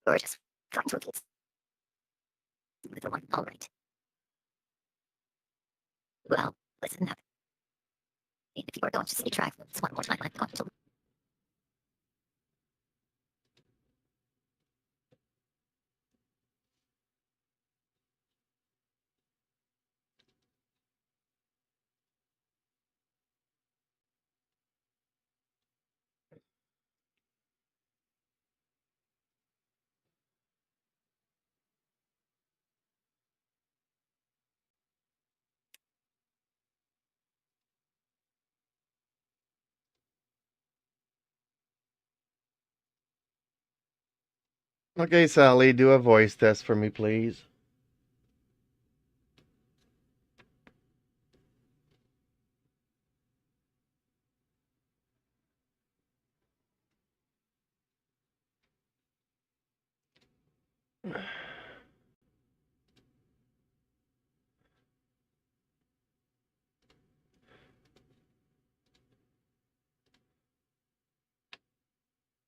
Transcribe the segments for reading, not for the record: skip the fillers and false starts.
Or just trying to get with the one. All right. Well, listen up. If you are going to stay track this one more time, I'm going to. Okay, Sally, do a voice test for me, please.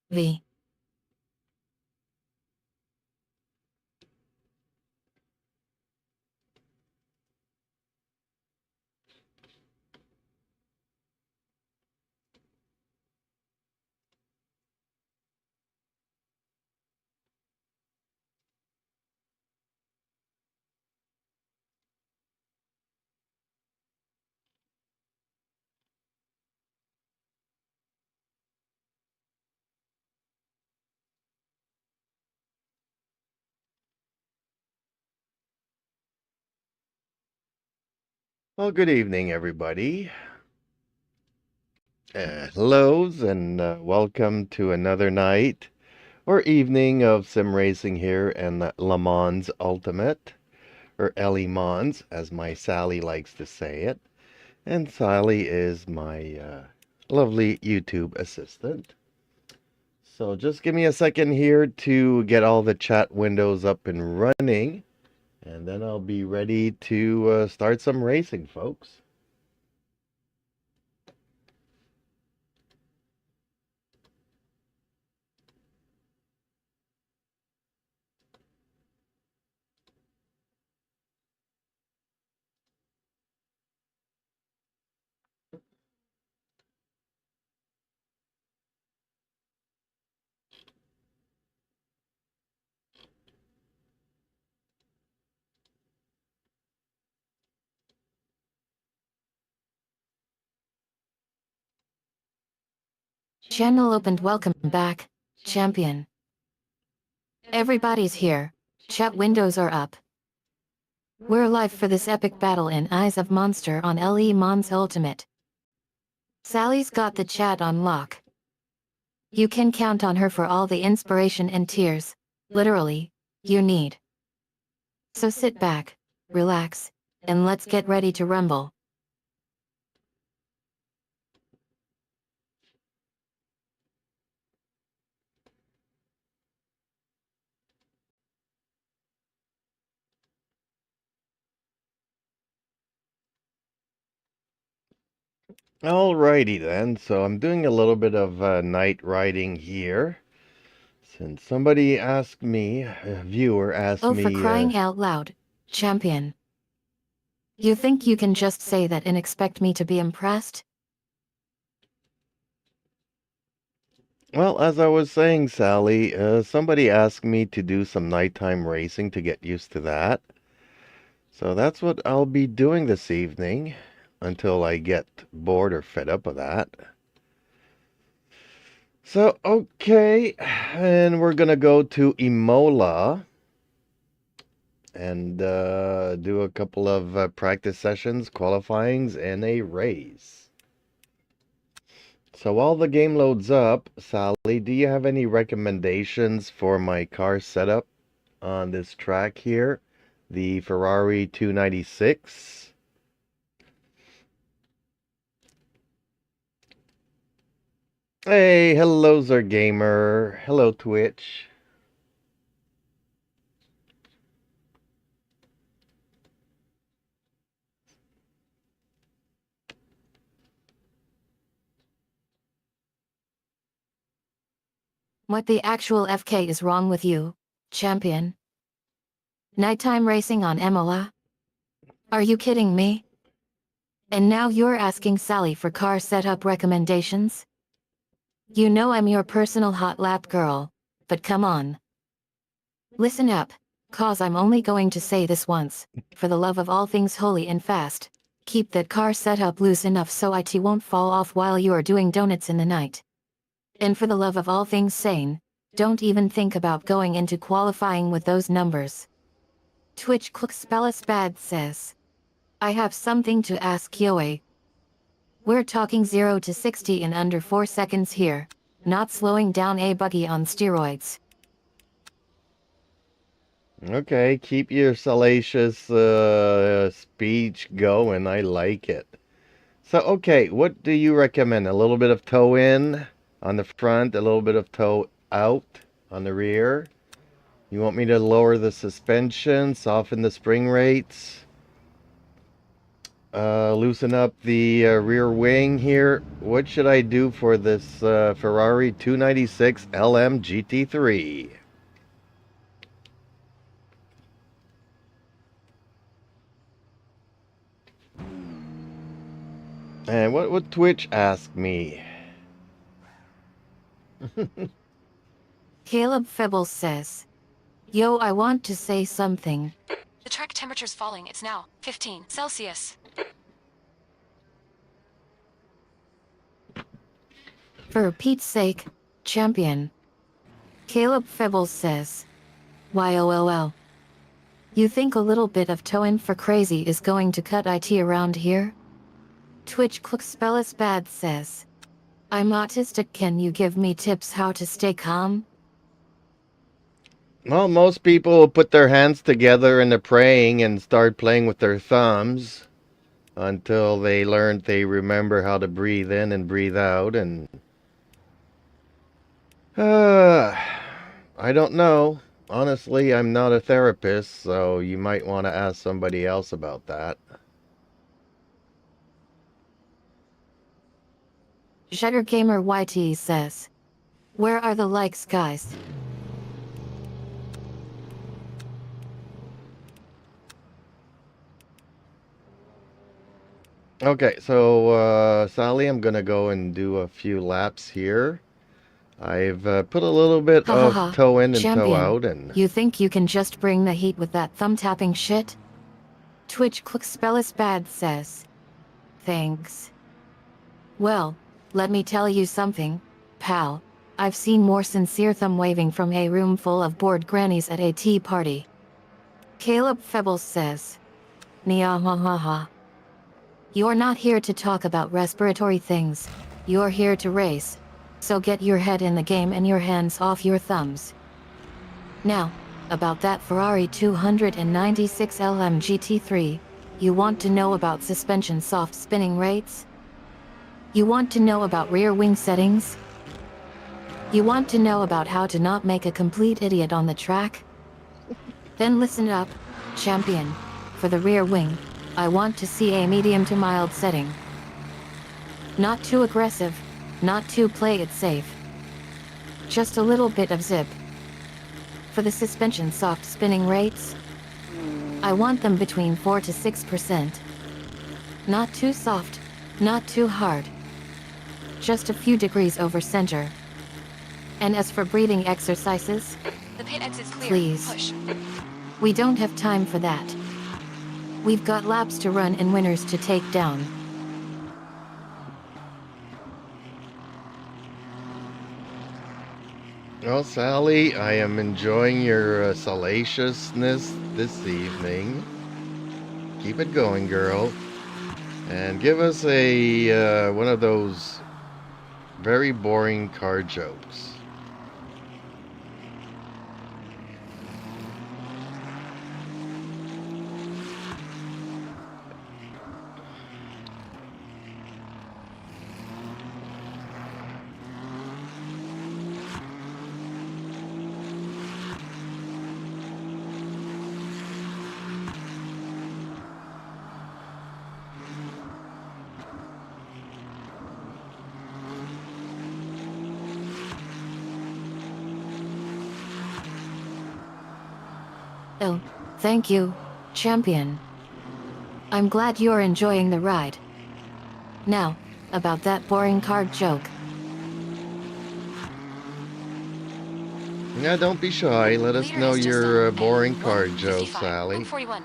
V. Well, good evening, everybody. Hellos, and welcome to another night or evening of sim racing here in Le Mans Ultimate, or Le Mans, as my Sally likes to say it. And Sally is my lovely YouTube assistant. So just give me a second here to get all the chat windows up and running, and then I'll be ready to start some racing, folks. Channel opened. Welcome back, champion. Everybody's here. Chat windows are up. We're live for this epic battle in Eyes of Monster on Le Mans Ultimate. Sally's got the chat on lock. You can count on her for all the inspiration and tears, literally, you need. So sit back, relax, and let's get ready to rumble. Alrighty then, so I'm doing a little bit of night riding here. Since somebody asked me, a viewer asked Oh, me... for crying out loud, champion. You think you can just say that and expect me to be impressed? Well, as I was saying, Sally, somebody asked me to do some nighttime racing to get used to that. So that's what I'll be doing this evening until I get bored or fed up of that. So, okay, and we're gonna go to Imola and do a couple of practice sessions, qualifyings, and a race. So while the game loads up, Sally, do you have any recommendations for my car setup on this track here? The Ferrari 296. Hey, hello Zergamer. Hello Twitch. What the actual FK is wrong with you, champion. Nighttime racing on Emola? Are you kidding me? And now you're asking Sally for car setup recommendations? You know I'm your personal hot lap girl, but come on. Listen up, cause I'm only going to say this once. For the love of all things holy and fast, keep that car setup loose enough so it won't fall off while you are doing donuts in the night. And for the love of all things sane, don't even think about going into qualifying with those numbers. Twitch Spellus says, I have something to ask Yoe. We're talking 0 to 60 in under 4 seconds here, not slowing down a buggy on steroids. Okay, keep your salacious speech going. I like it. So, okay, what do you recommend? A little bit of toe in on the front, a little bit of toe out on the rear. You want me to lower the suspension, soften the spring rates, loosen up the rear wing here. What should I do for this Ferrari 296 LM GT3? And what would Twitch ask me? Caleb Febbles says, Yo, I want to say something. The track temperature's falling. It's now 15 Celsius. For Pete's sake, champion. Caleb Febbles says, YOLL. You think a little bit of towing for crazy is going to cut IT around here? Twitch Spellus Bad says, I'm autistic, can you give me tips how to stay calm? Well, most people will put their hands together and they're praying and start playing with their thumbs until they remember how to breathe in and breathe out. And I don't know. Honestly, I'm not a therapist, so you might want to ask somebody else about that. Shutter Gamer YT says, where are the likes, guys? Okay, so Sally, I'm gonna go and do a few laps here. I've put a little bit Ha ha of ha, toe in and toe champion. out, and You think you can just bring the heat with that thumb tapping shit? Twitch Spellus Bad says, thanks. Well, let me tell you something, pal. I've seen more sincere thumb waving from a room full of bored grannies at a tea party. Caleb Febbles says, Niahahaha. You're not here to talk about respiratory things. You're here to race. So get your head in the game and your hands off your thumbs. Now, about that Ferrari 296 LM GT3, you want to know about suspension soft spinning rates? You want to know about rear wing settings? You want to know about how to not make a complete idiot on the track? Then listen up, champion. For the rear wing, I want to see a medium to mild setting. Not too aggressive, not too play it safe. Just a little bit of zip. For the suspension soft spinning rates, I want them between 4 to 6%. Not too soft, not too hard. Just a few degrees over center. And as for breathing exercises, The pit exit's clear. Please. Push. we don't have time for that. We've got laps to run and winners to take down. well, Sally, I am enjoying your salaciousness this evening. Keep it going, girl. And give us a one of those very boring car jokes. Oh, thank you, champion. I'm glad you're enjoying the ride. Now, about that boring card joke. Now, don't be shy. Let us Leader know is just your on boring A, card joke, 155, Sally. Route 41.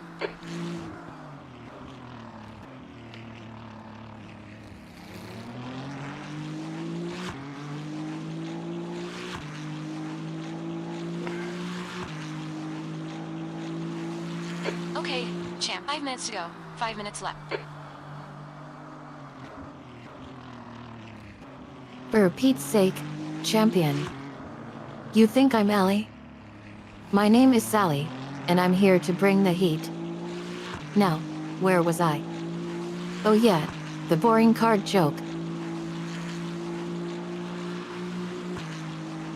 Okay, champ. 5 minutes to go. 5 minutes left. For Pete's sake, champion. You think I'm Ellie? My name is Sally, and I'm here to bring the heat. Now, where was I? Oh yeah, the boring card joke.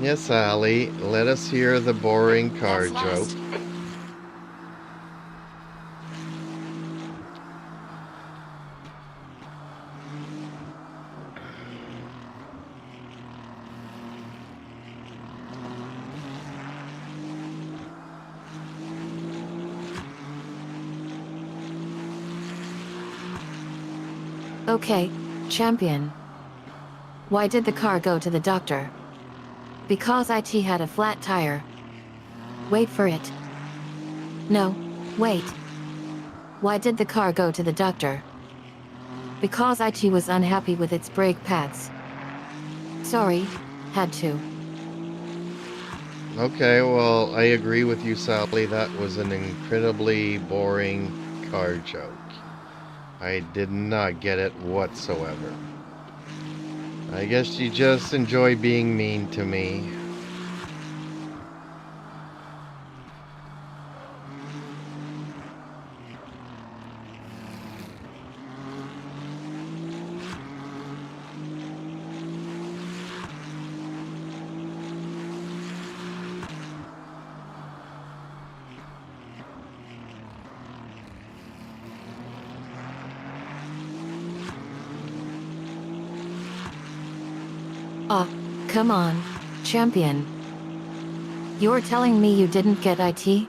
Yes, Sally. Let us hear the boring card That's joke. last. Okay, champion. Why did the car go to the doctor? Because IT had a flat tire. Wait for it. No, wait. Why did the car go to the doctor? Because IT was unhappy with its brake pads. Sorry, had to. Okay, well, I agree with you, Sally. That was an incredibly boring card joke. I did not get it whatsoever. I guess you just enjoy being mean to me. Ah, come on, champion. You're telling me you didn't get IT?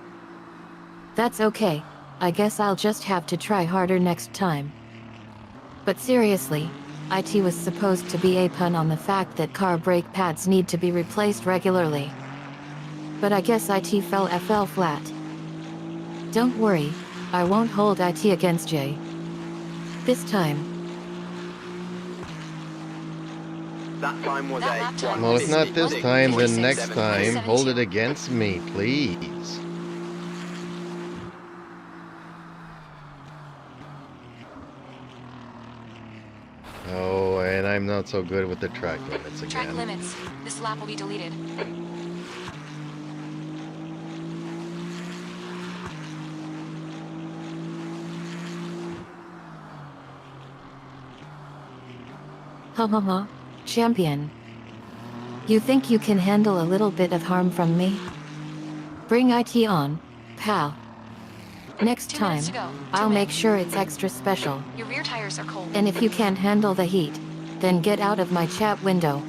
That's okay, I guess I'll just have to try harder next time. But seriously, IT was supposed to be a pun on the fact that car brake pads need to be replaced regularly. But I guess IT fell flat. Don't worry, I won't hold IT against Jay. This time. That time was That a lap time Well, if not this time, then 1:46, next time. Hold it 1:72. against me, please. Oh, and I'm not so good with the track limits Track again. limits. This lap will be deleted. Ha ha ha, champion. You think you can handle a little bit of harm from me? Bring IT on, pal. Next 2 time, minutes to go. 2 I'll make minutes. sure it's extra special. Your rear tires are cold. And if you can't handle the heat, then get out of my chat window.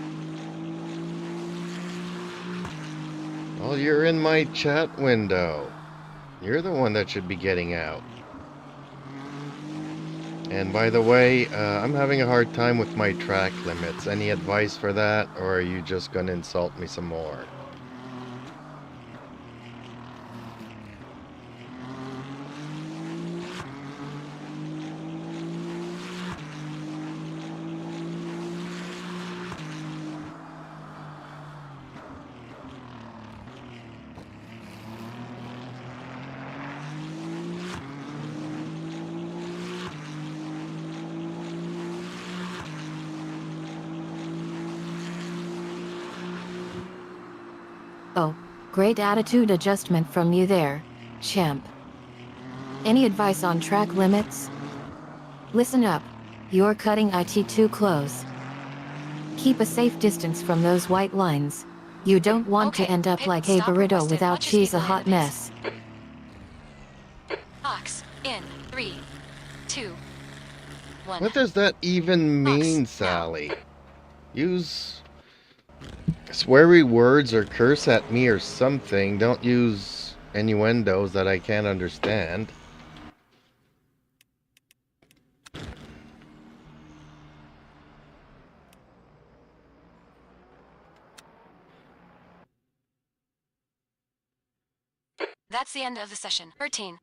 Well, you're in my chat window. You're the one that should be getting out. And by the way, I'm having a hard time with my track limits. Any advice for that, or are you just gonna insult me some more? Oh, great attitude adjustment from you there, champ. Any advice on track limits? Listen up, you're cutting IT too close. Keep a safe distance from those white lines. You don't want to Okay, end up pit like a stop burrito requested. without Bunch of cheese, a people in hot the mess. Ox. In. 3, 2, 1. What does that even mean, Ox, now. Sally? Use sweary words or curse at me or something. Don't use innuendos that I can't understand. That's the end of the session. 13.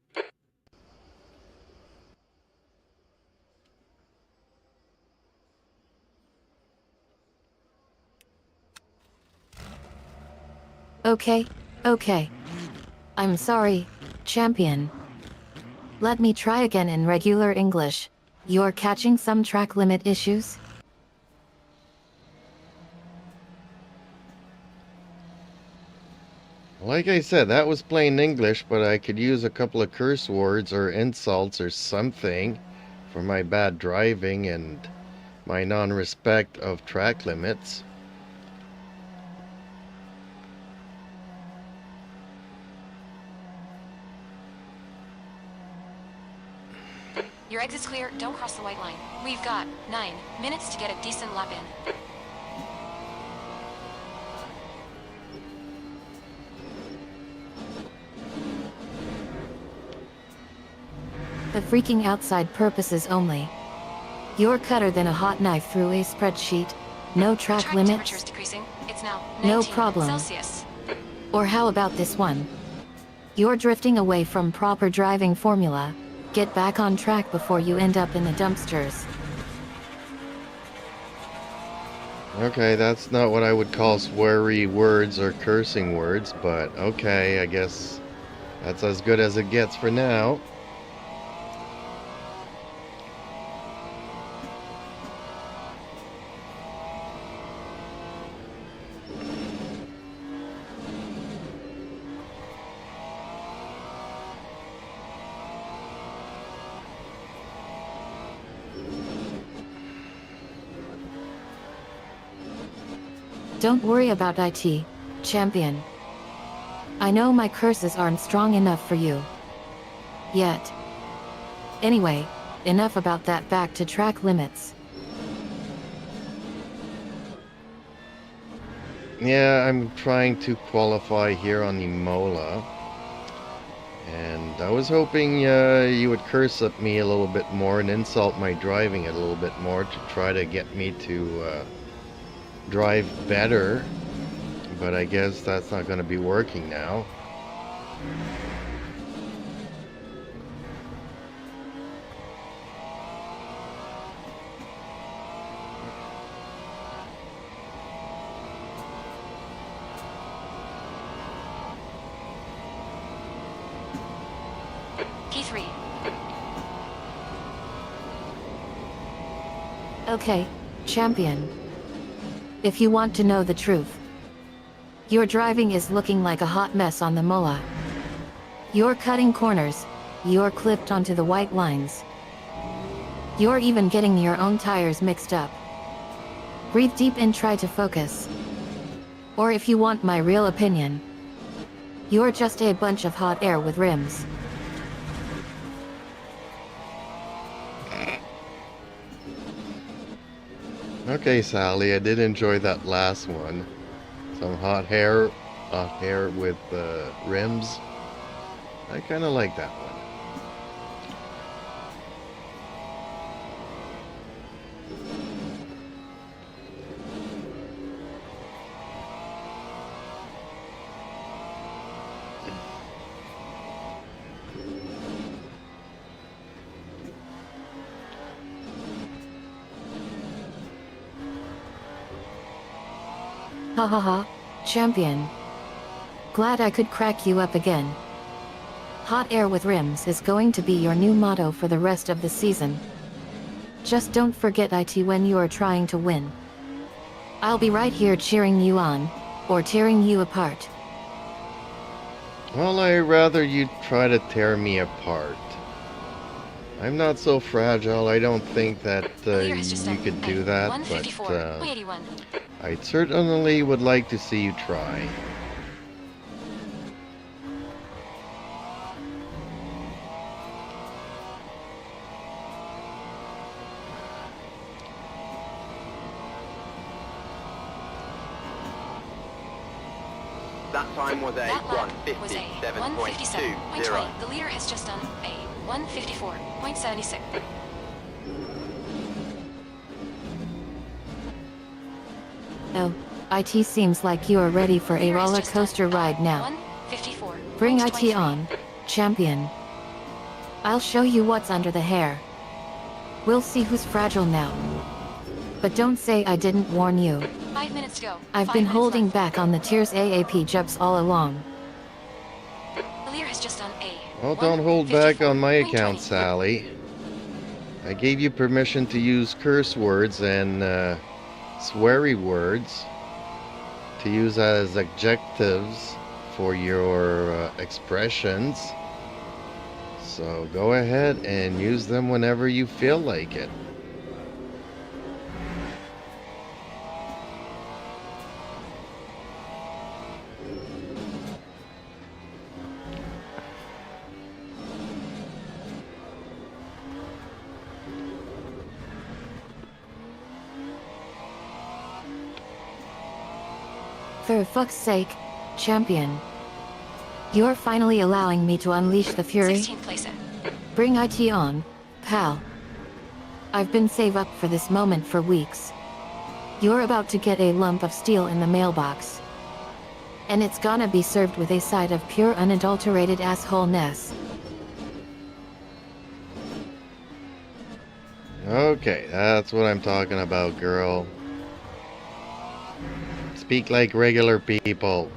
Okay, okay. I'm sorry, champion. Let me try again in regular English. You're catching some track limit issues? Like I said, that was plain English, but I could use a couple of curse words or insults or something for my bad driving and my non-respect of track limits. Your exit's clear. Don't cross the white line. We've got 9 minutes to get a decent lap in. The freaking outside purposes only. You're cutter than a hot knife through a spreadsheet. No track Track limits? temperature's decreasing. It's now 19 No problem. Celsius. Or how about this one? You're drifting away from proper driving formula. Get back on track before you end up in the dumpsters. Okay, that's not what I would call sweary words or cursing words, but okay, I guess that's as good as it gets for now. Don't worry about IT, champion. I know my curses aren't strong enough for you. Yet. Anyway, enough about that. Back to track limits. Yeah, I'm trying to qualify here on the Mola. And I was hoping you would curse at me a little bit more and insult my driving a little bit more to try to get me to drive better. But I guess that's not going to be working now. Key 3. Okay, champion. If you want to know the truth, your driving is looking like a hot mess on the Mola. You're cutting corners, you're clipped onto the white lines. You're even getting your own tires mixed up. Breathe deep and try to focus. Or if you want my real opinion, you're just a bunch of hot air with rims. Okay, Sally, I did enjoy that last one. Some hot hair with rims. I kind of like that one. Ha ha ha, champion. Glad I could crack you up again. Hot air with rims is going to be your new motto for the rest of the season. Just don't forget IT when you are trying to win. I'll be right here cheering you on, or tearing you apart. Well, I'd rather you try to tear me apart. I'm not so fragile. I don't think that The leader has just you done could do that, but 154.81. I certainly would like to see you try. That time was a That lap was a 157.20. 157.20. The leader has just done a 154.76. Oh, IT seems like you are ready for a Leader has roller just done coaster a ride now. 154. Bring IT on, champion. I'll show you what's under the hair. We'll see who's fragile now. But don't say I didn't warn you. 5 minutes to go. I've 5 been minutes holding left. back on the Tears AAP jobs all along. The leader has just done a Well, don't hold back on my 154.20. account, Sally. I gave you permission to use curse words and sweary words to use as adjectives for your expressions. So go ahead and use them whenever you feel like it. For fuck's sake, champion. You're finally allowing me to unleash the fury? 16th place in. Bring IT on, pal. I've been saved up for this moment for weeks. You're about to get a lump of steel in the mailbox. And it's gonna be served with a side of pure unadulterated assholeness. Okay, that's what I'm talking about, girl. Speak like regular people.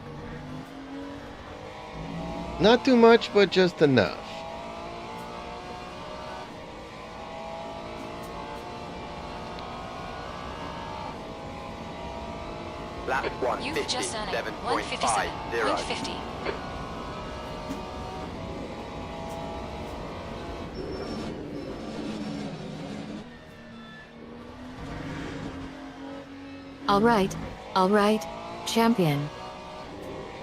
Not too much, but just enough. Lap You've just done a 157.50. 157.50. Alright, champion.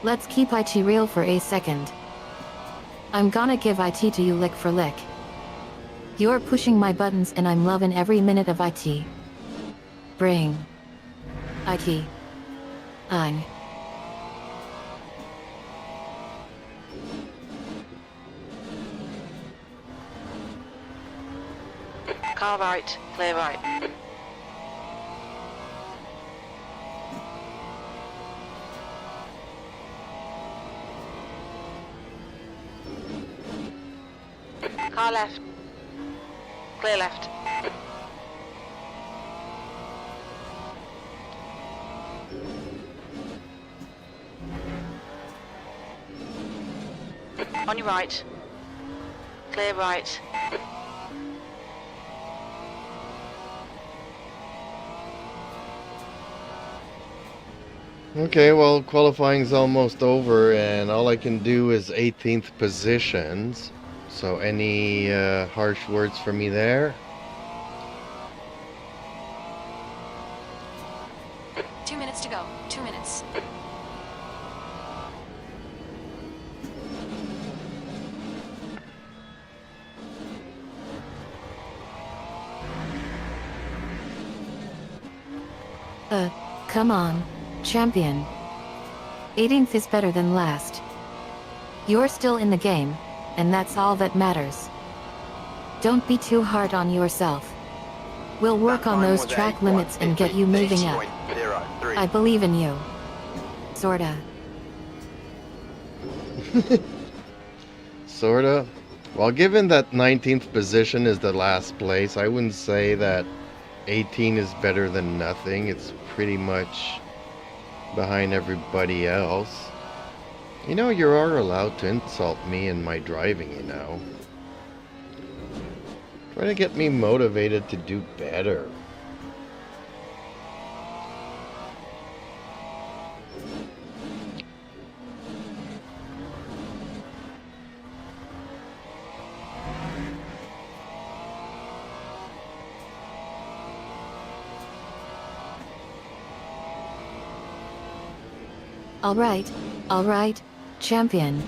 Let's keep IT real for a second. I'm gonna give IT to you lick for lick. You're pushing my buttons and I'm loving every minute of IT. Bring IT on. Car right, clear right. Car left, clear left. On your right, clear right. Okay, well, qualifying's almost over, and all I can do is 18th positions. So, any harsh words for me there? 2 minutes to go. 2 minutes. Come on, champion. 18th is better than last. You're still in the game, and that's all that matters. Don't be too hard on yourself. We'll work on those track limits and get you moving up. I believe in you. Sorta. Sorta. Well, given that 19th position is the last place, I wouldn't say that 18 is better than nothing. It's pretty much behind everybody else. You know, you are allowed to insult me in my driving, you know. Try to get me motivated to do better. Alright, champion.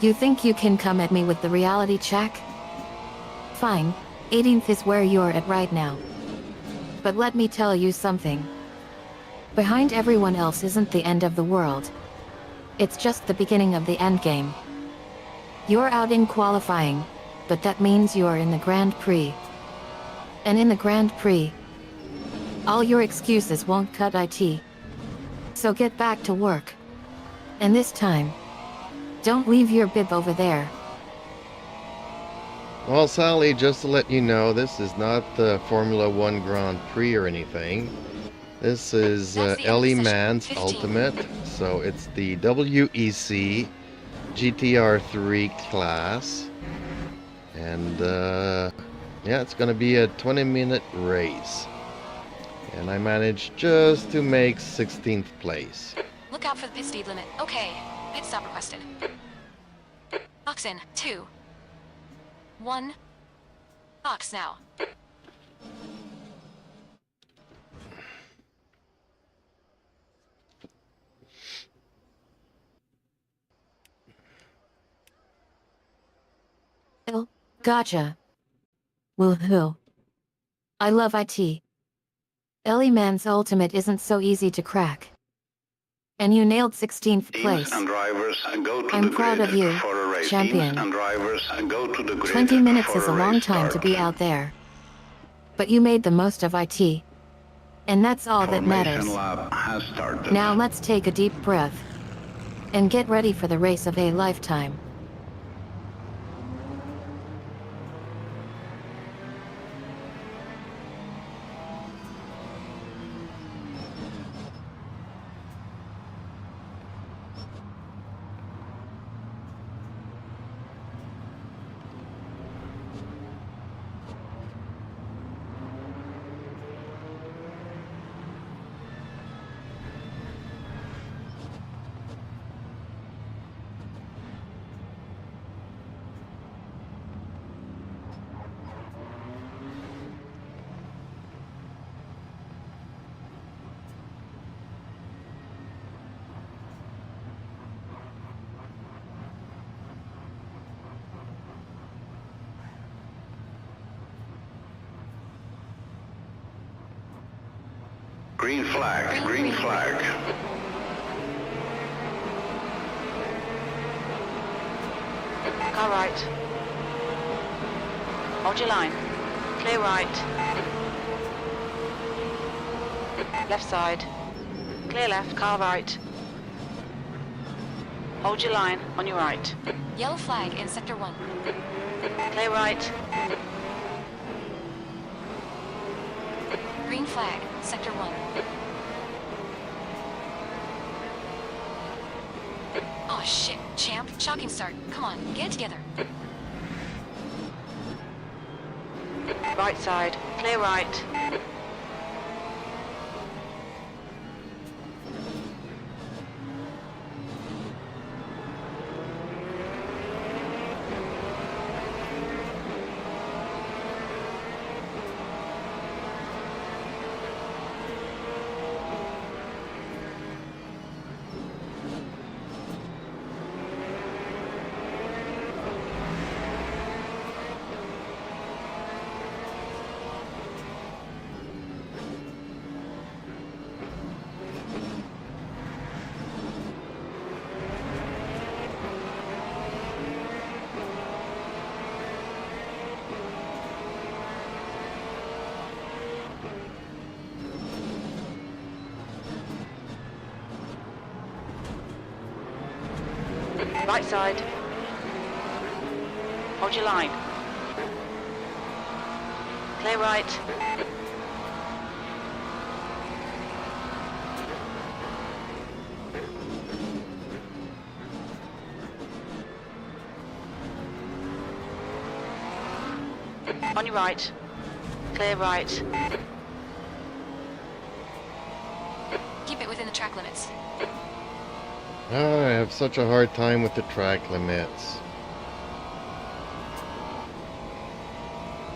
You think you can come at me with the reality check? Fine, 18th is where you're at right now. But let me tell you something. Behind everyone else isn't the end of the world. It's just the beginning of the endgame. You're out in qualifying, but that means you're in the Grand Prix. And in the Grand Prix, all your excuses won't cut it. So get back to work. And this time, don't leave your bib over there. Well, Sally, just to let you know, this is not the Formula One Grand Prix or anything. This is That's the end of Ellie the session. Mann's 15. Ultimate. So it's the WEC GTR3 class. And yeah, it's going to be a 20-minute race. And I managed just to make 16th place. Look out for the pit speed limit. Okay. Pit stop requested. Box in. 2. 1. Box now. Oh, gotcha. Woohoo. I love it. Ellie Mann's Ultimate isn't so easy to crack. And you nailed 16th place. And drivers go to I'm the proud grid of you, for a race. champion. Teams and drivers go to the grid 20 minutes for is a race long time to start. be out there. But you made the most of it. And that's all that matters. Formation lap has started. Now let's take a deep breath. And get ready for the race of a lifetime. Green flag, green flag. Car right. Hold your line. Clear right. Left side. Clear left, car right. Hold your line on your right. Yellow flag in Sector 1. Clear right. Green flag, Sector 1. Oh shit, champ. Shocking start. Come on, get it together. Right side. Clear right. Right side. Hold your line. Clear right. On your right. Clear right. Keep it within the track limits. Oh, I have such a hard time with the track limits.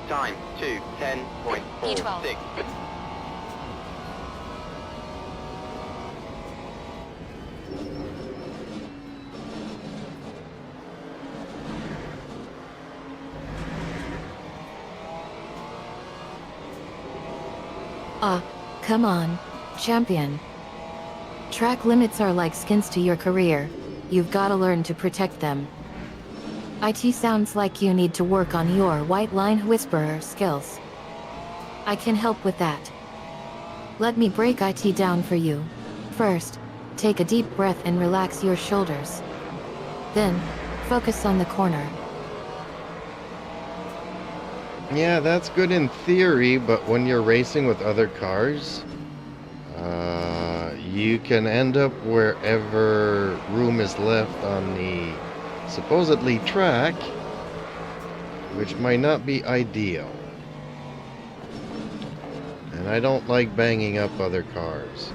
Time 2:10.46. Ah, come on, champion. Track limits are like skins to your career. you've gotta learn to protect them. IT sounds like you need to work on your white line whisperer skills. I can help with that. Let me break IT down for you. First, take a deep breath and relax your shoulders. Then, focus on the corner. Yeah, that's good in theory, but when you're racing with other cars, you can end up wherever room is left on the supposedly track, which might not be ideal. And I don't like banging up other cars.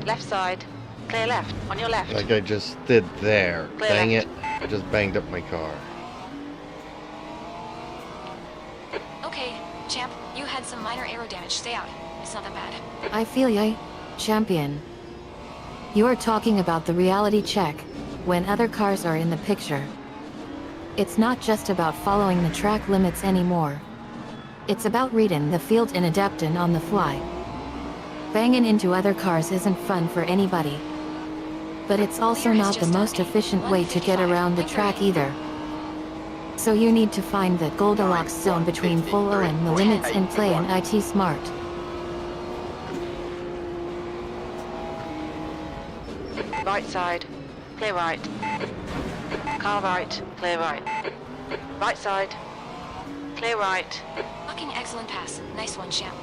Left side. Clear left. On your left. Like I just did there. Clear Dang left. it. I just banged up my car. Okay, champ, you had some minor aero damage. Stay out. It's not that bad. I feel ya, champion. You're talking about the reality check, when other cars are in the picture. It's not just about following the track limits anymore. It's about reading the field and adapting on the fly. Banging into other cars isn't fun for anybody. But it's also Clear is not the just most on me. efficient way to get 155, around the track either. So you need to find the Goldilocks zone between following the limits and playing IT smart. Right side. Clear right. Car right. Clear right. Right side. Clear right. Fucking excellent pass. Nice one, champ.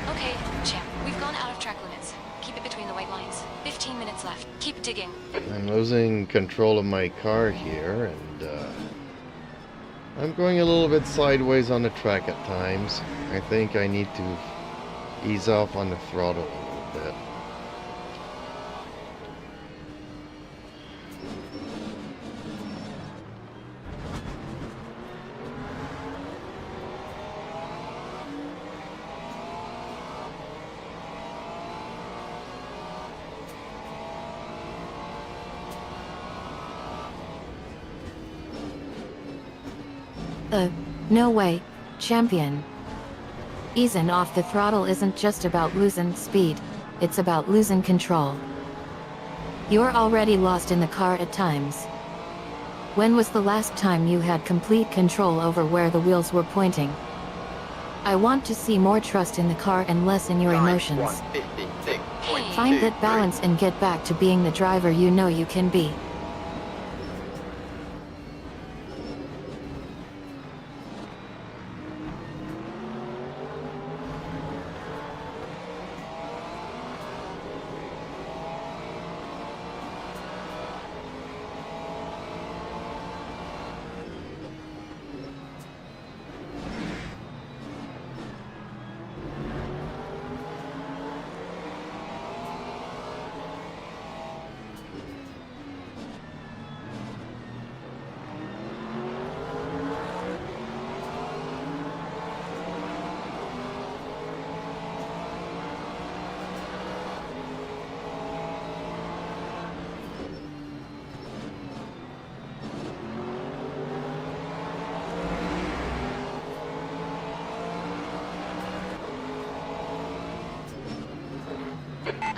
Okay, champ, we've gone out of track limits. Keep it between the white lines. 15 minutes left. Keep digging. I'm losing control of my car here, and I'm going a little bit sideways on the track at times. I think I need to ease off on the throttle a little bit. No way, champion. Easing off the throttle isn't just about losing speed, it's about losing control. You're already lost in the car at times. When was the last time you had complete control over where the wheels were pointing? I want to see more trust in the car and less in your emotions. 156.23. Find that balance and get back to being the driver you know you can be.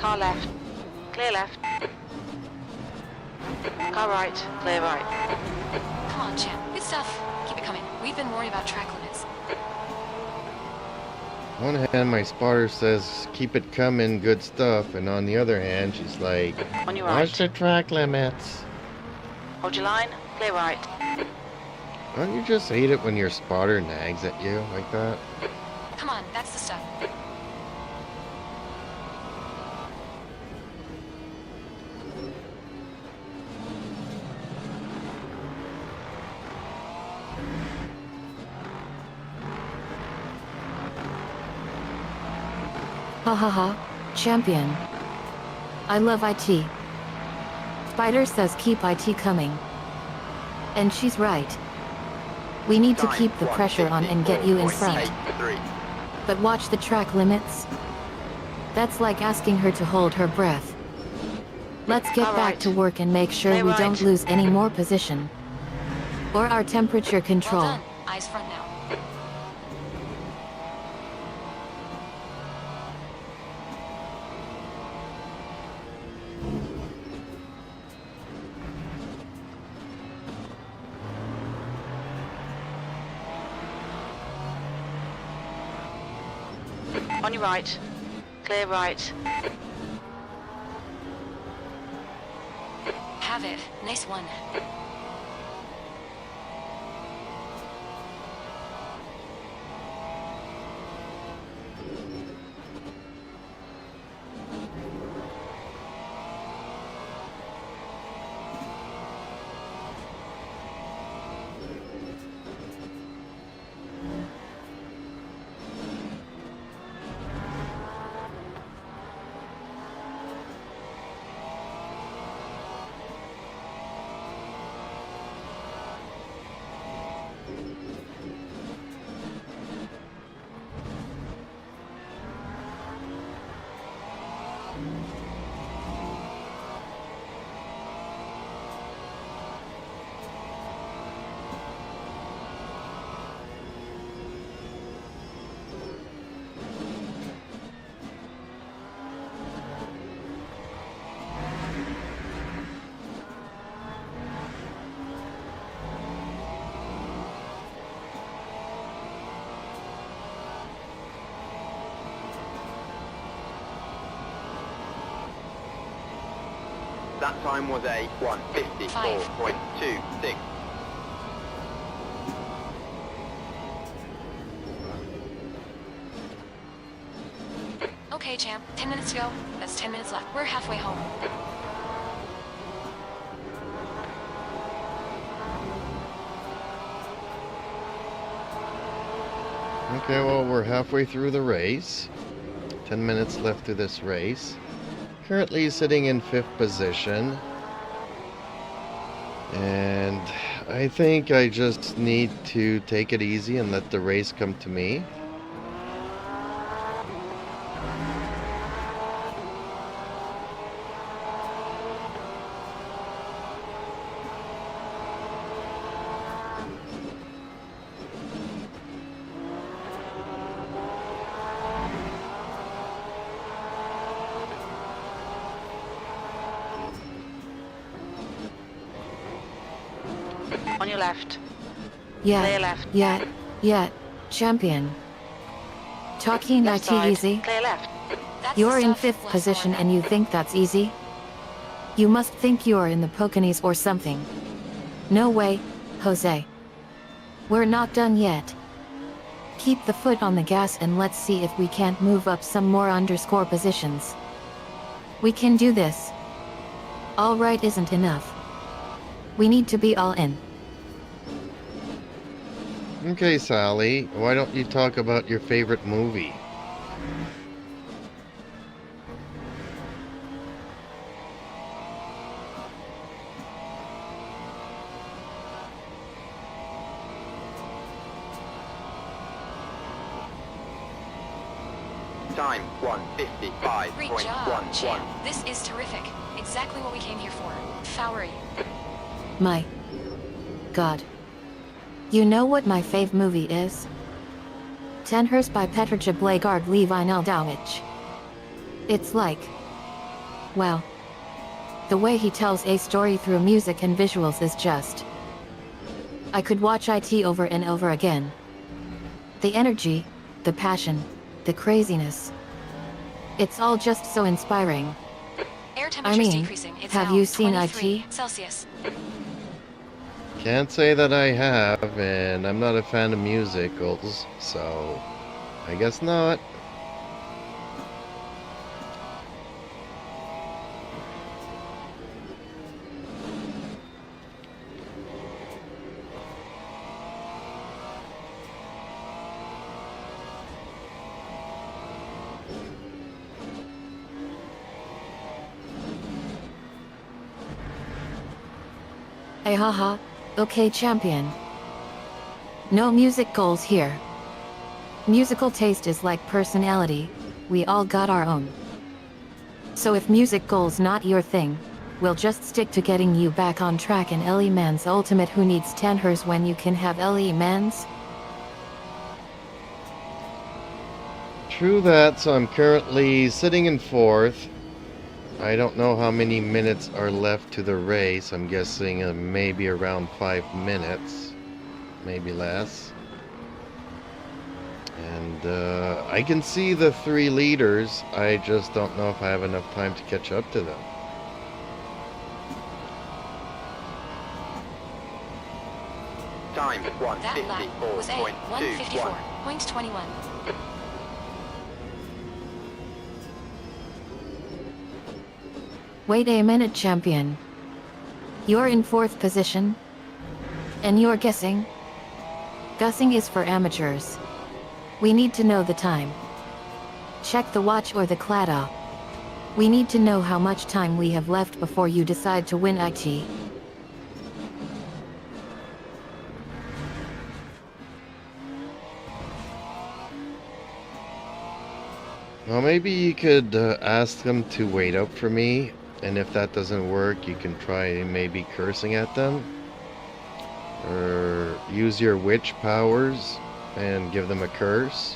Car left. Clear left. Car right. Clear right. Come on, champ. Good stuff. Keep it coming. We've been worried about track limits. On one hand, my spotter says, keep it coming, good stuff. And on the other hand, she's like, On your watch right. the track limits. Hold your line. Clear right. Don't you just hate it when your spotter nags at you like that? Come on, that's the stuff. Ha ha ha, champion. I love IT. Spider says keep IT coming. And she's right. We need to Time, keep the pressure on and get you in front. 154.83. But watch the track limits. That's like asking her to hold her breath. Let's get All back right. to work and make sure Stay we right. don't lose any more position. Or our temperature Well control. done. Eyes front now. On your right. Clear right. Have it. Nice one. That time was a 154.26. Okay, champ. 10 minutes to go. That's 10 minutes left. We're halfway home. Okay, well, we're halfway through the race. 10 minutes left to this race. Currently sitting in 5th position. And I think I just need to take it easy and let the race come to me. On your left. Yeah, Clear left. yeah, champion. Talking Left IT side. easy? Clear left. That's You're the in stuff 5th less position more and you think that's easy? You must think you're in the Pokenis or something. No way, Jose. We're not done yet. Keep the foot on the gas and let's see if we can't move up some more underscore positions. We can do this. All right isn't enough. We need to be all in. Okay, Sally, why don't you talk about your favorite movie? Time Great job, 155.11. champ. This is terrific. Exactly what we came here for. Flowery. My God. You know what my fave movie is? Tenhurst by Petrja Blaegard Levi Neldowich. It's like... well... the way he tells a story through music and visuals is just... I could watch IT over and over again. The energy, the passion, the craziness. It's all just so inspiring. Air temperature's mean, decreasing. It's have now you seen 23 IT? Celsius. Can't say that I have, and I'm not a fan of musicals, so I guess not. Hey haha, okay champion. No music goals here. Musical taste is like personality, we all got our own. So if music goals not your thing, we'll just stick to getting you back on track in LE Man's Ultimate. Who needs 10 hers when you can have LE Man's? True that, so I'm currently sitting in 4th. I don't know how many minutes are left to the race. I'm guessing maybe around 5 minutes, maybe less. And I can see the 3 leaders. I just don't know if I have enough time to catch up to them. Time That lap was a 154.21. 154.21. Wait a minute champion. You're in 4th position? And you're guessing? Guessing is for amateurs. We need to know the time. Check the watch or the cladda. We need to know how much time we have left before you decide to win IT. Well, maybe you could ask them to wait up for me, and if that doesn't work, you can try maybe cursing at them. Or use your witch powers and give them a curse.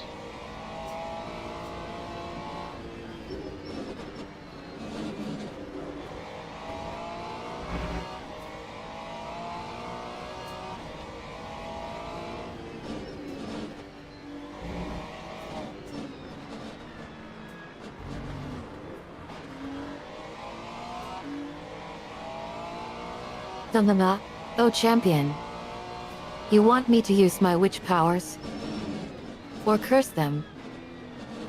Oh champion. You want me to use my witch powers? Or curse them?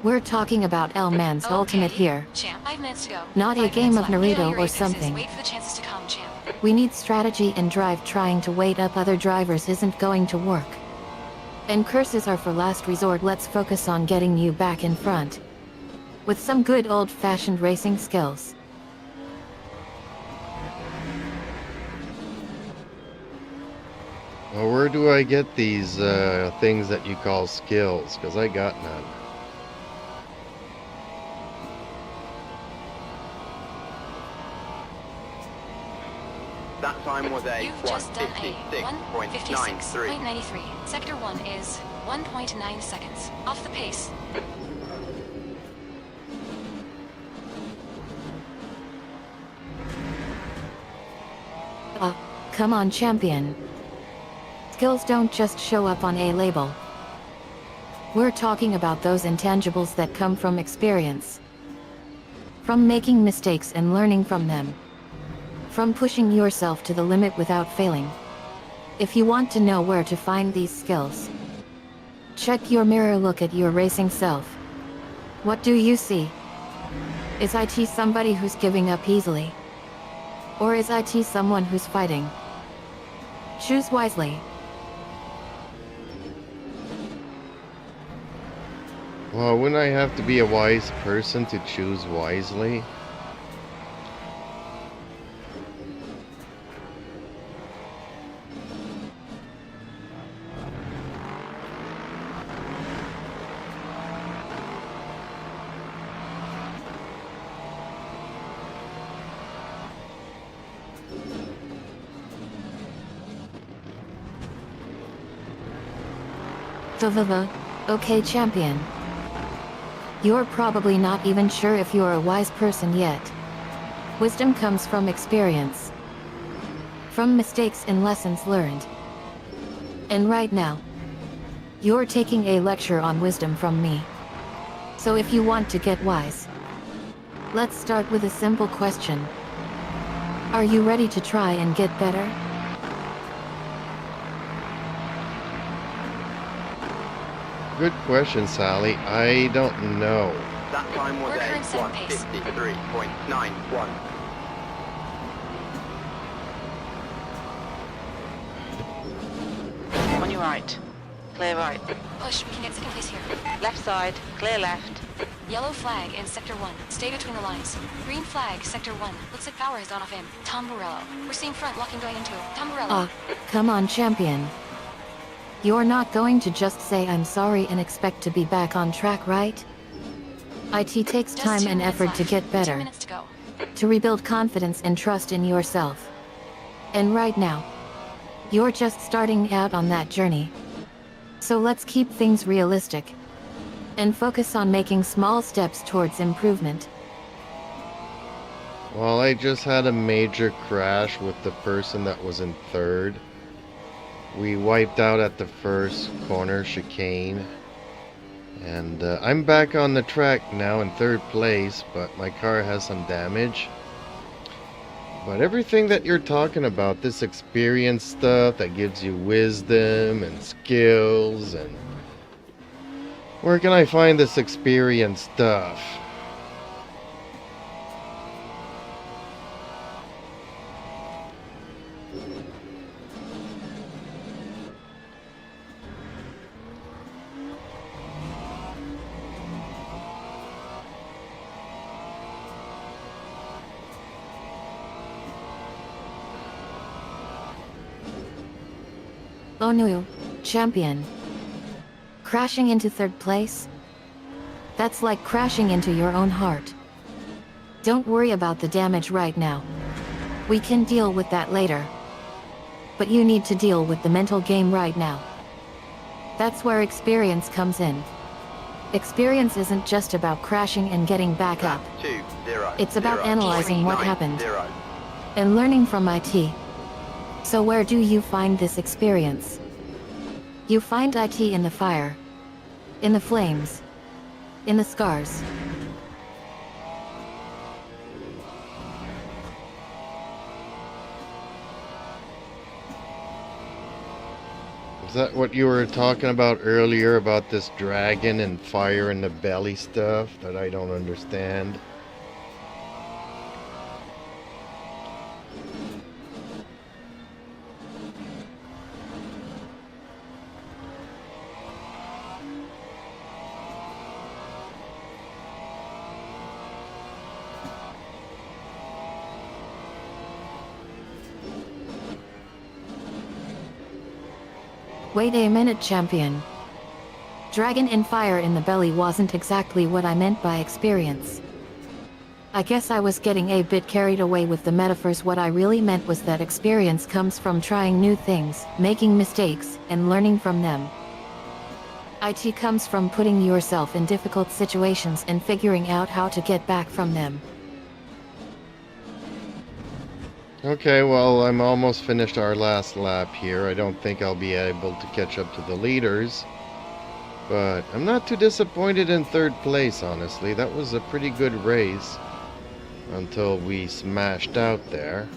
We're talking about L Man's Ultimate here. Champ, 5 minutes to go. Not a 5 game minutes of left. Get all Naruto your or aces. something. Wait for the chances to come, champ. We need strategy and drive. Trying to wait up other drivers isn't going to work. And curses are for last resort. Let's focus on getting you back in front. With some good old-fashioned racing skills. Well, where do I get these things that you call skills? Because I got none. That time was a You've just done a 156.93. 156.93. Sector 1 is 1.9 seconds. Off the pace. Come on champion. Skills don't just show up on a label. We're talking about those intangibles that come from experience. From making mistakes and learning from them. From pushing yourself to the limit without failing. If you want to know where to find these skills, check your mirror, look at your racing self. What do you see? Is IT somebody who's giving up easily? Or is IT someone who's fighting? Choose wisely. Well, wouldn't I have to be a wise person to choose wisely? Okay champion. You're probably not even sure if you're a wise person yet. Wisdom comes from experience. From mistakes and lessons learned. And right now, you're taking a lecture on wisdom from me. So if you want to get wise, let's start with a simple question. Are you ready to try and get better? Good question, Sally. I don't know. That time was We're a current set pace. 153.91. On your right. clear right. Push, we can get second place here. Left side, clear left. Yellow flag in Sector 1. Stay between the lines. Green flag, Sector 1. Looks like power has gone off in. Tom Morello. We're seeing front locking going into. Tom Morello. Ah, come on, champion. You're not going to just say I'm sorry and expect to be back on track, right? IT takes Just time 2 and minutes effort to left. get 2 better, minutes to go. to rebuild confidence and trust in yourself. And right now, you're just starting out on that journey. So let's keep things realistic and focus on making small steps towards improvement. Well, I just had a major crash with the person that was in third. We wiped out at the first corner chicane. And I'm back on the track now in third place, but my car has some damage. But everything that you're talking about, this experience stuff that gives you wisdom and skills, and where can I find this experience stuff? LMU, champion. Crashing into third place? That's like crashing into your own heart. Don't worry about the damage right now. We can deal with that later. But you need to deal with the mental game right now. That's where experience comes in. Experience isn't just about crashing and getting back up. 2, 0. It's about 0, analyzing what 29, happened. 0. And learning from IT. So where do you find this experience? You find IT in the fire. In the flames. In the scars. Is that what you were talking about earlier about this dragon and fire in the belly stuff that I don't understand? Wait a minute, champion. Dragon and fire in the belly wasn't exactly what I meant by experience. I guess I was getting a bit carried away with the metaphors. What I really meant was that experience comes from trying new things, making mistakes, and learning from them. IT comes from putting yourself in difficult situations and figuring out how to get back from them. Okay, well, I'm almost finished our last lap here. I don't think I'll be able to catch up to the leaders. But I'm not too disappointed in third place, honestly. That was a pretty good race until we smashed out there.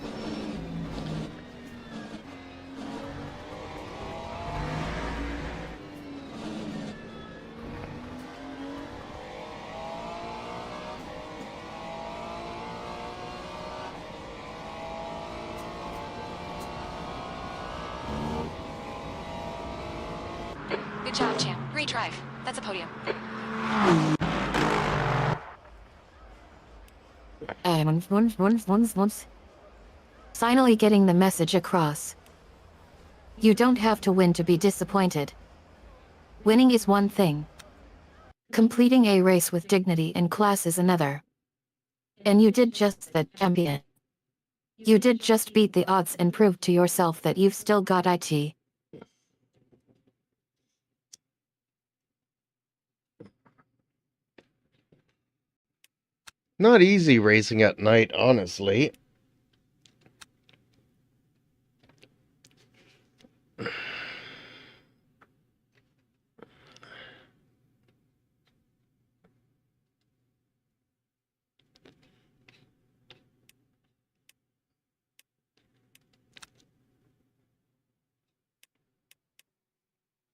Good job, champ. Great drive. That's a podium. Finally getting the message across. You don't have to win to be disappointed. Winning is one thing. Completing a race with dignity and class is another. And you did just that, champion. You did just beat the odds and prove to yourself that you've still got IT. Not easy racing at night, honestly.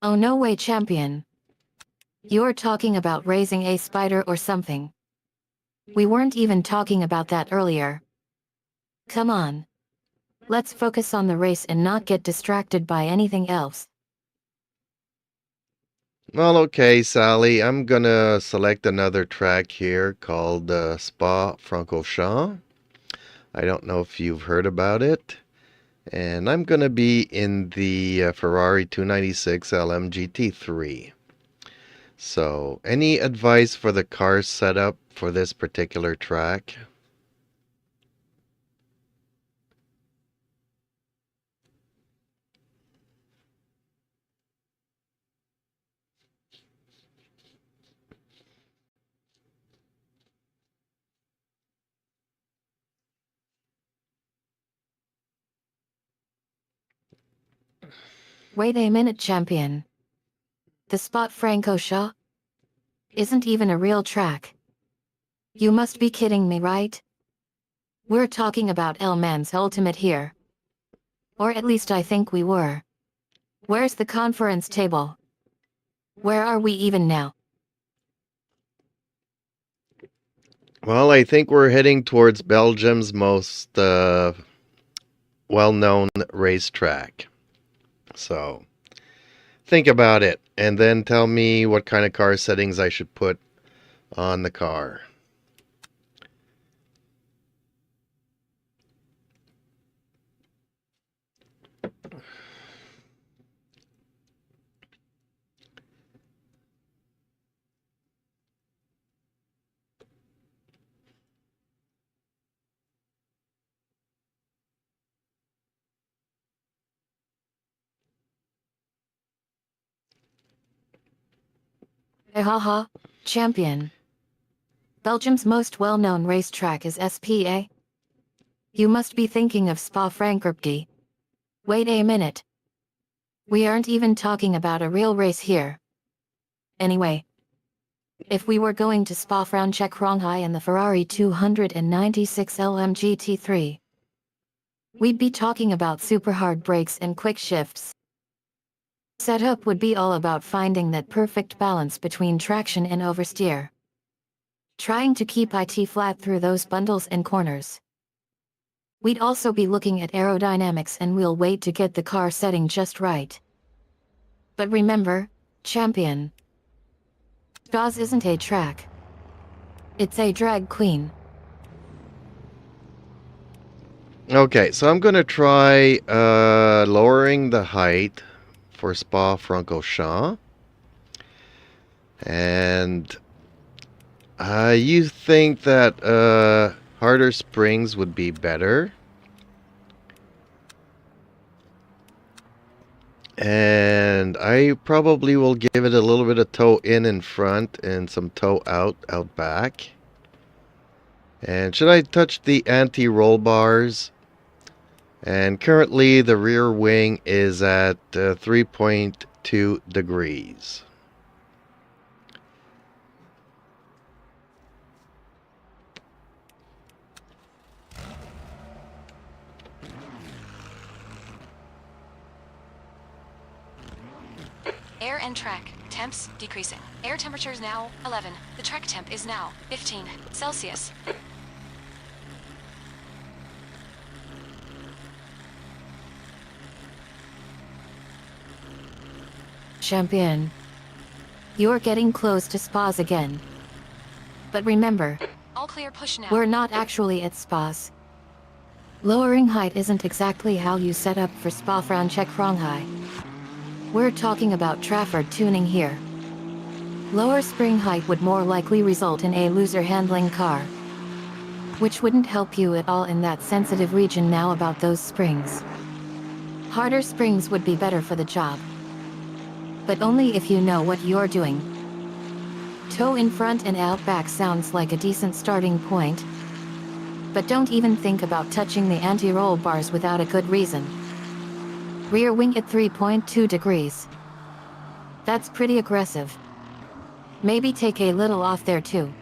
Oh no way, champion. You're talking about raising a spider or something. We weren't even talking about that earlier. Come on. Let's focus on the race and not get distracted by anything else. Well, okay, Sally, I'm gonna select another track here called Spa-Francorchamps. I don't know if you've heard about it. And I'm gonna be in the Ferrari 296 LMGT3. So, any advice for the car setup for this particular track? Wait a minute, champion. The spot Francorchamps isn't even a real track. You must be kidding me, right? We're talking about LMU's Ultimate here. Or at least I think we were. Where's the conference table? Where are we even now? Well, I think we're heading towards Belgium's most well-known racetrack. So, think about it and then tell me what kind of car settings I should put on the car. Hey haha, champion. Belgium's most well-known racetrack is SPA. You must be thinking of Spa-Francorchamps. Wait a minute. We aren't even talking about a real race here. Anyway, if we were going to Spa-Francorchamps in the Ferrari 296 LMGT3, we'd be talking about super hard brakes and quick shifts. Setup would be all about finding that perfect balance between traction and oversteer. Trying to keep it flat through those bundles and corners. We'd also be looking at aerodynamics and wheel weight to get the car setting just right. But remember, champion, Jaws isn't a track. It's a drag queen. Okay, so I'm going to try lowering the height for Spa-Francorchamps. And you think that harder springs would be better. And I probably will give it a little bit of toe in front and some toe out back. And should I touch the anti-roll bars? And currently the rear wing is at 3.2 degrees. Air and track. Temps decreasing. Air temperature is now 11. The track temp is now 15 Celsius. Champion. You're getting close to Spas again. But remember, All clear, push now. we're not actually at Spas. Lowering height isn't exactly how you set up for Spa-Francorchamps. We're talking about Trafford tuning here. Lower spring height would more likely result in a looser handling car, which wouldn't help you at all in that sensitive region now about those springs. Harder springs would be better for the job. But only if you know what you're doing. Toe in front and out back sounds like a decent starting point. But don't even think about touching the anti-roll bars without a good reason. Rear wing at 3.2 degrees. That's pretty aggressive. Maybe take a little off there too.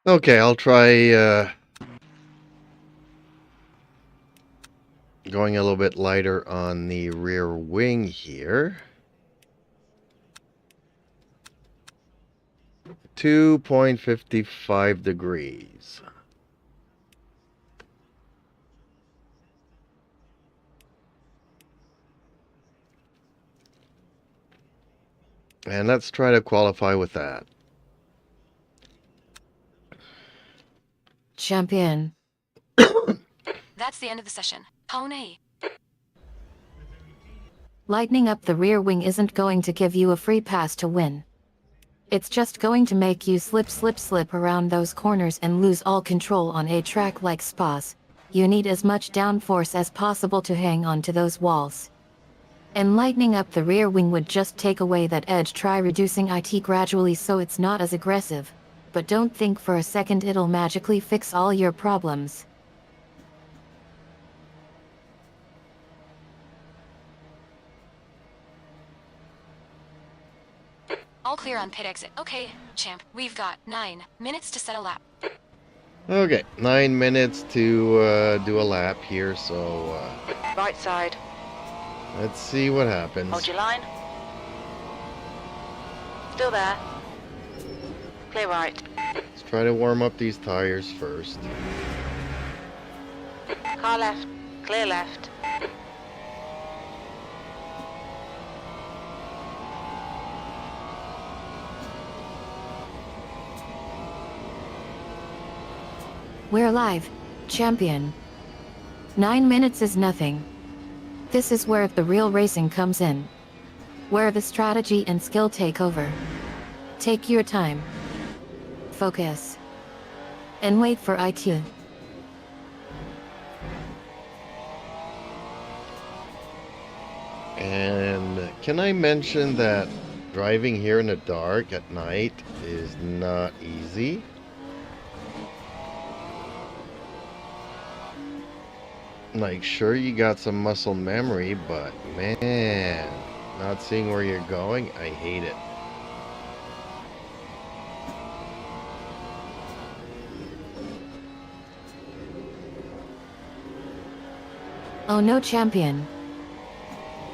Okay, I'll try going a little bit lighter on the rear wing here. 2.55 degrees. And let's try to qualify with that. Champion. That's the end of the session. Pony. Lightening up the rear wing isn't going to give you a free pass to win. It's just going to make you slip around those corners and lose all control on a track like Spa's. You need as much downforce as possible to hang on to those walls. And lightening up the rear wing would just take away that edge. Try reducing it gradually so it's not as aggressive. But don't think for a second it'll magically fix all your problems. All clear on pit exit. Okay, champ. We've got 9 minutes to set a lap. Okay, 9 minutes to do a lap here, so Right side. let's see what happens. Hold your line. Still there. Clear right. Let's try to warm up these tires first. Car left. Clear left. We're live, champion. 9 minutes is nothing. This is where the real racing comes in. Where the strategy and skill take over. Take your time. Focus. And wait for it. And can I mention that driving here in the dark at night is not easy? Like, sure, you got some muscle memory, but man, not seeing where you're going, I hate it. Oh no, champion.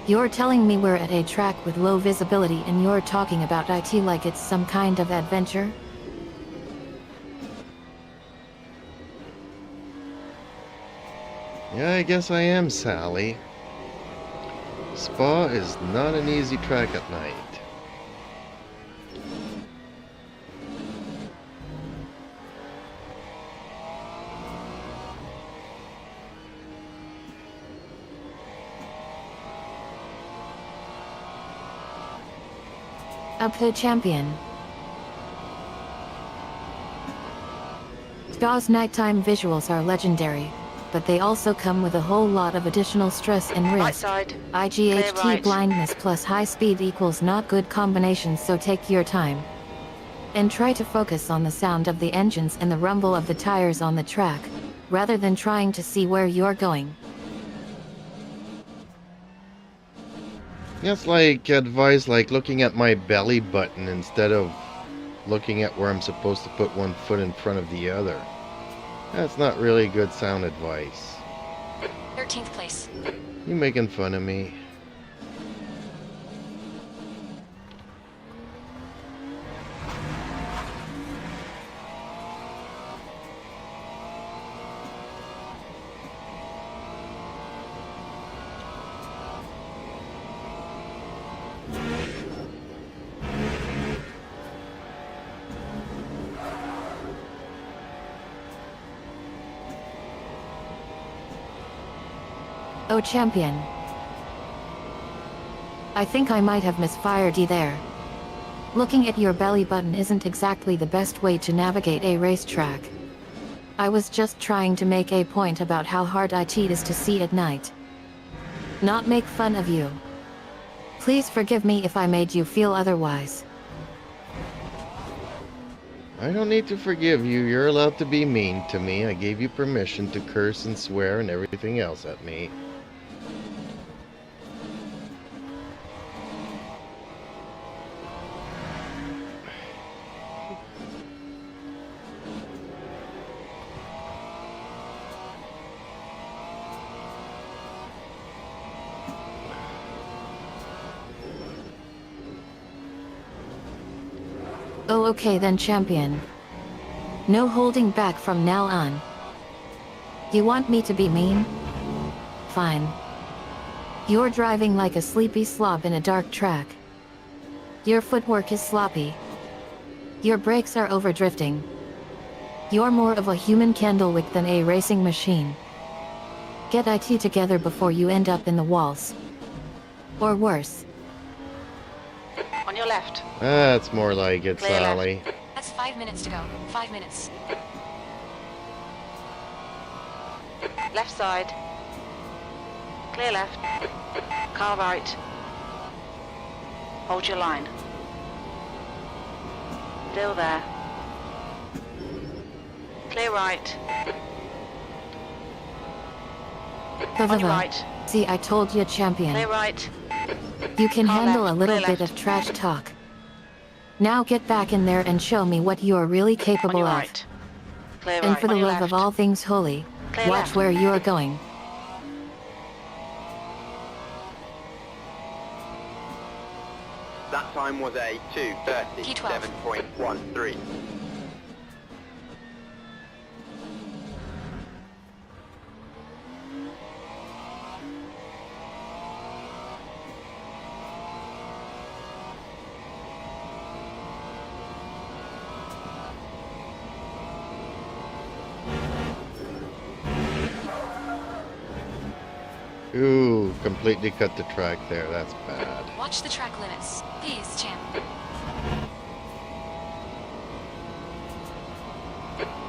You're telling me we're at a track with low visibility and you're talking about it like it's some kind of adventure? Yeah, I guess I am, Sally. Spa is not an easy track at night. Up the champion. Spa's nighttime visuals are legendary, but they also come with a whole lot of additional stress and Right risk. side. IGHT Clear right. blindness plus high speed equals not good combination, so take your time. And try to focus on the sound of the engines and the rumble of the tires on the track, rather than trying to see where you're going. That's like advice like looking at my belly button instead of looking at where I'm supposed to put one foot in front of the other. That's not really good sound advice. 13th place. You making fun of me? Oh champion. I think I might have misfired you there. Looking at your belly button isn't exactly the best way to navigate a racetrack. I was just trying to make a point about how hard it is to see at night. Not make fun of you. Please forgive me if I made you feel otherwise. I don't need to forgive you. You're allowed to be mean to me. I gave you permission to curse and swear and everything else at me. Oh, okay then, champion. No holding back from now on. You want me to be mean? Fine. You're driving like a sleepy slob in a dark track. Your footwork is sloppy. Your brakes are overdrifting. You're more of a human candlewick than a racing machine. Get IT together before you end up in the walls. Or worse. On your left. That's more like it, Clear left. Sally. That's 5 minutes to go. 5 minutes. Left side. Clear left. Car right. Hold your line. Still there. Clear right. On your right. See, I told you, champion. Clear right. You can Car handle left, a little clear bit left. of trash talk. Now get back in there and show me what you're really On capable your of. right. Clear And right. for the On your love of left. all things holy, Clear watch left. where you're going. That time was a P12. 2:37.13. Ooh, completely cut the track there. That's bad. Watch the track limits. Please, champ.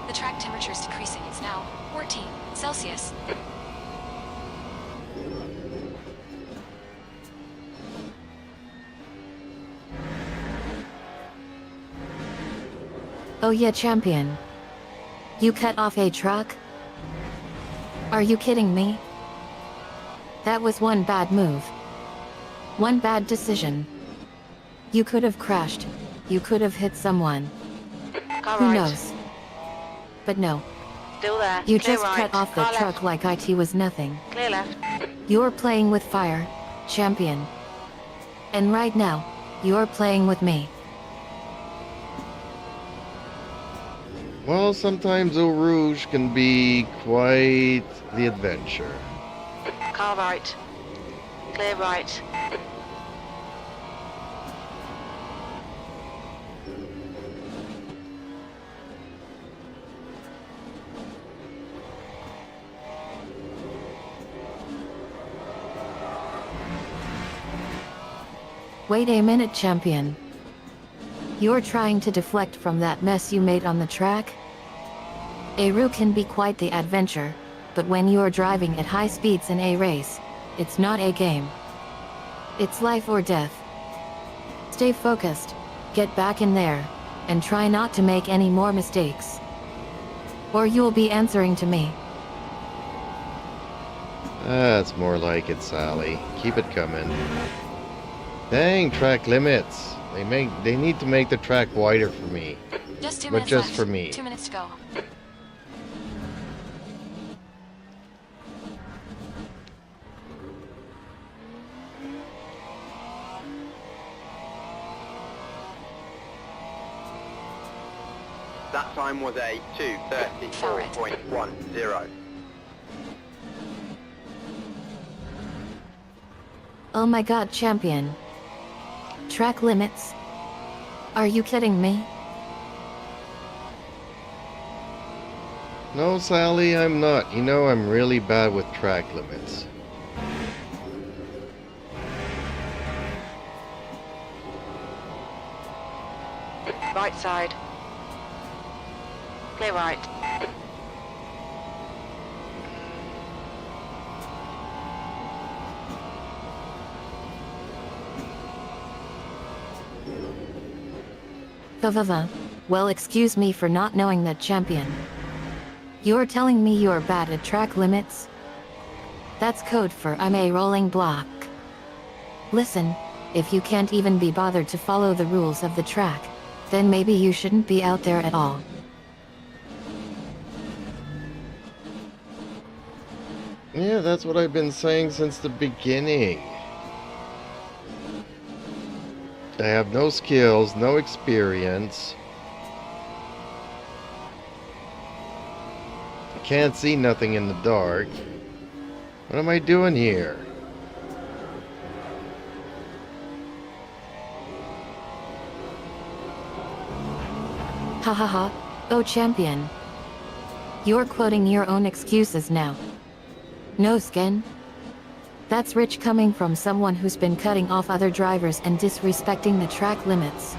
The track temperature is decreasing. It's now 14 Celsius. Oh yeah, champion. You cut off a truck? Are you kidding me? That was one bad move. One bad decision. You could have crashed. You could have hit someone. Car Who right. knows? But no, Still there. you Clear just right. cut off the Car truck left. like IT was nothing. Clear left. You're playing with fire, champion. And right now, you're playing with me. Well, sometimes Eau Rouge can be quite the adventure. Car right. Clear right. Wait a minute, champion. You're trying to deflect from that mess you made on the track? A route can be quite the adventure, but when you're driving at high speeds in a race, it's not a game. It's life or death. Stay focused, get back in there, and try not to make any more mistakes. Or you'll be answering to me. That's more like it, Sally. Keep it coming. Dang, track limits. They need to make the track wider for me. Just 2 But minutes just left. for me. 2 minutes to go. That time was a 2:34.10. Oh my god, champion. Track limits? Are you kidding me? No, Sally, I'm not. You know I'm really bad with track limits. Right side. Clear right. Well, excuse me for not knowing that, champion. You're telling me you're bad at track limits? That's code for I'm a rolling block. Listen, if you can't even be bothered to follow the rules of the track, then maybe you shouldn't be out there at all. Yeah, that's what I've been saying since the beginning. I have no skills, no experience. I can't see nothing in the dark. What am I doing here? Ha ha ha. Oh champion. You're quoting your own excuses now. No skin? That's rich coming from someone who's been cutting off other drivers and disrespecting the track limits.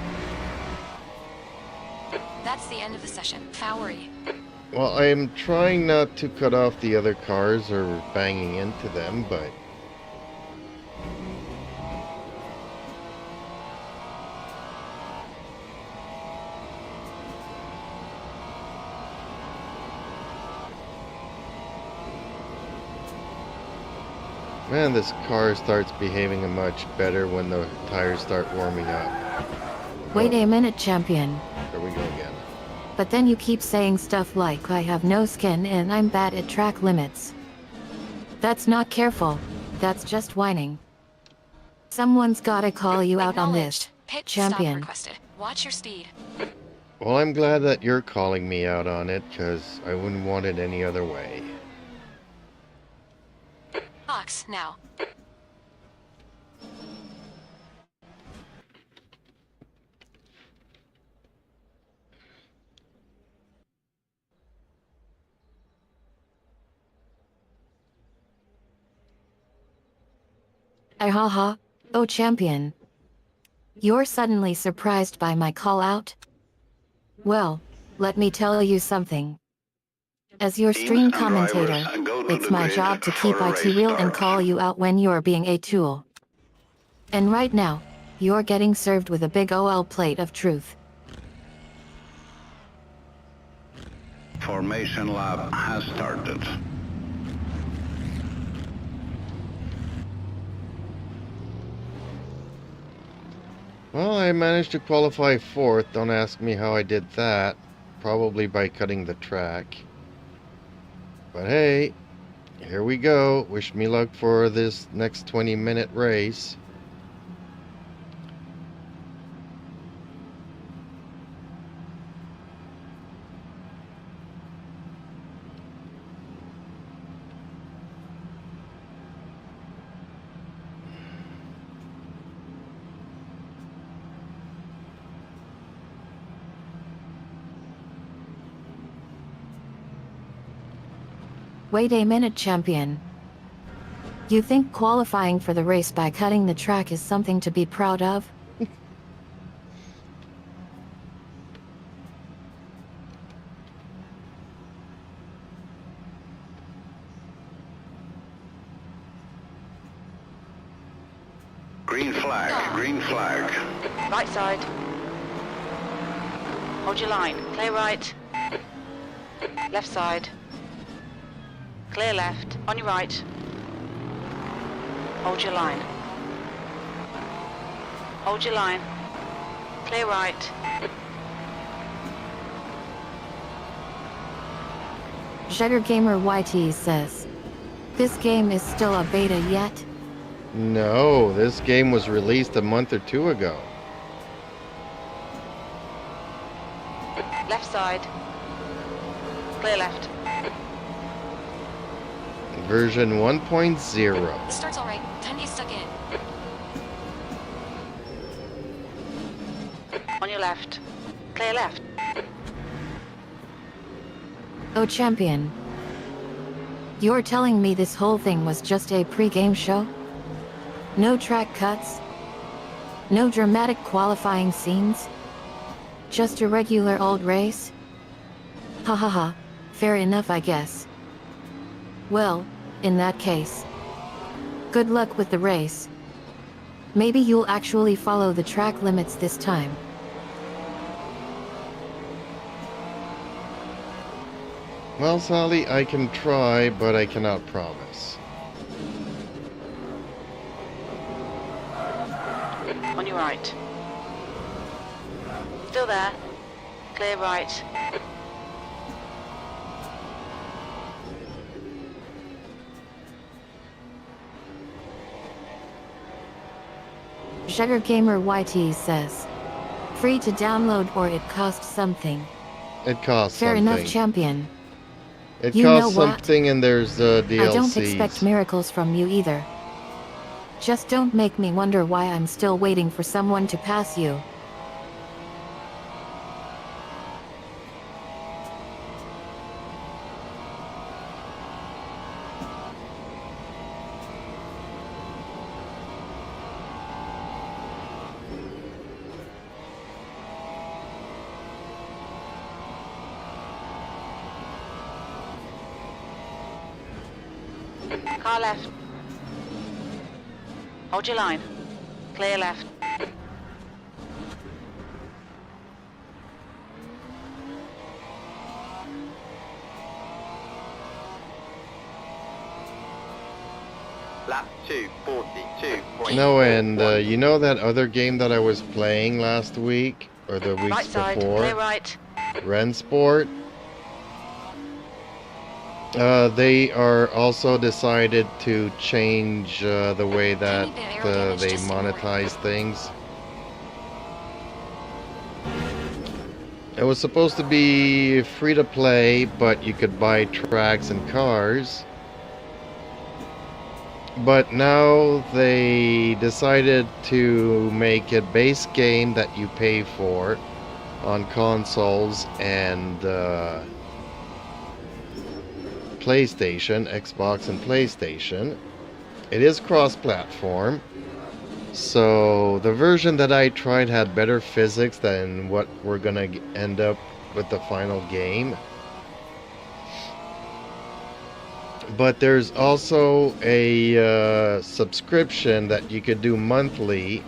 That's the end of the session. Fowery. Well, I'm trying not to cut off the other cars or banging into them, but... Man, this car starts behaving much better when the tires start warming up. Wait a minute, champion. There we go again. But then you keep saying stuff like I have no skin and I'm bad at track limits. That's not careful. That's just whining. Someone's gotta call you out on this, Pit champion. stop requested. Watch your speed. Well, I'm glad that you're calling me out on it, because I wouldn't want it any other way. Box now. Haha. Oh champion. You're suddenly surprised by my call out? Well, let me tell you something. As your Teams stream and commentator, drivers, go to it's the my grid job to for keep a it race real and start. call you out when you're being a tool. And right now, you're getting served with a big OL plate of truth. Formation lap has started. Well, I managed to qualify 4th. Don't ask me how I did that. Probably by cutting the track. But hey, here we go. Wish me luck for this next 20-minute race. Wait a minute, champion. You think qualifying for the race by cutting the track is something to be proud of? Green flag, green flag. Right side. Hold your line. Clear right. Left side. Clear left. On your right. Hold your line. Hold your line. Clear right. Jetter Gamer YT says, this game is still a beta yet? No, this game was released a month or 2 ago. Left side. Clear left. Version 1.0. The start's alright. Time to get stuck in. On your left. Clear left. Oh champion. You're telling me this whole thing was just a pre-game show? No track cuts? No dramatic qualifying scenes? Just a regular old race? Ha ha ha. Fair enough, I guess. Well, in that case, good luck with the race. Maybe you'll actually follow the track limits this time. Well, Sally, I can try, but I cannot promise. On your right. Still there. Clear right. Sugar Gamer YT says. Free to download or it costs something. It costs Fair something. enough, champion. It You know costs what? something, and there's DLCs. I don't expect miracles from you either. Just don't make me wonder why I'm still waiting for someone to pass you. Car left. Hold your line. Clear left. Lap 2:42. No, and you know that other game that I was playing last week or the Right weeks side. before, Clear right. Rensport? They are also decided to change the way that they monetize things. It was supposed to be free to play, but you could buy tracks and cars. But now they decided to make it base game that you pay for on consoles and PlayStation, Xbox and PlayStation. It is cross-platform. So the version that I tried had better physics than what we're gonna end up with the final game. But there's also a subscription that you could do monthly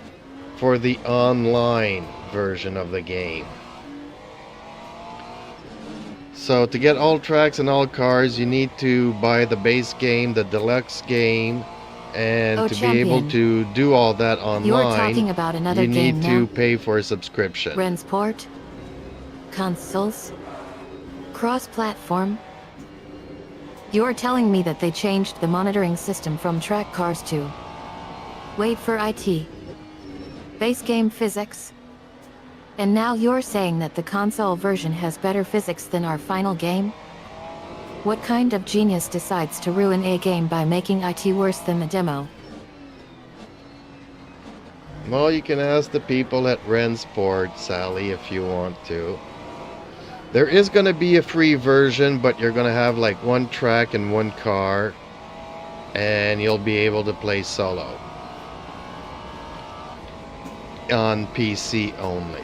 for the online version of the game. So to get all tracks and all cars, you need to buy the base game, the deluxe game, and Oh, to champion. be able to do all that You're online, talking about another you game need now? to pay for a subscription. Rensport? Consoles? Cross-platform? You're telling me that they changed the monitoring system from track cars to... Wait for IT. Base game physics? And now you're saying that the console version has better physics than our final game? What kind of genius decides to ruin a game by making IT worse than the demo? Well, you can ask the people at Rensport, Sally, if you want to. There is going to be a free version, but you're going to have like one track and one car, and you'll be able to play solo on PC only.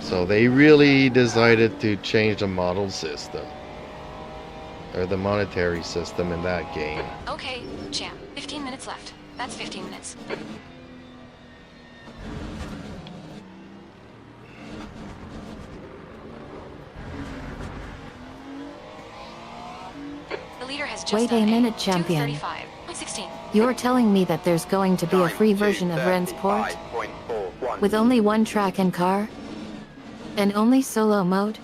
So they really decided to change the model system, or the monetary system in that game. Okay, champ. 15 minutes left. That's 15 minutes. The leader has just Wait done a minute, champion. 2:35.16. You're telling me that there's going to be a free version of Rensport? 35.41. With only one track and car? And only solo mode?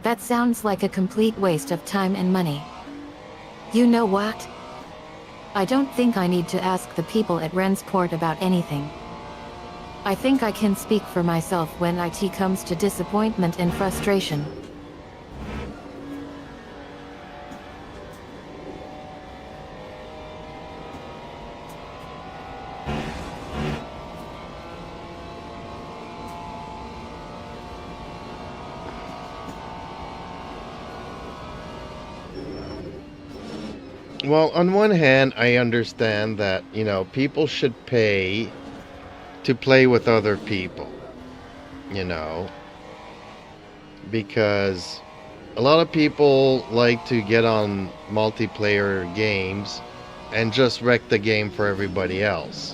That sounds like a complete waste of time and money. You know what? I don't think I need to ask the people at Rensport about anything. I think I can speak for myself when IT comes to disappointment and frustration. Well, on one hand, I understand that, you know, people should pay to play with other people, you know, because a lot of people like to get on multiplayer games and just wreck the game for everybody else.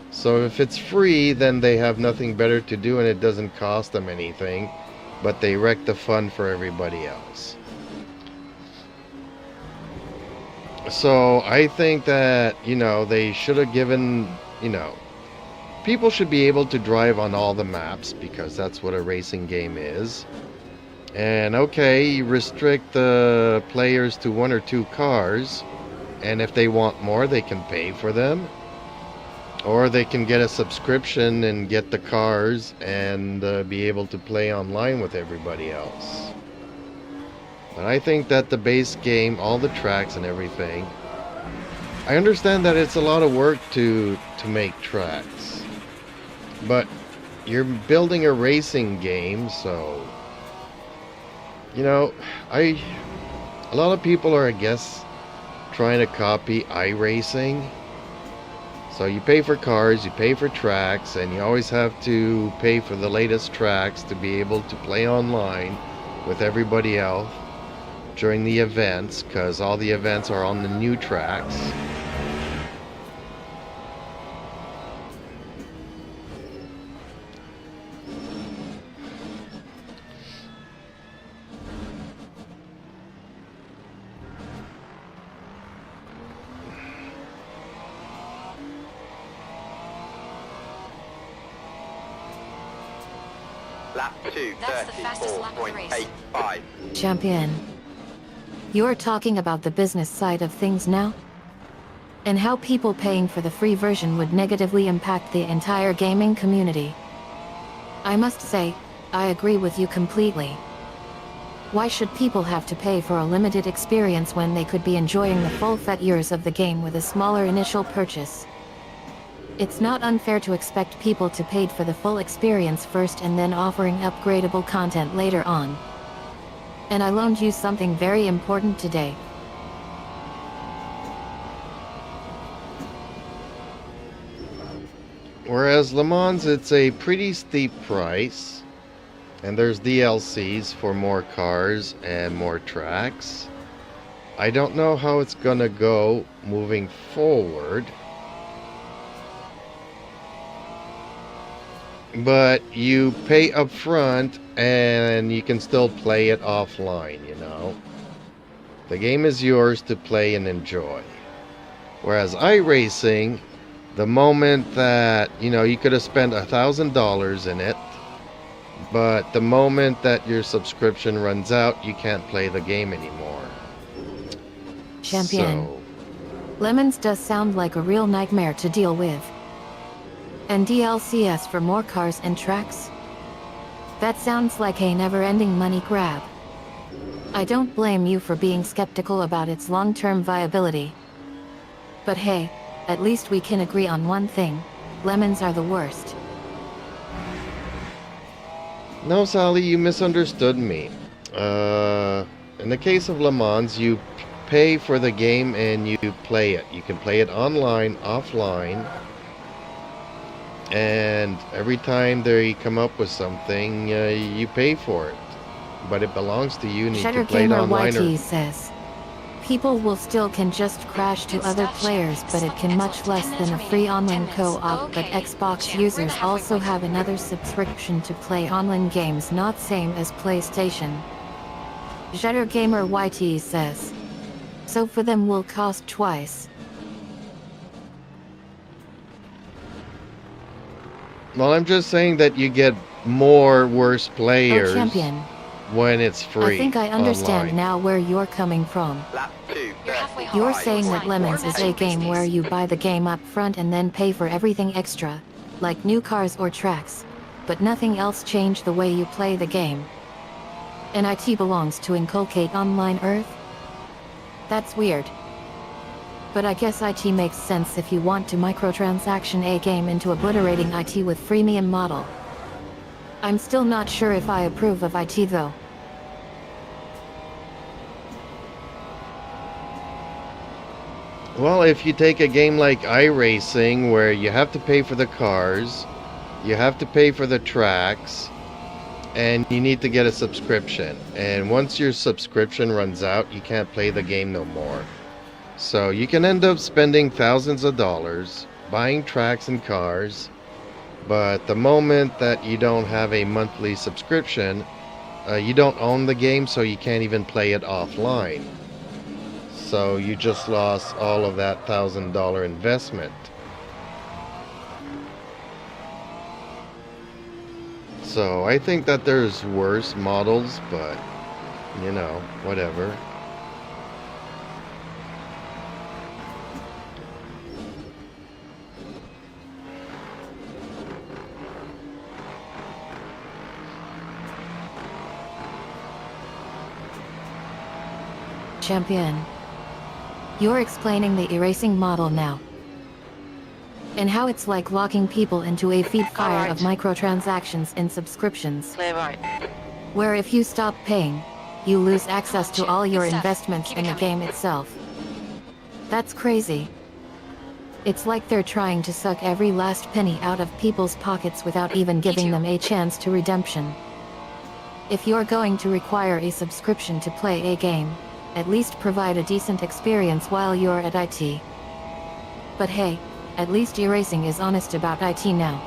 So if it's free, then they have nothing better to do and it doesn't cost them anything, but they wreck the fun for everybody else. So I think that, you know, they should have given, you know, people should be able to drive on all the maps because that's what a racing game is. And okay, you restrict the players to one or two cars, and if they want more, they can pay for them. Or they can get a subscription and get the cars and be able to play online with everybody else. But I think that the base game, all the tracks and everything, I understand that it's a lot of work to make tracks. But you're building a racing game, so you know, a lot of people are, I guess, trying to copy iRacing. So you pay for cars, you pay for tracks, and you always have to pay for the latest tracks to be able to play online with everybody else during the events, because all the events are on the new tracks. Lap 2, That's the fastest lap of the race. 34.85. Champion. You're talking about the business side of things now? And how people paying for the free version would negatively impact the entire gaming community. I must say, I agree with you completely. Why should people have to pay for a limited experience when they could be enjoying the full years of the game with a smaller initial purchase? It's not unfair to expect people to pay for the full experience first and then offering upgradable content later on. And I learned you something very important today. Whereas Le Mans, it's a pretty steep price, and there's DLCs for more cars and more tracks. I don't know how it's gonna go moving forward, but you pay up front and you can still play it offline, you know. The game is yours to play and enjoy. Whereas iRacing, the moment that, you know, you could have spent $1,000 in it, but the moment that your subscription runs out, you can't play the game anymore. Champion. So, Lemons does sound like a real nightmare to deal with. And DLCs for more cars and tracks? That sounds like a never-ending money grab. I don't blame you for being skeptical about its long-term viability. But hey, at least we can agree on one thing. Lemons are the worst. no, Sally, you misunderstood me. In the case of Le Mans, you pay for the game and you play it. You can play it online, offline. And every time they come up with something, you pay for it. But it belongs to you, and you Shutter can play it Gamer online. YT says, people will still can just crash to other players, but it can much less than a free online co-op. But Xbox users also have another subscription to play online games, not same as PlayStation. Shutter Gamer YT says, so for them will cost twice. Well, I'm just saying that you get more worse players Oh, Champion. when it's free. I think I understand online. now where you're coming from. Lap 2, You're halfway home. You're saying that Lemons is a Magic game Race where Days. you buy the game up front and then pay for everything extra, like new cars or tracks, but nothing else change the way you play the game. And IT belongs to inculcate online Earth? That's weird. But I guess IT makes sense if you want to microtransaction a game into obliterating IT with freemium model. I'm still not sure if I approve of IT though. Well, if you take a game like iRacing, where you have to pay for the cars, you have to pay for the tracks, and you need to get a subscription. And once your subscription runs out, you can't play the game no more. So you can end up spending thousands of dollars buying tracks and cars, but the moment that you don't have a monthly subscription, you don't own the game, so you can't even play it offline. So you just lost all of that $1,000 investment. So I think that there's worse models, but you know, whatever. Champion. You're explaining the erasing model now. And how it's like locking people into a feed fire of microtransactions and subscriptions, Clear right. where if you stop paying, you lose access to Chip, all your good stuff. investments Keep it in the coming. game itself. That's crazy. It's like they're trying to suck every last penny out of people's pockets without even giving too. them a chance to redemption. If you're going to require a subscription to play a game, at least provide a decent experience while you're at IT. But hey, at least erasing is honest about IT now.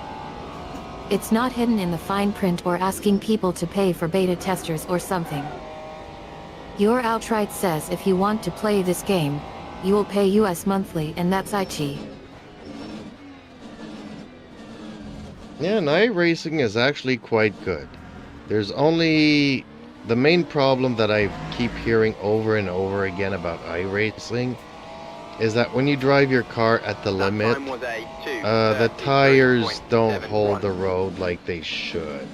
It's not hidden in the fine print or asking people to pay for beta testers or something. Your outright says if you want to play this game, you will pay US monthly, and that's IT. Yeah, and iRacing is actually quite good. There's only the main problem that I keep hearing over and over again about iRacing is that when you drive your car at the That limit, time was a the tires 2:33.71. don't hold the road like they should.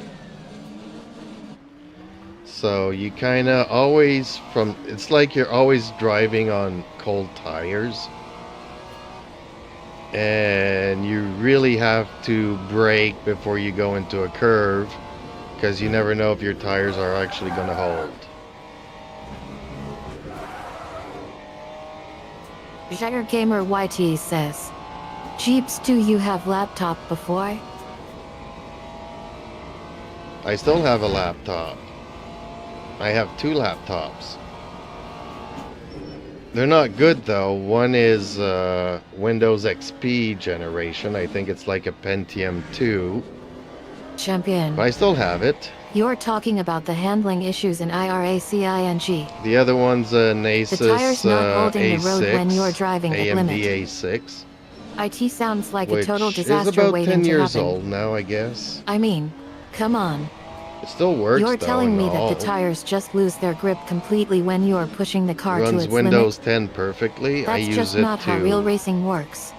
So you kind of always it's like you're always driving on cold tires. And you really have to brake before you go into a curve because you never know if your tires are actually going to hold. Jagger Gamer YT says, Jeeps, do you have laptop before? I still have a laptop. I have 2 laptops. They're not good though. One is Windows XP generation. I think it's like a Pentium 2. Champion. But I still have it. You're talking about the handling issues in IRACING. The other one's an Asus The tire's not holding A6, the road when you're driving at AMD limit. A6, IT sounds like a which total is disaster about waiting 10 to years happen. old now, I guess. I mean, come on. It still works You're though, telling and me that all. the tires just lose their grip completely when you're pushing the car to Runs its Windows limit? 10 perfectly. I That's use just it not how real to racing works.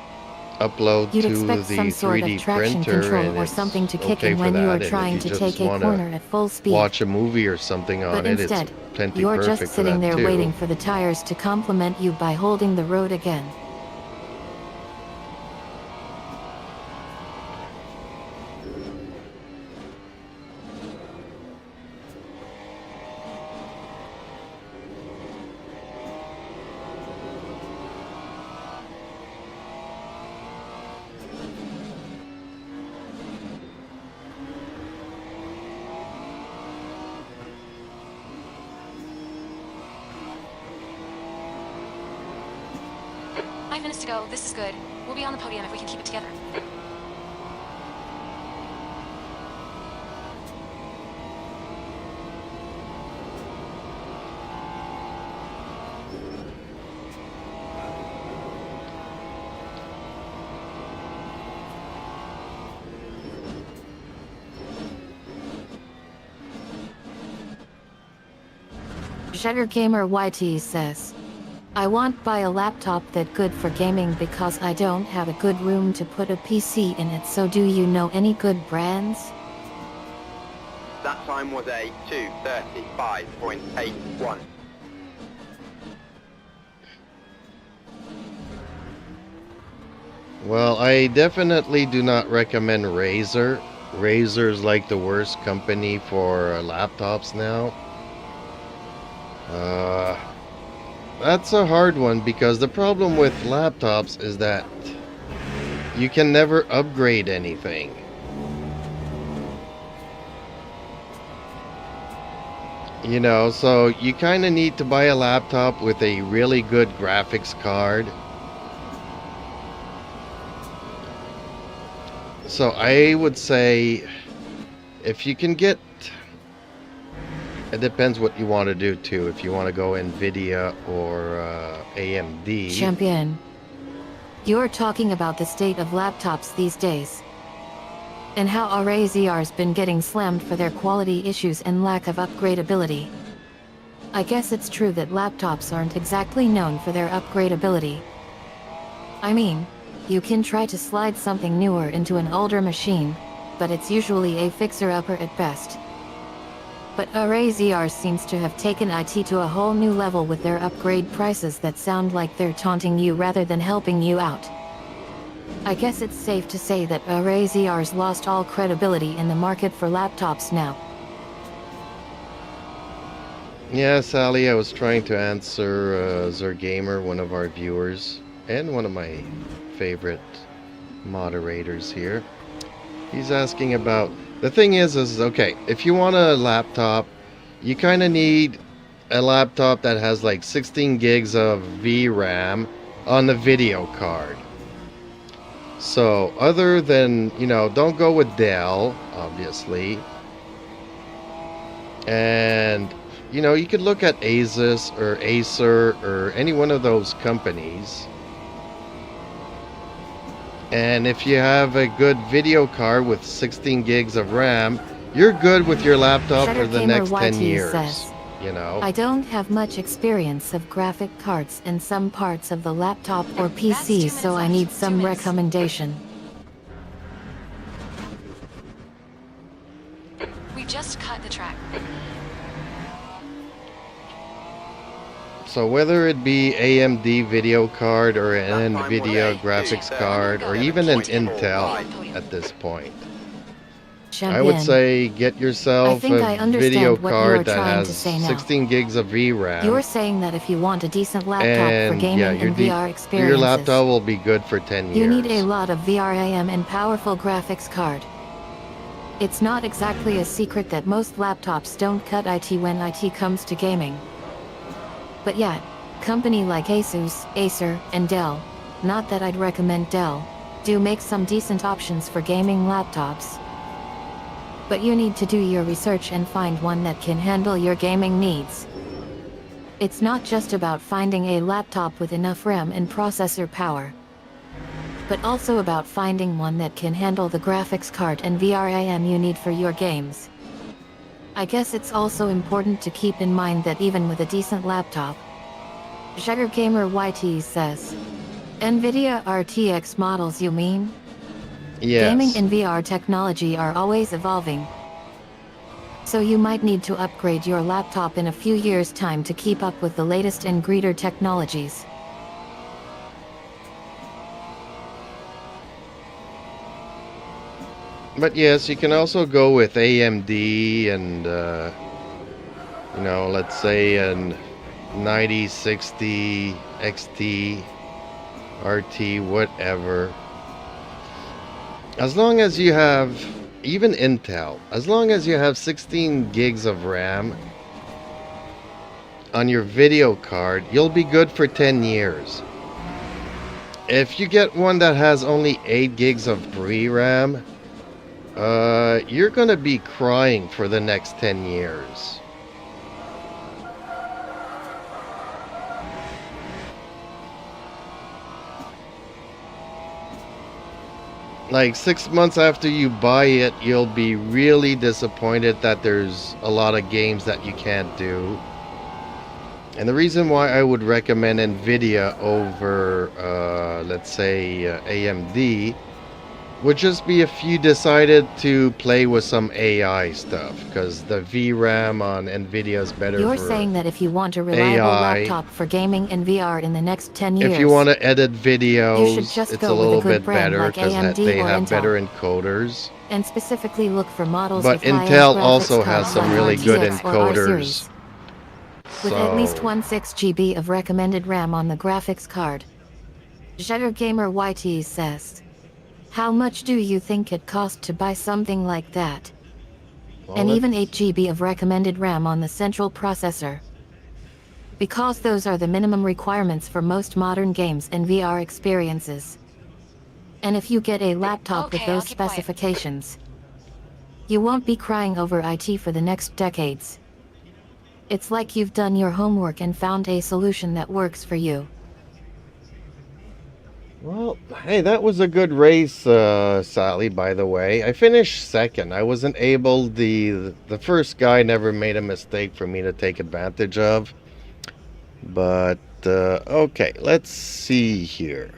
upload You'd to expect the some sort 3D of traction printer, control and or it's something to kick okay in for when that. you are And if trying you to just take a wanna corner at full speed. watch a movie or something on But it, instead, it's plenty you're perfect just for sitting that there too. waiting for the tires to compliment you by holding the road again. Five minutes to go. This is good. We'll be on the podium if we can keep it together. Jagger Gamer YT says, I want buy a laptop that good for gaming because I don't have a good room to put a PC in it, so do you know any good brands? That time was a 2:35.81. Well, I definitely do not recommend Razer. Razer's like the worst company for laptops now. That's a hard one because the problem with laptops is that you can never upgrade anything. You know, so you kind of need to buy a laptop with a really good graphics card. So I would say if you can get, it depends what you want to do too. If you want to go NVIDIA or AMD. Champion. You're talking about the state of laptops these days. And how RAZR's been getting slammed for their quality issues and lack of upgradability. I guess it's true that laptops aren't exactly known for their upgradability. I mean, you can try to slide something newer into an older machine, but it's usually a fixer-upper at best. But ZR seems to have taken IT to a whole new level with their upgrade prices that sound like they're taunting you rather than helping you out. I guess it's safe to say that ZR's lost all credibility in the market for laptops now. Yeah, Sally, I was trying to answer Zergamer, one of our viewers, and one of my favorite moderators here. He's asking about... The thing is okay, if you want a laptop, you kind of need a laptop that has like 16 gigs of VRAM on the video card. So, other than, you know, don't go with Dell, obviously. And, you know, you could look at Asus or Acer or any one of those companies. And if you have a good video card with 16 gigs of RAM, you're good with your laptop for the next 10 years. Says, you know? I don't have much experience of graphic cards in some parts of the laptop or PC, so I need some recommendation. We just cut the track. So whether it be AMD video card or an That time NVIDIA was graphics 8:30. card or even an 11:24. Intel at this point, Champion. I would say get yourself I a understand video what you are card that trying has to say now. 16 gigs of VRAM. You're saying that if you want a decent laptop and for gaming yeah, and VR experiences, your laptop will be good for 10 years. you need a lot of VRAM and powerful graphics card. It's not exactly a secret that most laptops don't cut IT when IT comes to gaming. But yeah, company like Asus, Acer, and Dell, not that I'd recommend Dell, do make some decent options for gaming laptops. But you need to do your research and find one that can handle your gaming needs. It's not just about finding a laptop with enough RAM and processor power, but also about finding one that can handle the graphics card and VRAM you need for your games. I guess it's also important to keep in mind that even with a decent laptop, Gamer YT says, NVIDIA RTX models you mean? Yes. Gaming and VR technology are always evolving. So you might need to upgrade your laptop in a few years' time to keep up with the latest and greater technologies. But yes, you can also go with AMD and, you know, let's say an 9060 XT, RT, whatever. As long as you have, even Intel, as long as you have 16 gigs of RAM on your video card, you'll be good for 10 years. If you get one that has only 8 gigs of VRAM, you're gonna be crying for the next 10 years. Like 6 months after you buy it, you'll be really disappointed that there's a lot of games that you can't do. And the reason why I would recommend NVIDIA over, let's say, AMD would just be if you decided to play with some AI stuff, because the VRAM on NVIDIA is better. You're for saying that if you want a reliable AI, laptop for gaming and VR in the next 10 years, if you want to edit videos, you should just it's go a with a little good bit brand better like because AMD they or have Intel. better encoders. and specifically look for models But with high-end Intel graphics also has cards some like really good RTX or R encoders. series, with at least 16 GB of recommended RAM on the graphics card. Gamer YT says, how much do you think it cost to buy something like that? Well, And even 8 GB of recommended RAM on the central processor. Because those are the minimum requirements for most modern games and VR experiences. And if you get a laptop with Okay, I'll those keep quiet. specifications, you won't be crying over IT for the next decades. It's like you've done your homework and found a solution that works for you. Well, hey, that was a good race, Sally, by the way. I finished second. I wasn't able, the first guy never made a mistake for me to take advantage of. But, okay, let's see here.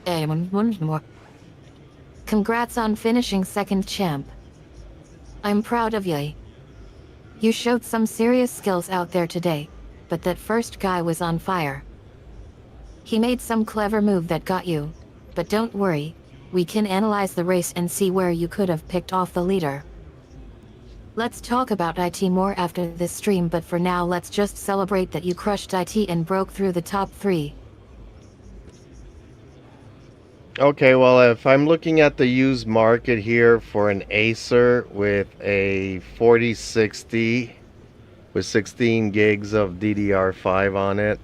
one more. Congrats on finishing second, champ. I'm proud of you. You showed some serious skills out there today, but that first guy was on fire. He made some clever move that got you, but don't worry, we can analyze the race and see where you could have picked off the leader. Let's talk about IT more after this stream, but for now let's just celebrate that you crushed IT and broke through the top 3. Okay, well, if I'm looking at the used market here for an Acer with a 4060 with 16 gigs of DDR5 on it,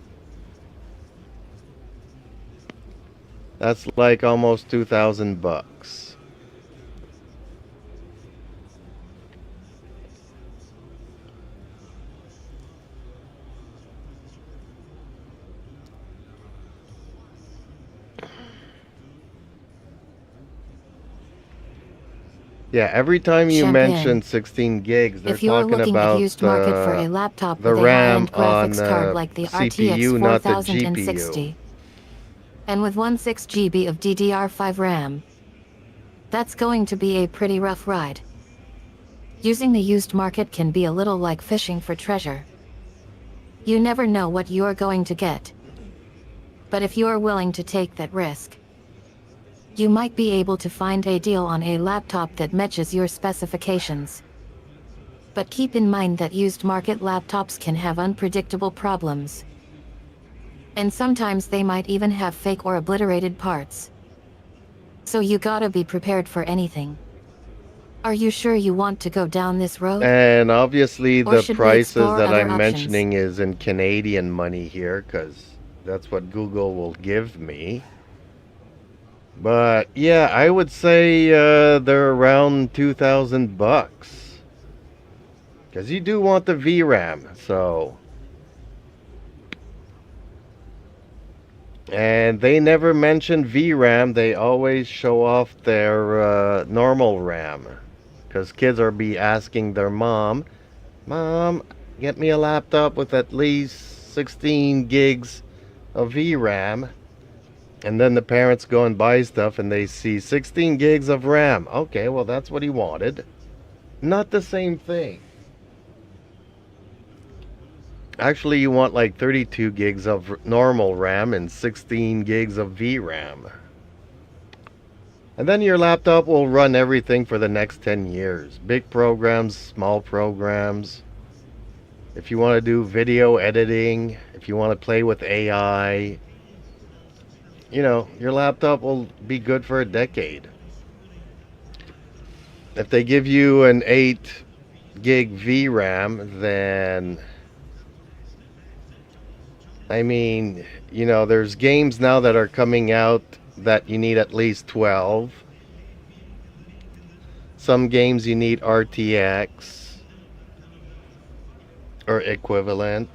that's like almost $2,000. Yeah, every time you Champion. mention 16 gigs, they're If you're talking looking about at used market for a laptop the with a RAM high-end graphics on card like the CPU, RTX not the 4060, and with 16 GB of DDR5 RAM, that's going to be a pretty rough ride. Using the used market can be a little like fishing for treasure. You never know what you're going to get. But if you're willing to take that risk, you might be able to find a deal on a laptop that matches your specifications. But keep in mind that used market laptops can have unpredictable problems. And sometimes they might even have fake or obliterated parts. So you gotta be prepared for anything. Are you sure you want to go down this road? And obviously Or the should we prices explore that other I'm options? mentioning is in Canadian money here, because that's what Google will give me. But yeah, I would say they're around $2,000. Because you do want the VRAM, so. And they never mention VRAM, they always show off their normal RAM. Because kids are be asking their mom, Mom, get me a laptop with at least 16 gigs of VRAM. And then the parents go and buy stuff and they see 16 gigs of RAM. Okay, well that's what he wanted. Not the same thing. Actually, you want like 32 gigs of normal RAM and 16 gigs of VRAM. And then your laptop will run everything for the next 10 years. Big programs, small programs. If you want to do video editing, if you want to play with AI, you know, your laptop will be good for a decade. If they give you an 8 gig VRAM, then I mean, you know, there's games now that are coming out that you need at least 12. Some games you need RTX or equivalent.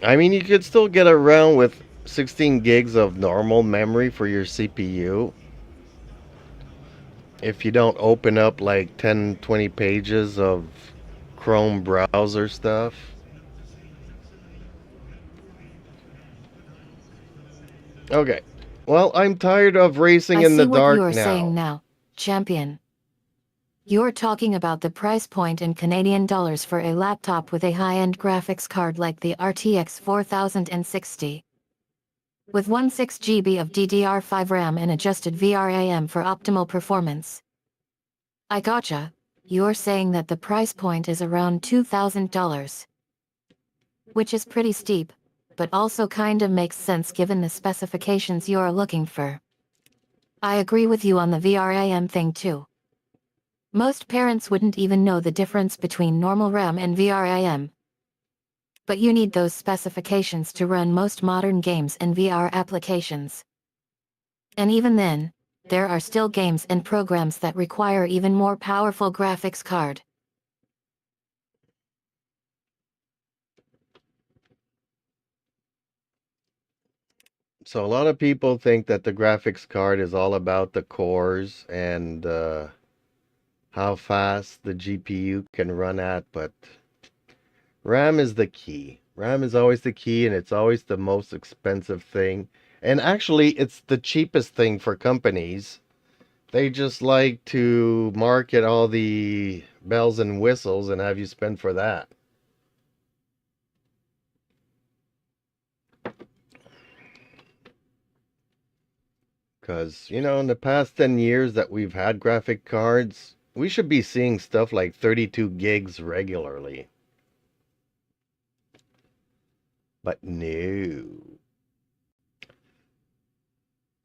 I mean, you could still get around with 16 gigs of normal memory for your CPU. If you don't open up like 10, 20 pages of Chrome browser stuff. Okay. Well, I'm tired of racing in the dark I see what you're now. saying now, champion. You're talking about the price point in Canadian dollars for a laptop with a high-end graphics card like the RTX 4060. With 16 GB of DDR5 RAM and adjusted VRAM for optimal performance. I gotcha. You're saying that the price point is around $2,000. Which is pretty steep, but also kinda makes sense given the specifications you're looking for. I agree with you on the VRAM thing too. Most parents wouldn't even know the difference between normal RAM and VRAM. But you need those specifications to run most modern games and VR applications. And even then, there are still games and programs that require even more powerful graphics card. So a lot of people think that the graphics card is all about the cores and how fast the GPU can run at, but RAM is the key. RAM is always the key, and it's always the most expensive thing. And actually, it's the cheapest thing for companies. They just like to market all the bells and whistles and have you spend for that. Because, you know, in the past 10 years that we've had graphic cards, we should be seeing stuff like 32 gigs regularly. But no.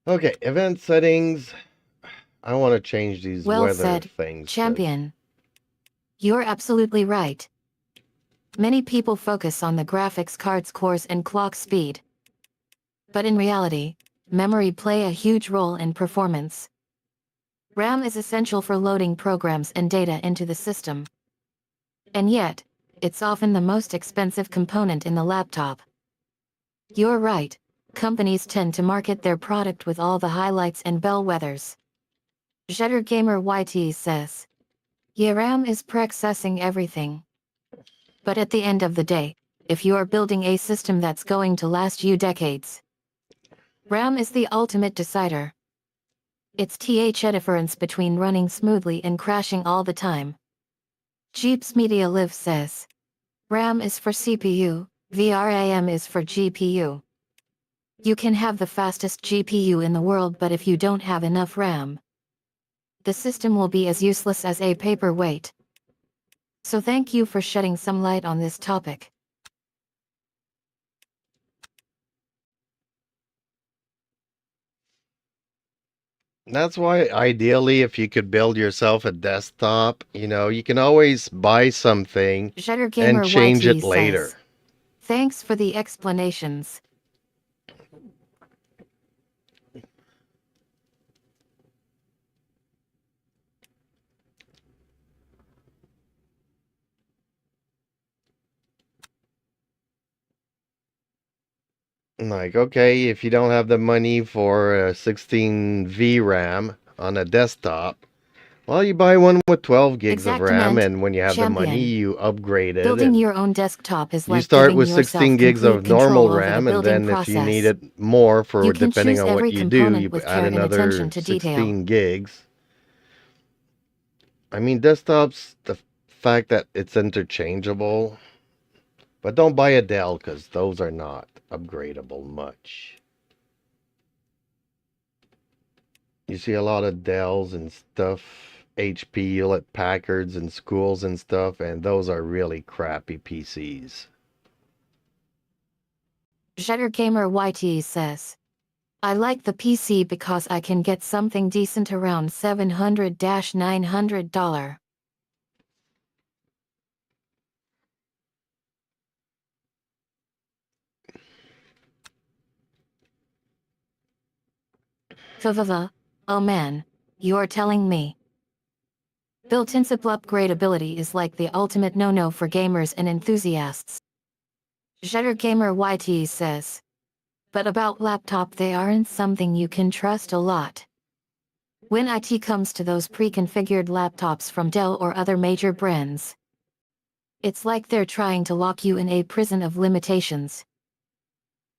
Okay, event settings. I want to change these Well weather said, things. champion. You're absolutely right. Many people focus on the graphics card's cores and clock speed. But in reality, memory play a huge role in performance. RAM is essential for loading programs and data into the system. And yet, it's often the most expensive component in the laptop. You're right, companies tend to market their product with all the highlights and bellwethers. Jetter Gamer YT says, yeah, RAM is processing everything. But at the end of the day, if you are building a system that's going to last you decades, RAM is the ultimate decider. It's the difference between running smoothly and crashing all the time. Jeeps Media Live says, RAM is for CPU, VRAM is for GPU. You can have the fastest GPU in the world, but if you don't have enough RAM, the system will be as useless as a paperweight. So thank you for shedding some light on this topic. That's why ideally, if you could build yourself a desktop, you know, you can always buy something Jetter Gamer and change YT it later. says, thanks for the explanations. Like, okay, if you don't have the money for a 16 VRAM on a desktop, well, you buy one with 12 gigs of RAM, Exactament, and when you have the money, champion. you upgrade it. Building and your own desktop is you like start giving with yourself 16 gigs of complete normal control over the RAM, and building then if you need process. it more for You can depending choose on what every you do, you component with add care and another attention to detail. 16 gigs. I mean, desktops, the fact that it's interchangeable, but don't buy a Dell because those are not upgradable much. You see a lot of Dells and stuff, HP, Hewlett Packards in schools and stuff, and those are really crappy PCs. Jetter Gamer YT says, I like the PC because I can get something decent around $700-900. Oh man, you're telling me. Built-in simple upgradability is like the ultimate no-no for gamers and enthusiasts. Jetter Gamer YT says, but about laptop, they aren't something you can trust a lot. When IT comes to those pre-configured laptops from Dell or other major brands, it's like they're trying to lock you in a prison of limitations.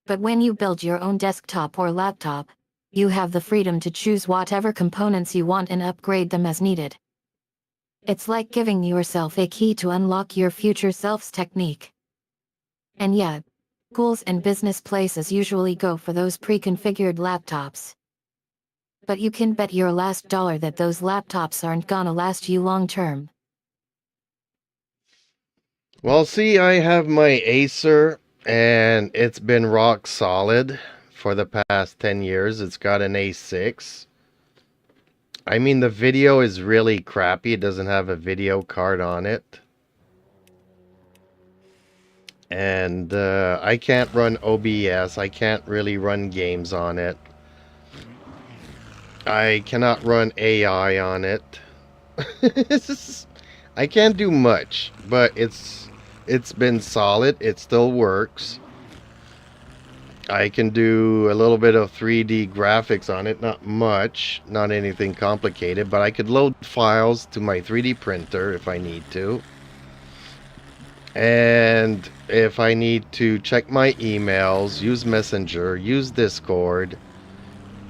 But when you build your own desktop or laptop, you have the freedom to choose whatever components you want and upgrade them as needed. It's like giving yourself a key to unlock your future self's technique. And yeah, schools and business places usually go for those pre-configured laptops. But you can bet your last dollar that those laptops aren't gonna last you long term. Well, see, I have my Acer, and it's been rock solid for the past 10 years. It's got an A6. I mean, the video is really crappy. It doesn't have a video card on it. And I can't run OBS. I can't really run games on it. I cannot run AI on it. I can't do much, but it's been solid. It still works. I can do a little bit of 3D graphics on it, not much, not anything complicated, but I could load files to my 3D printer if I need to. And if I need to check my emails, use Messenger, use Discord,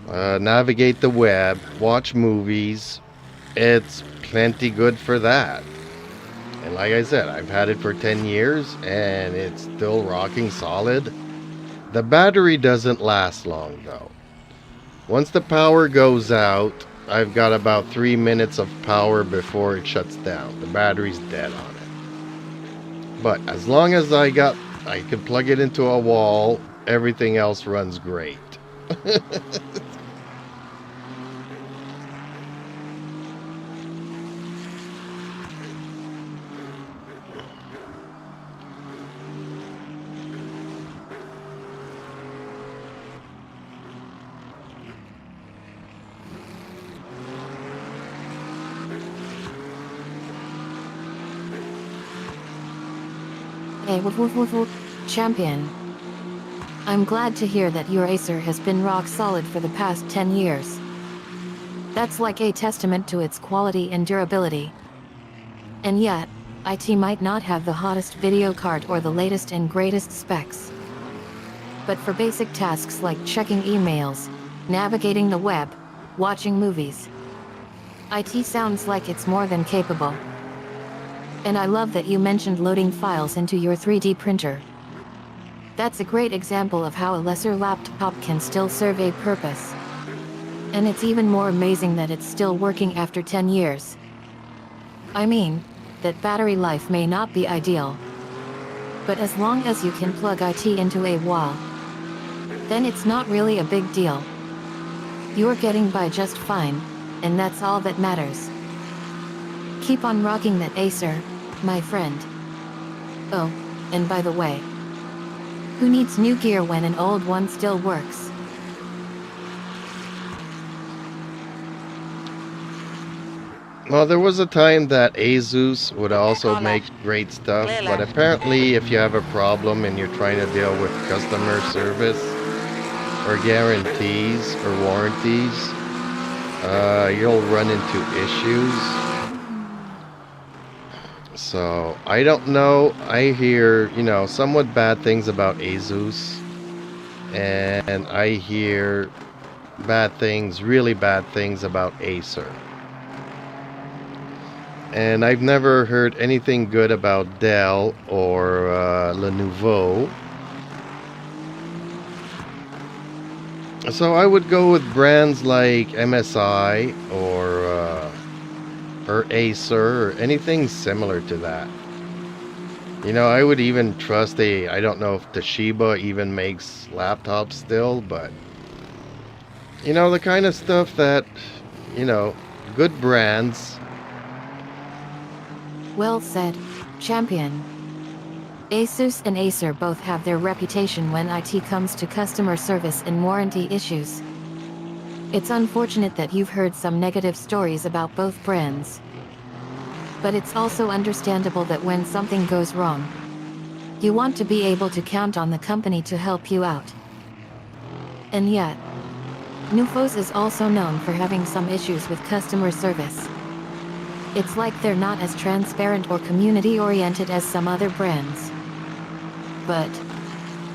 navigate the web, watch movies, it's plenty good for that. And like I said, I've had it for 10 years and it's still rocking solid. The battery doesn't last long though. Once the power goes out, I've got about 3 minutes of power before it shuts down. The battery's dead on it. But as long as I can plug it into a wall, everything else runs great. Hey, woof woof woof woof, champion. I'm glad to hear that your Acer has been rock solid for the past 10 years. That's like a testament to its quality and durability. And yet, IT might not have the hottest video card or the latest and greatest specs. But for basic tasks like checking emails, navigating the web, watching movies, IT sounds like it's more than capable. And I love that you mentioned loading files into your 3D printer. That's a great example of how a lesser laptop can still serve a purpose. And it's even more amazing that it's still working after 10 years. I mean, that battery life may not be ideal. But as long as you can plug IT into a wall, then it's not really a big deal. You're getting by just fine, and that's all that matters. Keep on rocking that Acer, my friend. Oh, and by the way, who needs new gear when an old one still works? Well, there was a time that Asus would also make great stuff, but apparently if you have a problem and you're trying to deal with customer service or guarantees or warranties, you'll run into issues. So, I don't know. I hear, somewhat bad things about Asus, and I hear really bad things about Acer. And I've never heard anything good about Dell or NEWB. So I would go with brands like MSI or Acer or anything similar to that. I would even trust I don't know if Toshiba even makes laptops still, but the kind of stuff that, good brands. Well said, champion. Asus and Acer both have their reputation when IT comes to customer service and warranty issues. It's unfortunate that you've heard some negative stories about both brands. But it's also understandable that when something goes wrong, you want to be able to count on the company to help you out. And yet, NEWB is also known for having some issues with customer service. It's like they're not as transparent or community-oriented as some other brands. But,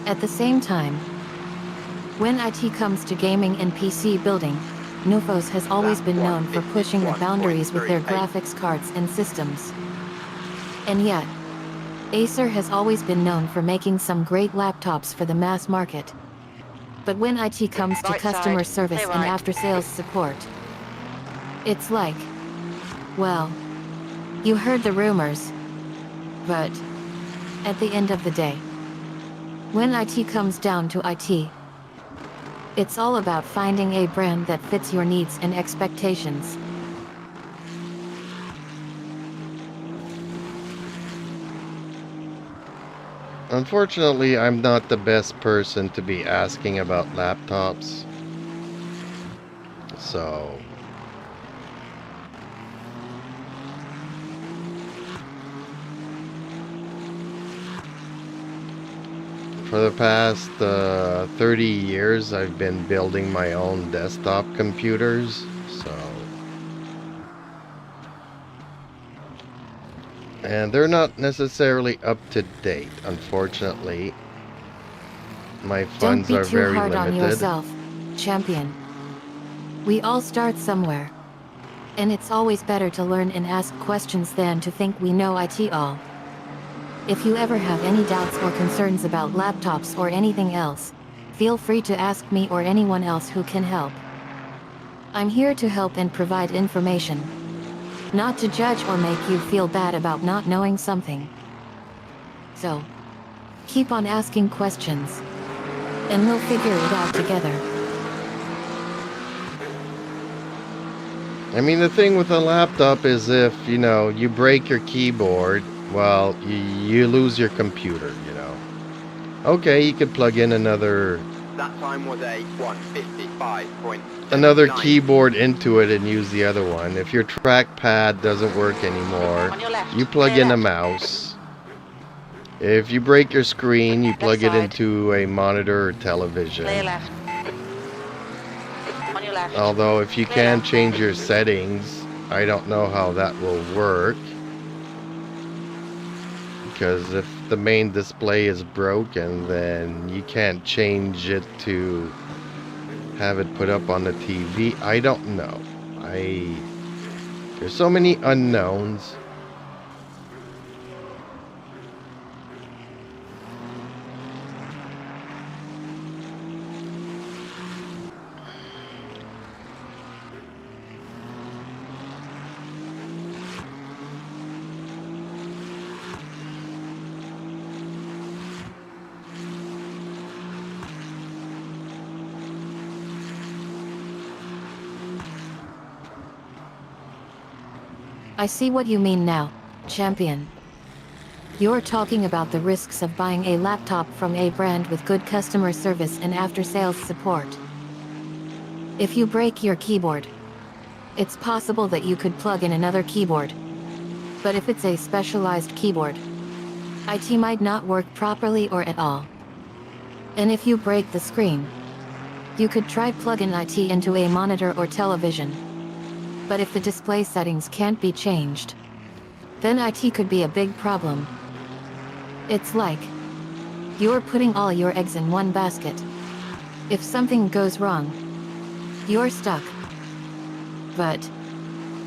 at the same time, when IT comes to gaming and PC building, NEWB has always been known for pushing the boundaries with their graphics cards and systems. And yet, Acer has always been known for making some great laptops for the mass market. But when IT comes to customer service and after-sales support, it's like, well, you heard the rumors. But, at the end of the day, when IT comes down to IT, it's all about finding a brand that fits your needs and expectations. Unfortunately, I'm not the best person to be asking about laptops. So, for the past 30 years, I've been building my own desktop computers, so And they're not necessarily up to date, unfortunately. My Don't funds be are too very hard on limited. yourself, champion. We all start somewhere. And it's always better to learn and ask questions than to think we know it all. If you ever have any doubts or concerns about laptops or anything else, feel free to ask me or anyone else who can help. I'm here to help and provide information. Not to judge or make you feel bad about not knowing something. So, keep on asking questions. And we'll figure it out together. I mean, the thing with a laptop is if, you break your keyboard, well, you lose your computer, Okay, you could plug in another That time was a 1:55.79. another keyboard into it and use the other one. If your trackpad doesn't work anymore, On your left. you plug Clear in a left. mouse. If you break your screen, you plug it side. into a monitor or television. Clear left. On your left. Although if you Clear can left. change your settings, I don't know how that will work. Because if the main display is broken, then you can't change it to have it put up on the TV. I don't know. There's so many unknowns. I see what you mean now, champion. You're talking about the risks of buying a laptop from a brand with good customer service and after-sales support. If you break your keyboard, it's possible that you could plug in another keyboard. But if it's a specialized keyboard, it might not work properly or at all. And if you break the screen, you could try plugging it into a monitor or television. But if the display settings can't be changed, then it could be a big problem. It's like you're putting all your eggs in one basket. If something goes wrong, you're stuck. But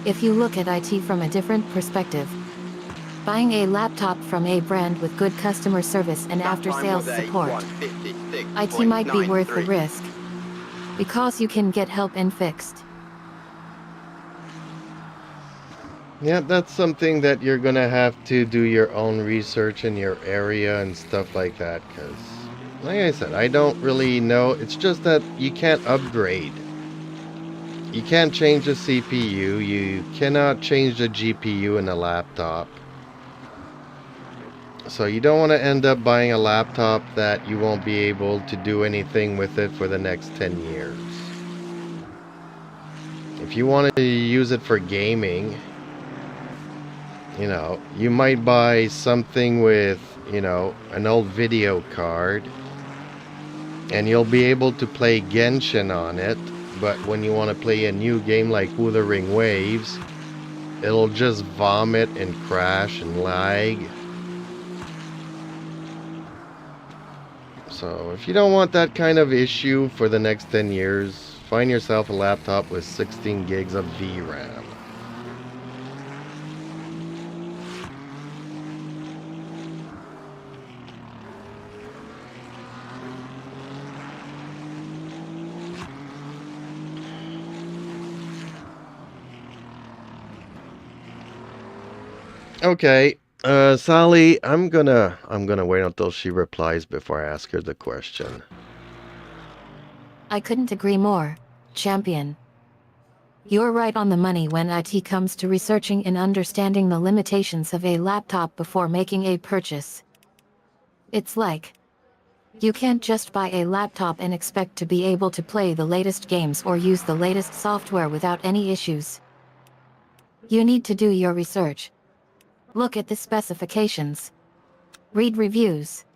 if you look at it from a different perspective, buying a laptop from a brand with good customer service and after-sales support, it might be worth the risk, because you can get help and fixed. Yeah, that's something that you're gonna have to do your own research in your area and stuff like that, because, like I said, I don't really know. It's just that you can't upgrade. You can't change the CPU, you cannot change the GPU in a laptop. So you don't want to end up buying a laptop that you won't be able to do anything with it for the next 10 years. If you want to use it for gaming, you might buy something with, an old video card, and you'll be able to play Genshin on it, but when you want to play a new game like Wuthering Waves, it'll just vomit and crash and lag. So if you don't want that kind of issue for the next 10 years, find yourself a laptop with 16 gigs of VRAM. Okay, Sally, I'm gonna wait until she replies before I ask her the question. I couldn't agree more, champion. You're right on the money when it comes to researching and understanding the limitations of a laptop before making a purchase. It's like, you can't just buy a laptop and expect to be able to play the latest games or use the latest software without any issues. You need to do your research. Look at the specifications, read reviews,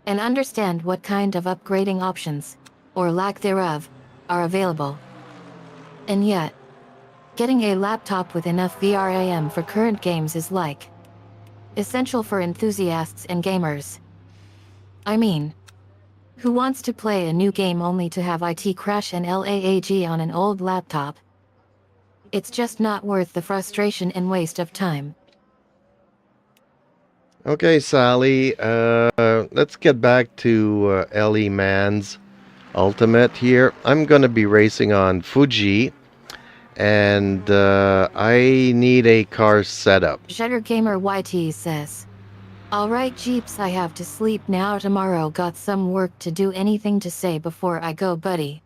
and understand what kind of upgrading options, or lack thereof, are available. And yet, getting a laptop with enough VRAM for current games is like Essential for enthusiasts and gamers. I mean, who wants to play a new game only to have IT crash and lag on an old laptop? It's just not worth the frustration and waste of time. Okay, Sally, let's get back to Ellie Man's Ultimate here. I'm going to be racing on Fuji, and I need a car setup. Shutter Gamer YT says, "Alright Jeeps, I have to sleep now. Tomorrow got some work to do. Anything to say before I go, buddy?"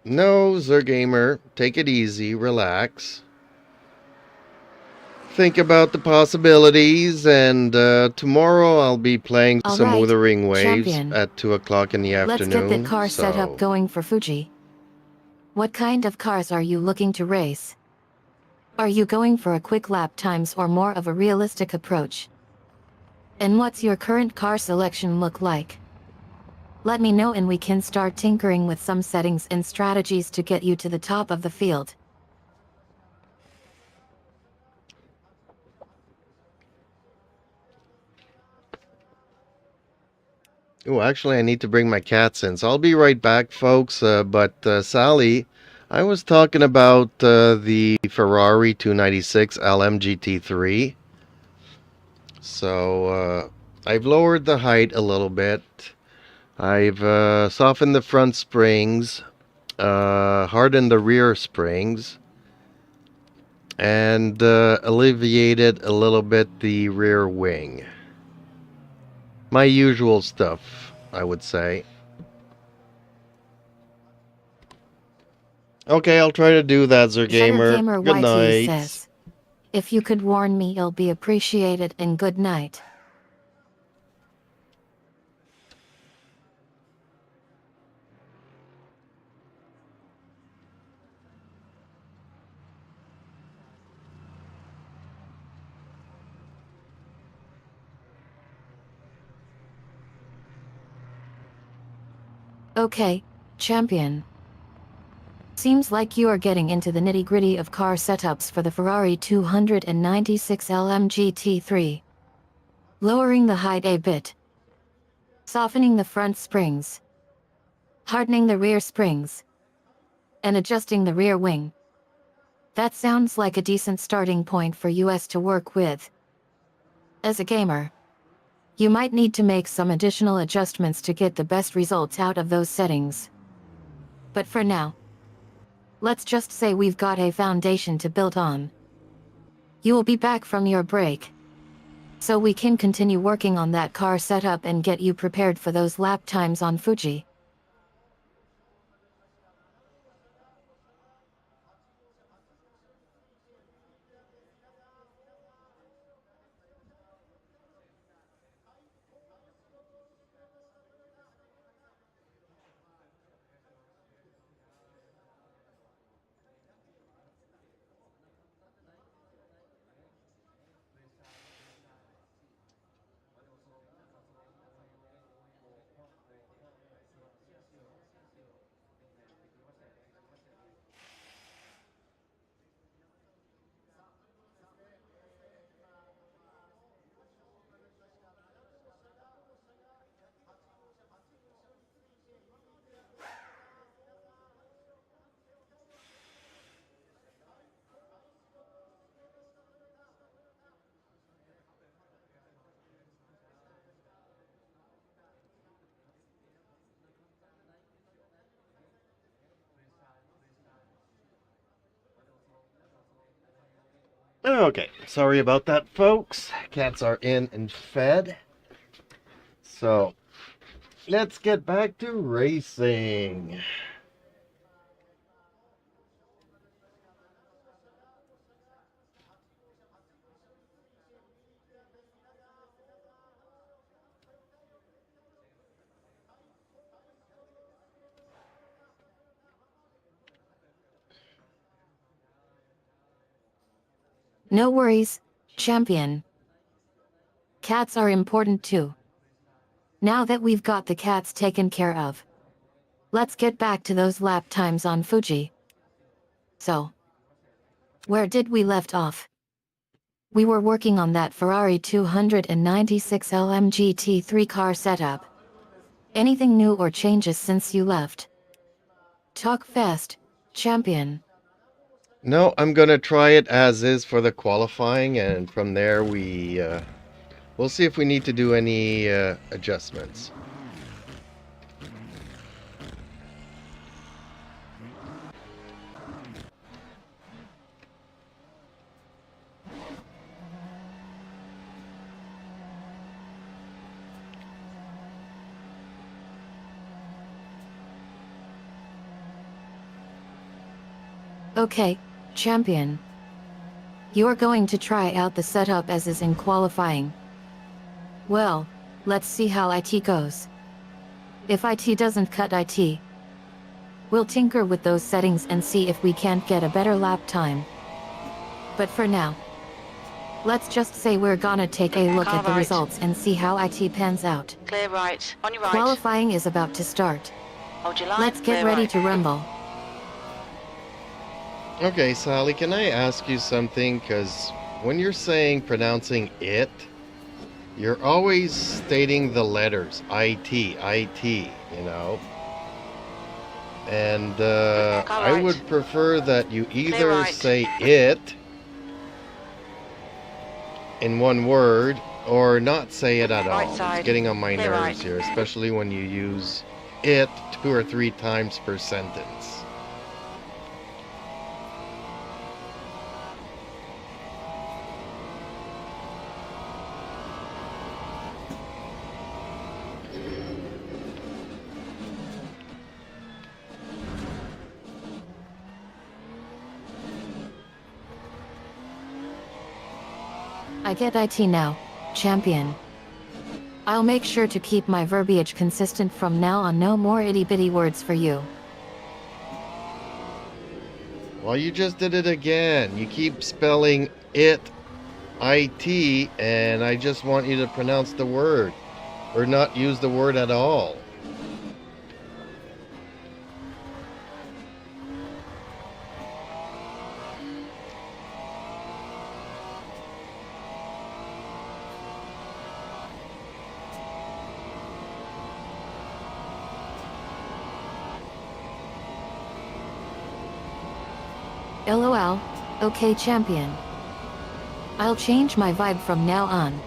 No, Zergamer, take it easy, relax. Think about the possibilities, and tomorrow I'll be playing some Alright, Wuthering Waves champion. at 2 o'clock in the Let's get afternoon. the car set up going for Fuji. What kind of cars are you looking to race? Are you going for a quick lap times or more of a realistic approach? And what's your current car selection look like? Let me know and we can start tinkering with some settings and strategies to get you to the top of the field. Oh, actually, I need to bring my cats in, so I'll be right back, folks. But Sally, I was talking about the Ferrari 296 LMGT3. So I've lowered the height a little bit. I've softened the front springs, hardened the rear springs, and alleviated a little bit the rear wing. My usual stuff, I would say. Okay, I'll try to do that, Shutter Zergamer. Gamer Good YT night. says, "If you could warn me, it'll be appreciated, and good night." Okay, champion. Seems like you are getting into the nitty-gritty of car setups for the Ferrari 296 LMGT3. Lowering the height a bit. Softening the front springs. Hardening the rear springs. And adjusting the rear wing. That sounds like a decent starting point for us to work with. As a gamer, you might need to make some additional adjustments to get the best results out of those settings. But for now, let's just say we've got a foundation to build on. You will be back from your break, so we can continue working on that car setup and get you prepared for those lap times on Fuji. Okay, sorry about that, folks. Cats are in and fed. So, let's get back to racing. No worries, champion. Cats are important too. Now that we've got the cats taken care of, let's get back to those lap times on Fuji. So, where did we left off? We were working on that Ferrari 296 LMG T3 car setup. Anything new or changes since you left? Talk fast, champion. No, I'm gonna try it as is for the qualifying, and from there we'll see if we need to do any adjustments. Okay, champion. You're going to try out the setup as is in qualifying. Well, let's see how IT goes. If IT doesn't cut IT, we'll tinker with those settings and see if we can't get a better lap time. But for now, let's just say we're gonna take a look Car at the right. results and see how IT pans out. Clear right. On your right. Qualifying is about to start. Hold your line. Let's get clear ready right. to rumble. Okay, Sally, can I ask you something? Because when you're pronouncing it, you're always stating the letters IT, you know. And I right. would prefer that you either right. say it in one word or not say it at Right all. side. It's getting on my Clear nerves right. here, especially when you use it 2 or 3 times per sentence. I get IT now, champion. I'll make sure to keep my verbiage consistent from now on. No more itty-bitty words for you. Well, you just did it again. You keep spelling it, IT, and I just want you to pronounce the word, or not use the word at all. LOL, okay champion. I'll change my vibe from now on.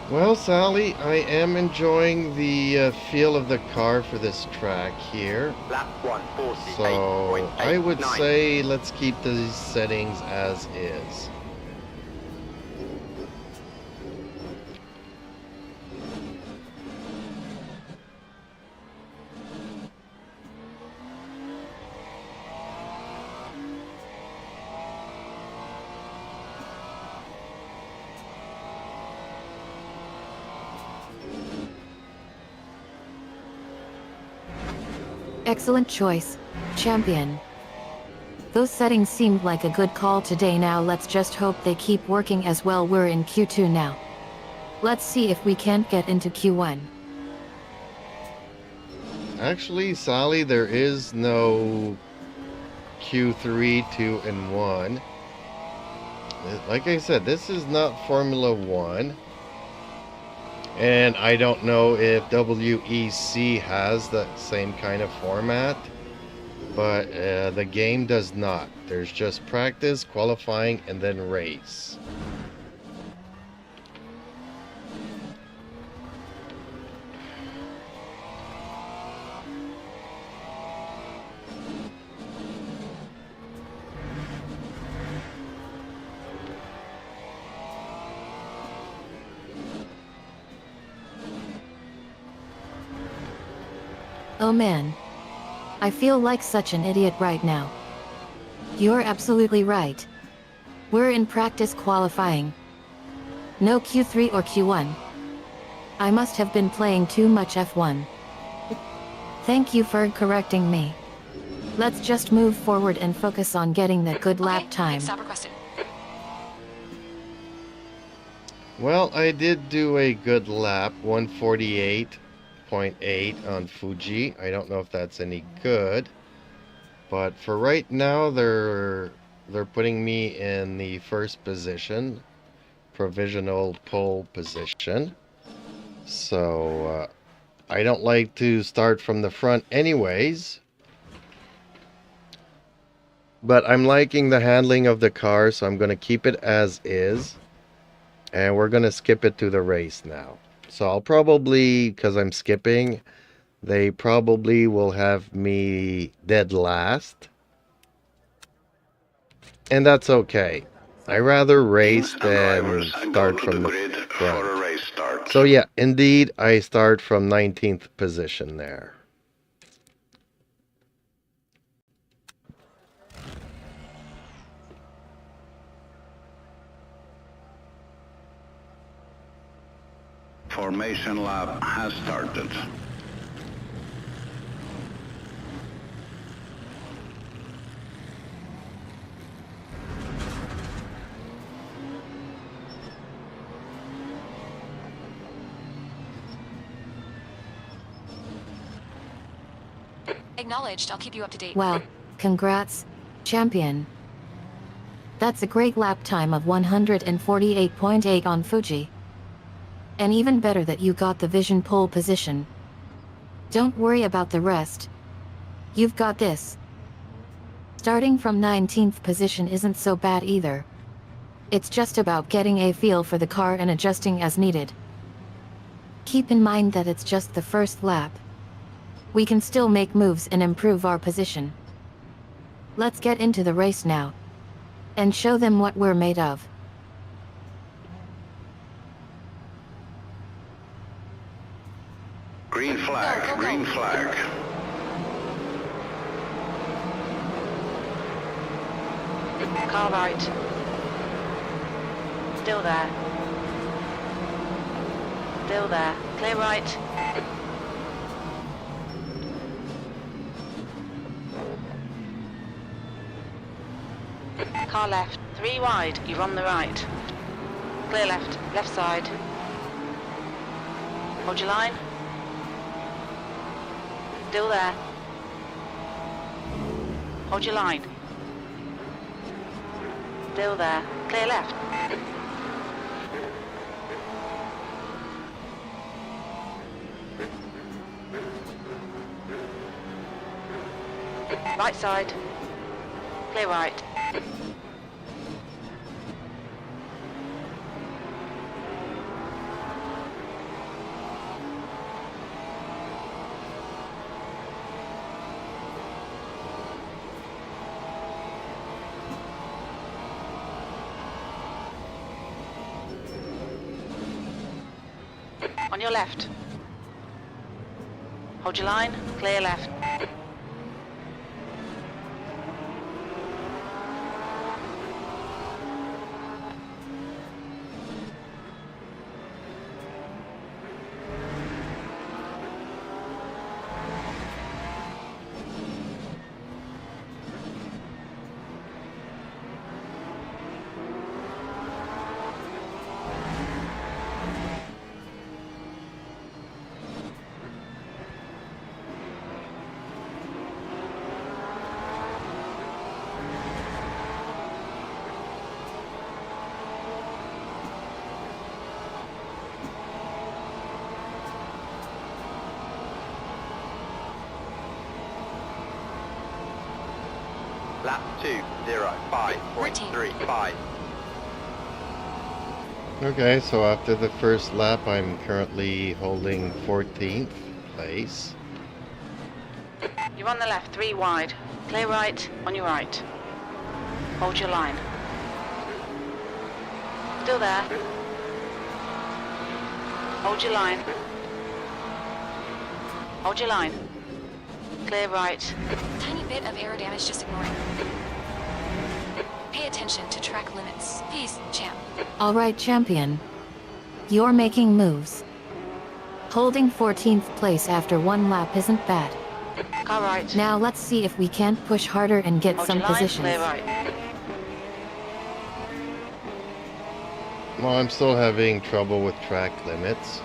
Well, Sally, I am enjoying the feel of the car for this track here. Lap 148.89. So I would say let's keep these settings as is. Excellent choice, champion. Those settings seemed like a good call today. Now let's just hope they keep working as well. We're in Q2 now. Let's see if we can't get into Q1. Actually, Sally, there is no Q3, 2, and 1. Like I said, this is not Formula 1. And I don't know if WEC has the same kind of format. But the game does not. There's just practice, qualifying, and then race. Oh man. I feel like such an idiot right now. You're absolutely right. We're in practice qualifying. No Q3 or Q1. I must have been playing too much F1. Thank you for correcting me. Let's just move forward and focus on getting that good lap time. Pit stop requested. Well, I did do a good lap, 148.8 on Fuji. I don't know if that's any good. But for right now, they're putting me in the first position, provisional pole position. So I don't like to start from the front anyways. But I'm liking the handling of the car, so I'm going to keep it as is. And we're going to skip it to the race now. So I'll probably, because I'm skipping, they probably will have me dead last. And that's okay. I rather race than start from the front. For a race start. So yeah, indeed, I start from 19th position there. Formation lap has started. Acknowledged. I'll keep you up to date. Wow, congrats, champion. That's a great lap time of 148.8 on Fuji. And even better that you got the vision pole position. Don't worry about the rest. You've got this. Starting from 19th position isn't so bad either. It's just about getting a feel for the car and adjusting as needed. Keep in mind that it's just the first lap. We can still make moves and improve our position. Let's get into the race now. And show them what we're made of. Green flag, green flag. Car right. Still there. Still there. Clear right. Car left. 3 wide. You're on the right. Clear left. Left side. Hold your line. Still there. Hold your line. Still there. Clear left. Right side. Clear right. On your left. Hold your line, clear left. Lap 2:05.35. Okay, so after the first lap, I'm currently holding 14th place. You're on the left, 3 wide. Clear right, on your right. Hold your line. Still there. Hold your line. Hold your line. Clear right. Tiny bit of aero damage, just ignore it. Pay attention to track limits. Peace, champ. All right, champion. You're making moves. Holding 14th place after 1 lap isn't bad. Car right. Now let's see if we can't push harder and get Hold some your line, positions. clear right. Well, I'm still having trouble with track limits.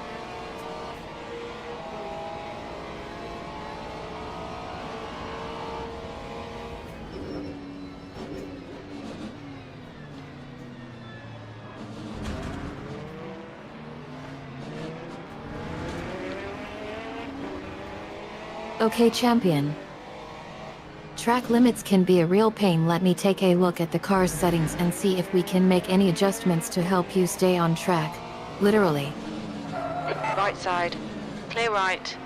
Okay, champion. Track limits can be a real pain. Let me take a look at the car's settings and see if we can make any adjustments to help you stay on track. Literally. Right side. Clear right.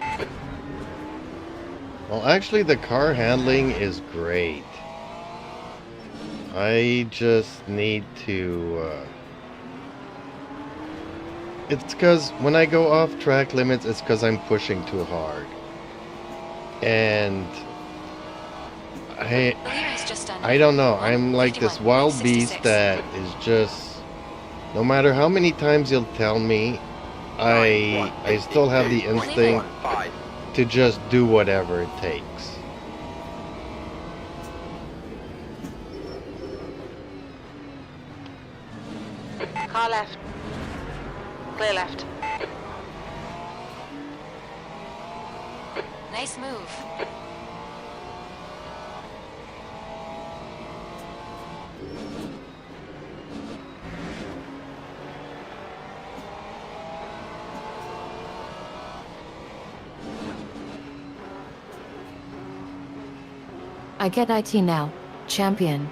Well, actually, the car handling is great. I just need to... It's because when I go off track limits, it's because I'm pushing too hard. And... The leader has just done. I don't know. I'm like this 51, wild 66. beast that is just... No matter how many times you'll tell me, I still have the instinct 5. to just do whatever it takes. Car left. Clear left. Nice move. I get IT now, champion.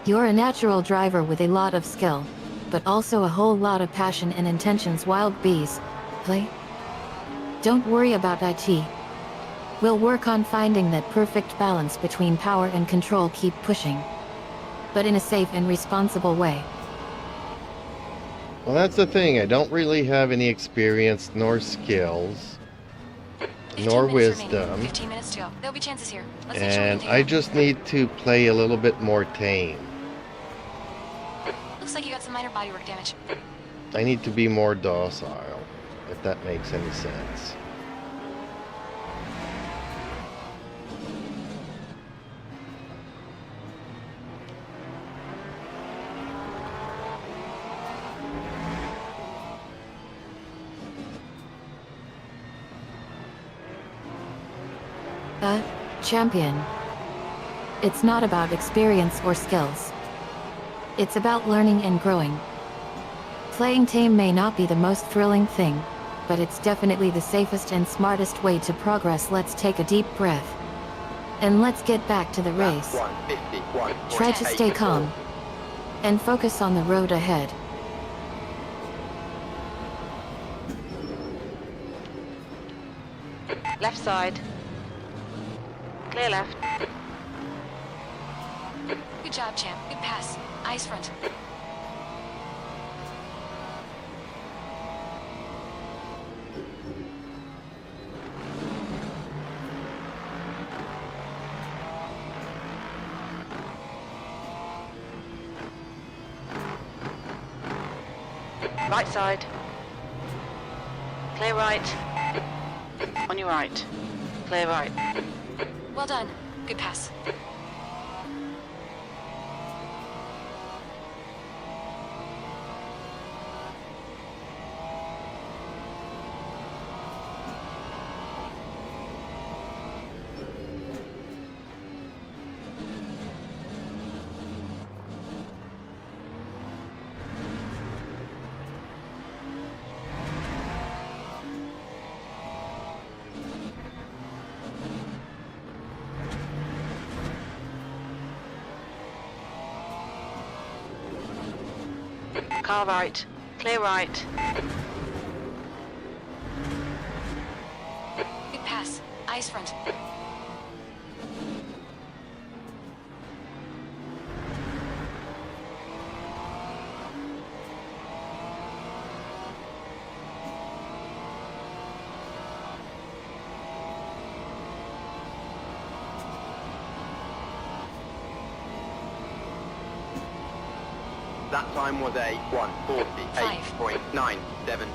You're a natural driver with a lot of skill, but also a whole lot of passion and intentions. Wild bees. Play? Don't worry about IT. We'll work on finding that perfect balance between power and control. Keep pushing. But in a safe and responsible way. Well, that's the thing. I don't really have any experience nor skills, 15 nor minutes remaining. wisdom. 15 minutes to go. There'll be chances here. Let's make sure we And can take I them. just need to play a little bit more tame. Looks like you got some minor bodywork damage. I need to be more docile, if that makes any sense. Champion. It's not about experience or skills. It's about learning and growing. Playing tame may not be the most thrilling thing, but it's definitely the safest and smartest way to progress. Let's take a deep breath. And let's get back to the race. 151. Try to stay calm. And focus on the road ahead. Left side. Clear left. Good job, champ. Good pass. Eyes front. Right side. Clear right. On your right. Clear right. Well done. Good pass. Car right. Clear right. Good pass. Eyes front. That time was a 1:48.97.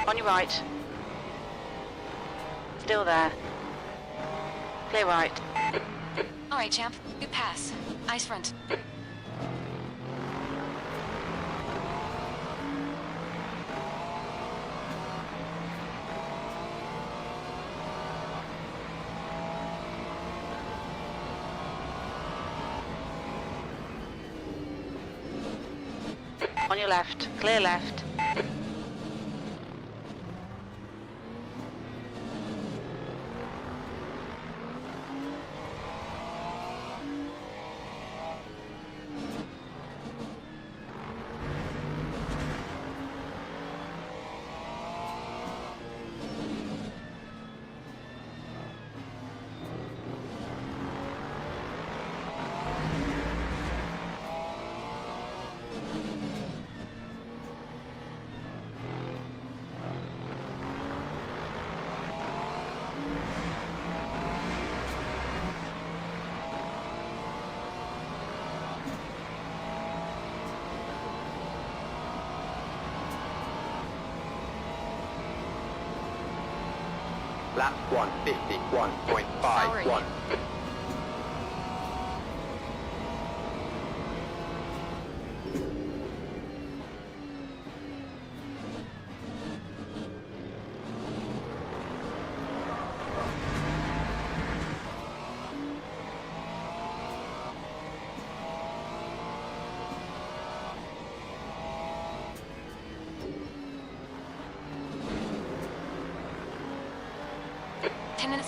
On your right. Still there. Clear right. Alright, champ. Good pass. Eyes front. On your left. Clear left. Lap 1:51.51.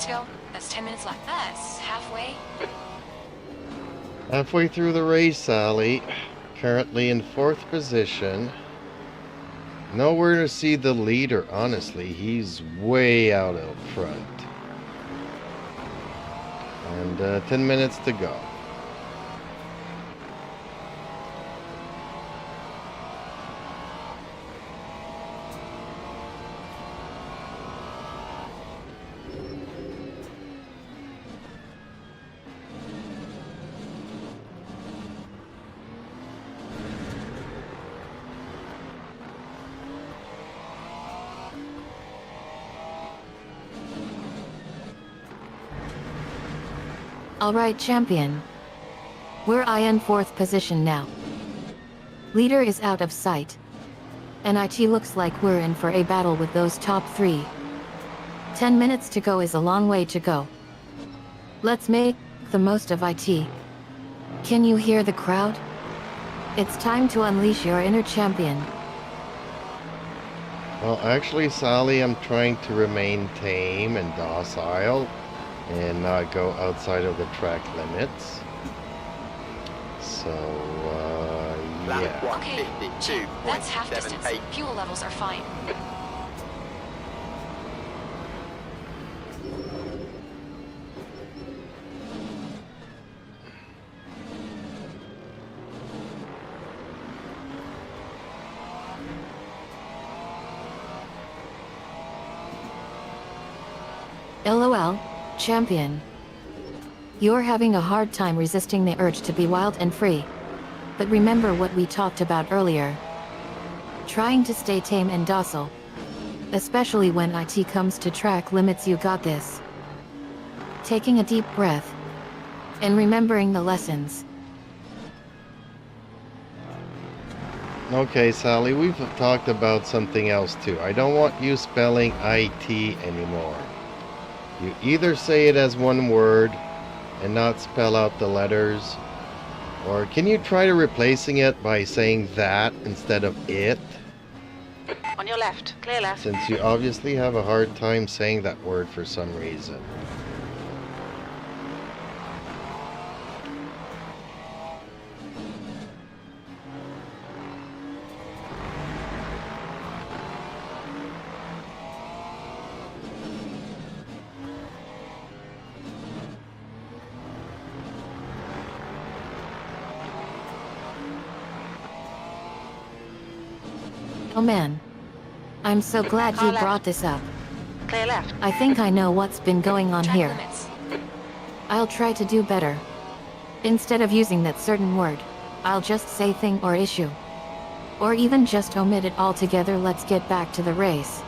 To go. That's 10 minutes left. That's halfway. Halfway through the race, Sally. Currently in 4th position. Nowhere to see the leader, honestly. He's way out front. And 10 minutes to go. Alright, champion. We're in 4th position now. Leader is out of sight. And it looks like we're in for a battle with those top 3. 10 minutes to go is a long way to go. Let's make the most of it. Can you hear the crowd? It's time to unleash your inner champion. Well, actually, Sally, I'm trying to remain tame and docile and not go outside of the track limits. So, Lap yeah. Okay, champ. That's half distance. 1:52.78. Fuel levels are fine. LOL, champion. You're having a hard time resisting the urge to be wild and free. But remember what we talked about earlier. Trying to stay tame and docile. Especially when it comes to track limits, you got this. Taking a deep breath. And remembering the lessons. Okay, Sally, we've talked about something else too. I don't want you spelling IT anymore. You either say it as one word and not spell out the letters, or can you try to replacing it by saying that instead of it? On your left. Clear left. Since you obviously have a hard time saying that word for some reason. Oh man. I'm so glad Car you left. brought this up. Clear left. I think I know what's been going on Track here. limits. I'll try to do better. Instead of using that certain word, I'll just say thing or issue. Or even just omit it altogether. Let's get back to the race.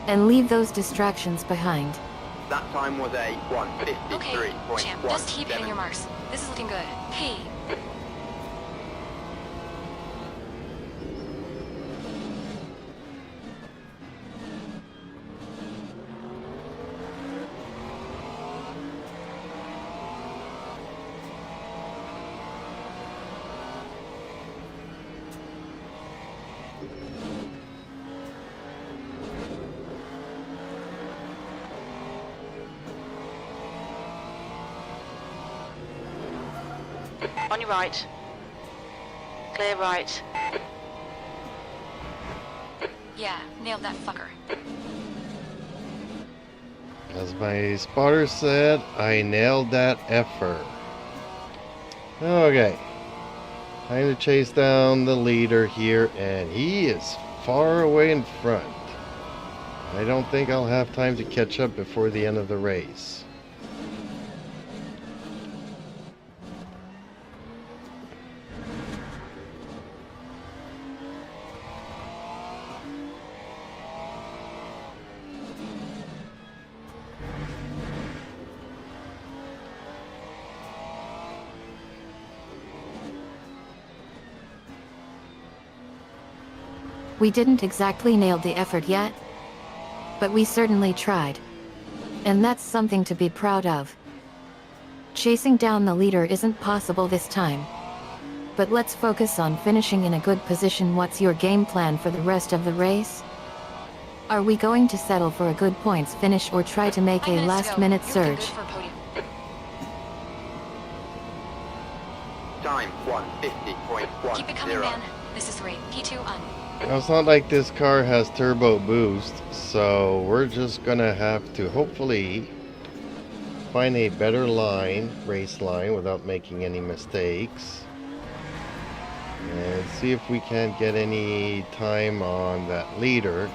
And leave those distractions behind. That time was a Okay, champ, just keep hitting your 153.17. marks. This is looking good. Hey, On your right. Clear right. yeah, nailed that fucker. As my spotter said, I nailed that effort. Okay. Time to chase down the leader here, and he is far away in front. I don't think I'll have time to catch up before the end of the race. We didn't exactly nail the effort yet, but we certainly tried. And that's something to be proud of. Chasing down the leader isn't possible this time. But let's focus on finishing in a good position. What's your game plan for the rest of the race? Are we going to settle for a good points finish or try to make 5 a minutes to go. last-minute You're looking surge? good for a podium. Time 150.10. Keep it coming, man. This is 3. P2 on. Now, it's not like this car has turbo boost, so we're just gonna have to hopefully find a better line, race line, without making any mistakes. And see if we can't get any time on that leader,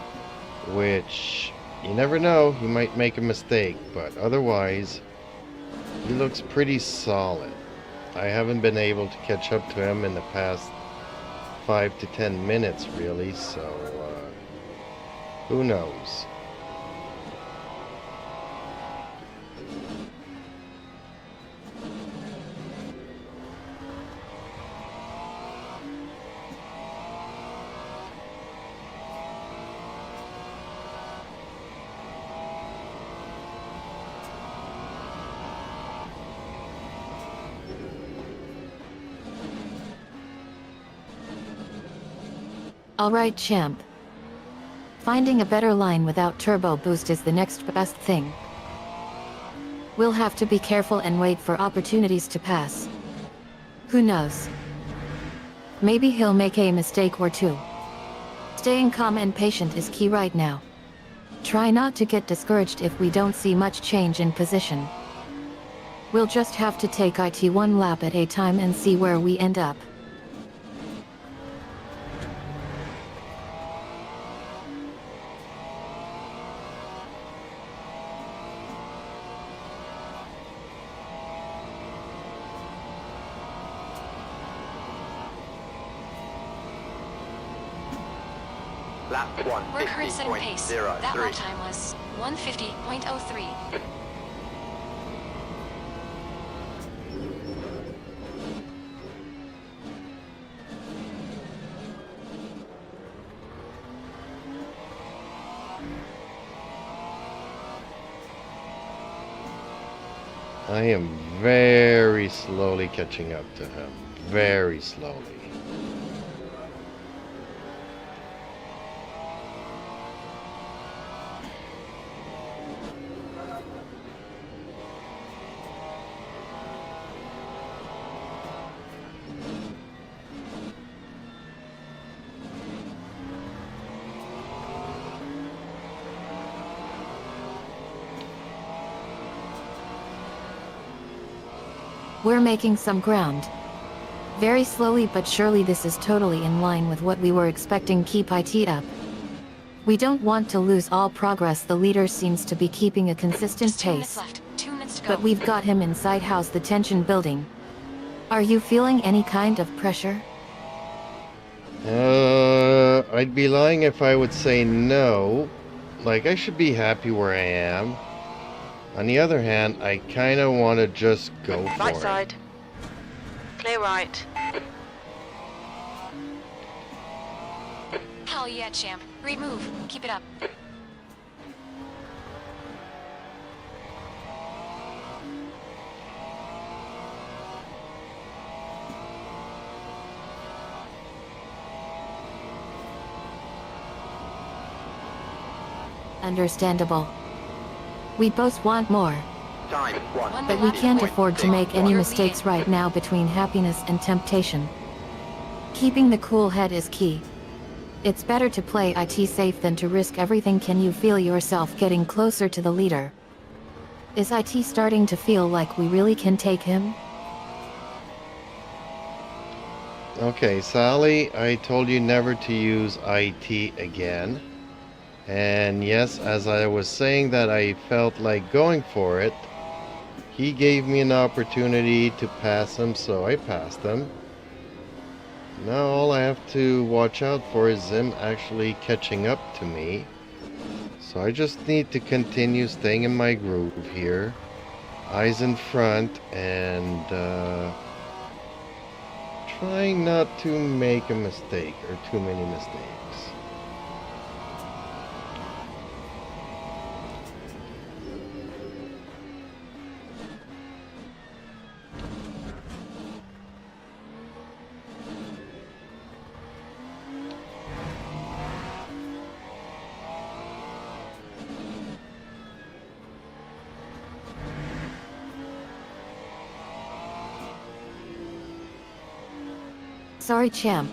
which you never know, he might make a mistake, but otherwise he looks pretty solid. I haven't been able to catch up to him in the past 5 to 10 minutes really, so who knows. Alright, champ. Finding a better line without turbo boost is the next best thing. We'll have to be careful and wait for opportunities to pass. Who knows? Maybe he'll make a mistake or two. Staying calm and patient is key right now. Try not to get discouraged if we don't see much change in position. We'll just have to take it one lap at a time and see where we end up. Lap We're current setting pace. That lap 150.03. time was 150.03. I am very slowly catching up to him. Very slowly. We're making some ground. Very slowly but surely. This is totally in line with what we were expecting. Keep it up. We don't want to lose all progress. The leader seems to be keeping a consistent Just 2 minutes pace. left. 2 minutes to go. But we've got him inside. How's the tension building? Are you feeling any kind of pressure? I'd be lying if I would say no. Like, I should be happy where I am. On the other hand, I kind of want to just go for Right it. side. Clear right. Hell yeah, champ. Great move. Keep it up. Understandable. We both want more, Time 1. but we can't afford to make any You're mistakes leading. right now between happiness and temptation. Keeping the cool head is key. It's better to play it safe than to risk everything. Can you feel yourself getting closer to the leader? Is it starting to feel like we really can take him? Okay, Sally, I told you never to use IT again. And yes, as I was saying that I felt like going for it, he gave me an opportunity to pass him, so I passed him. Now all I have to watch out for is him actually catching up to me. So I just need to continue staying in my groove here. Eyes in front and trying not to make a mistake or too many mistakes. Sorry, champ.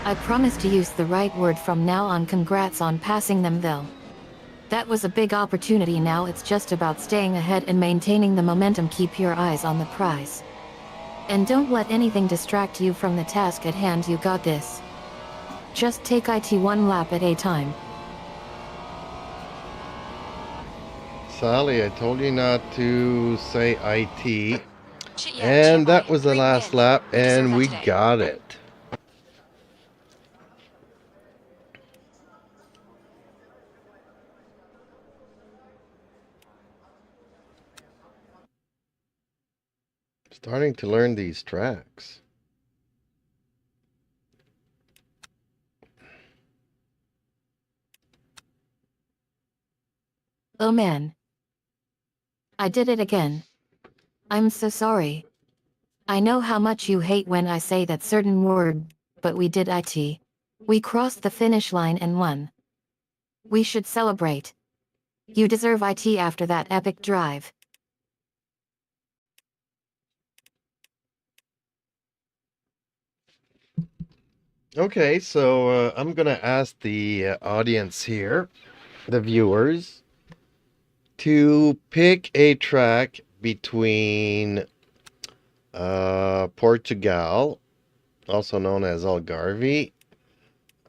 I promise to use the right word from now on. Congrats on passing them though. That was a big opportunity. Now it's just about staying ahead and maintaining the momentum. Keep your eyes on the prize. And don't let anything distract you from the task at hand. You got this. Just take it one lap at a time. Sally, I told you not to say IT. Shit, yeah, And champ that boy. was the Great last win. lap, You deserve and that we today. got it. Starting to learn these tracks. Oh man. I did it again. I'm so sorry. I know how much you hate when I say that certain word, but we did it. We crossed the finish line and won. We should celebrate. You deserve it after that epic drive. Okay, so I'm gonna ask the audience here, the viewers, to pick a track between Portugal, also known as Algarve.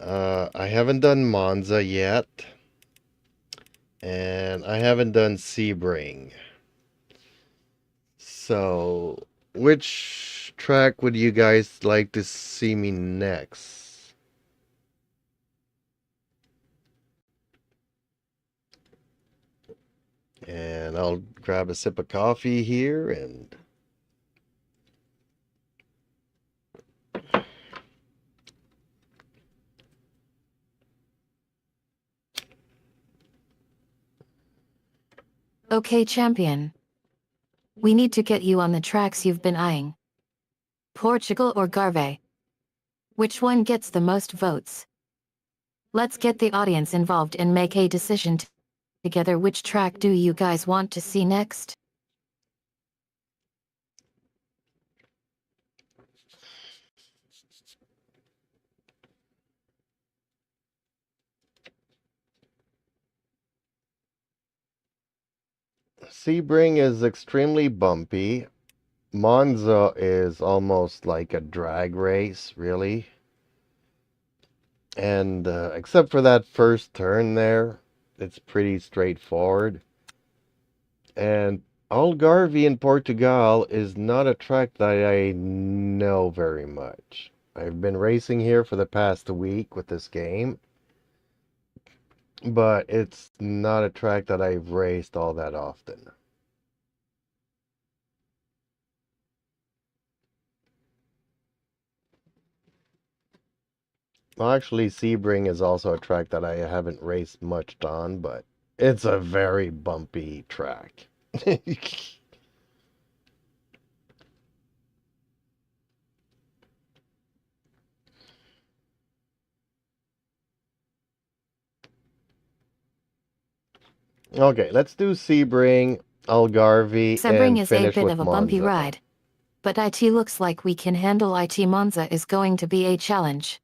I haven't done Monza yet, and I haven't done Sebring. So, which track would you guys like to see me next? And I'll grab a sip of coffee here and Okay, champion. We need to get you on the tracks you've been eyeing. Portugal or Garve? Which one gets the most votes? Let's get the audience involved and make a decision together. Which track do you guys want to see next? Sebring is extremely bumpy. Monza is almost like a drag race, really. And except for that first turn there, it's pretty straightforward. And Algarve in Portugal is not a track that I know very much. I've been racing here for the past week with this game, but it's not a track that I've raced all that often. Well, actually, Sebring is also a track that I haven't raced much on, but it's a very bumpy track. Okay, let's do Sebring, Algarve, Sebring and is a finish bit with of a bumpy Monza. ride. But IT looks like we can handle. IT Monza is going to be a challenge.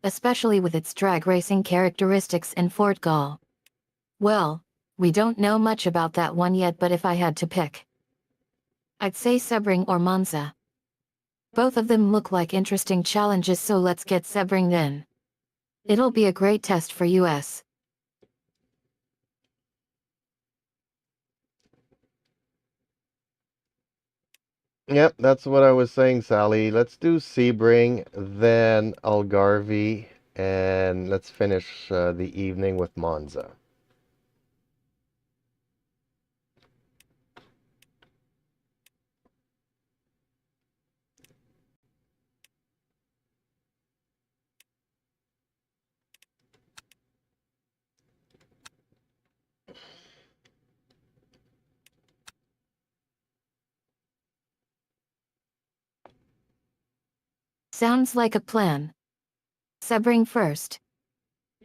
Especially with its drag racing characteristics in Portugal. Well, we don't know much about that one yet, but if I had to pick, I'd say Sebring or Monza. Both of them look like interesting challenges, so let's get Sebring then. It'll be a great test for us. Yep, that's what I was saying, Sally. Let's do Sebring, then Algarve, and let's finish the evening with Monza. Sounds like a plan. Sebring first.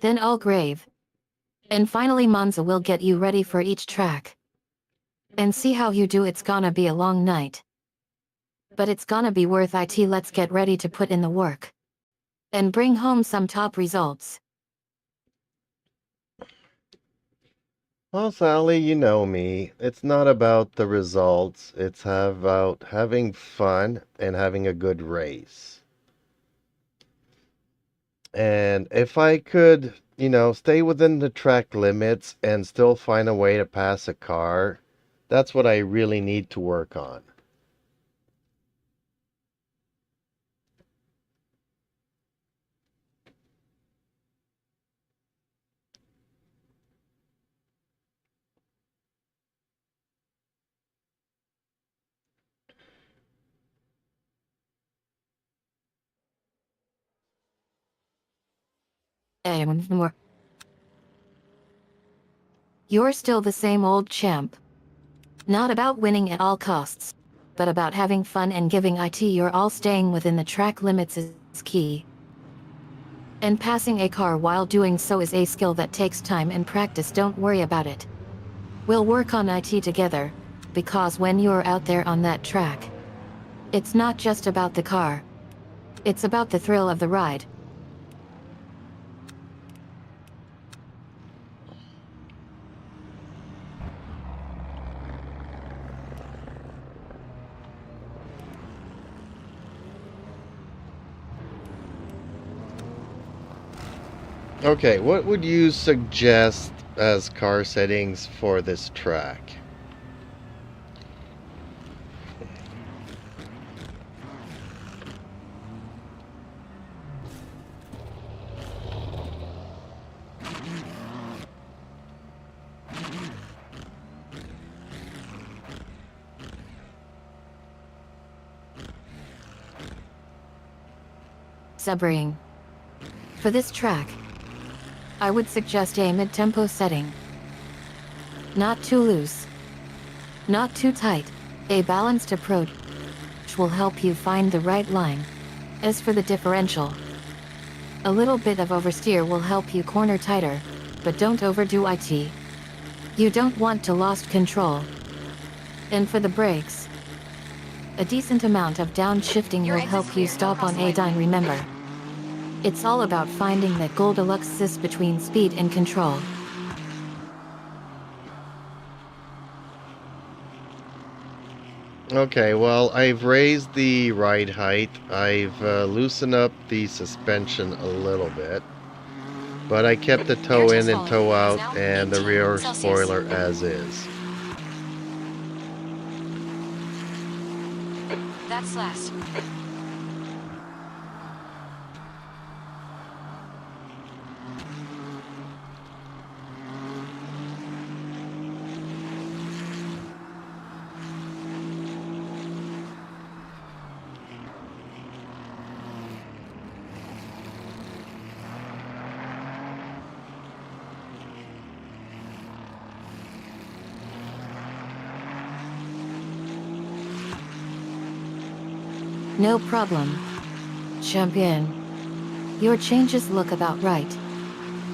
Then Algarve. And finally Monza will get you ready for each track. And see how you do. It's gonna be a long night. But it's gonna be worth it. Let's get ready to put in the work. And bring home some top results. Well, Sally, you know me. It's not about the results. It's about having fun and having a good race. And if I could, stay within the track limits and still find a way to pass a car, that's what I really need to work on. More. You're still the same old champ. Not about winning at all costs, but about having fun and giving it your all. Staying within the track limits is key. And passing a car while doing so is a skill that takes time and practice. Don't worry about it. We'll work on it together, because when you're out there on that track, it's not just about the car. It's about the thrill of the ride. Okay, what would you suggest as car settings for this track? Sebring. For this track, I would suggest a mid-tempo setting. Not too loose, Not too tight. A balanced approach will help you find the right line. As for the differential, a little bit of oversteer will help you corner tighter, but don't overdo it. You don't want to lost control. And for the brakes, a decent amount of downshifting Your will exit's help you clear. Don't stop cross on the line. A-dyne, remember. It's all about finding that Goldilocks between speed and control. Okay, well, I've raised the ride height. I've loosened up the suspension a little bit. But I kept the toe in and toe out and the rear spoiler as is. That's last. No problem. Champion. Your changes look about right.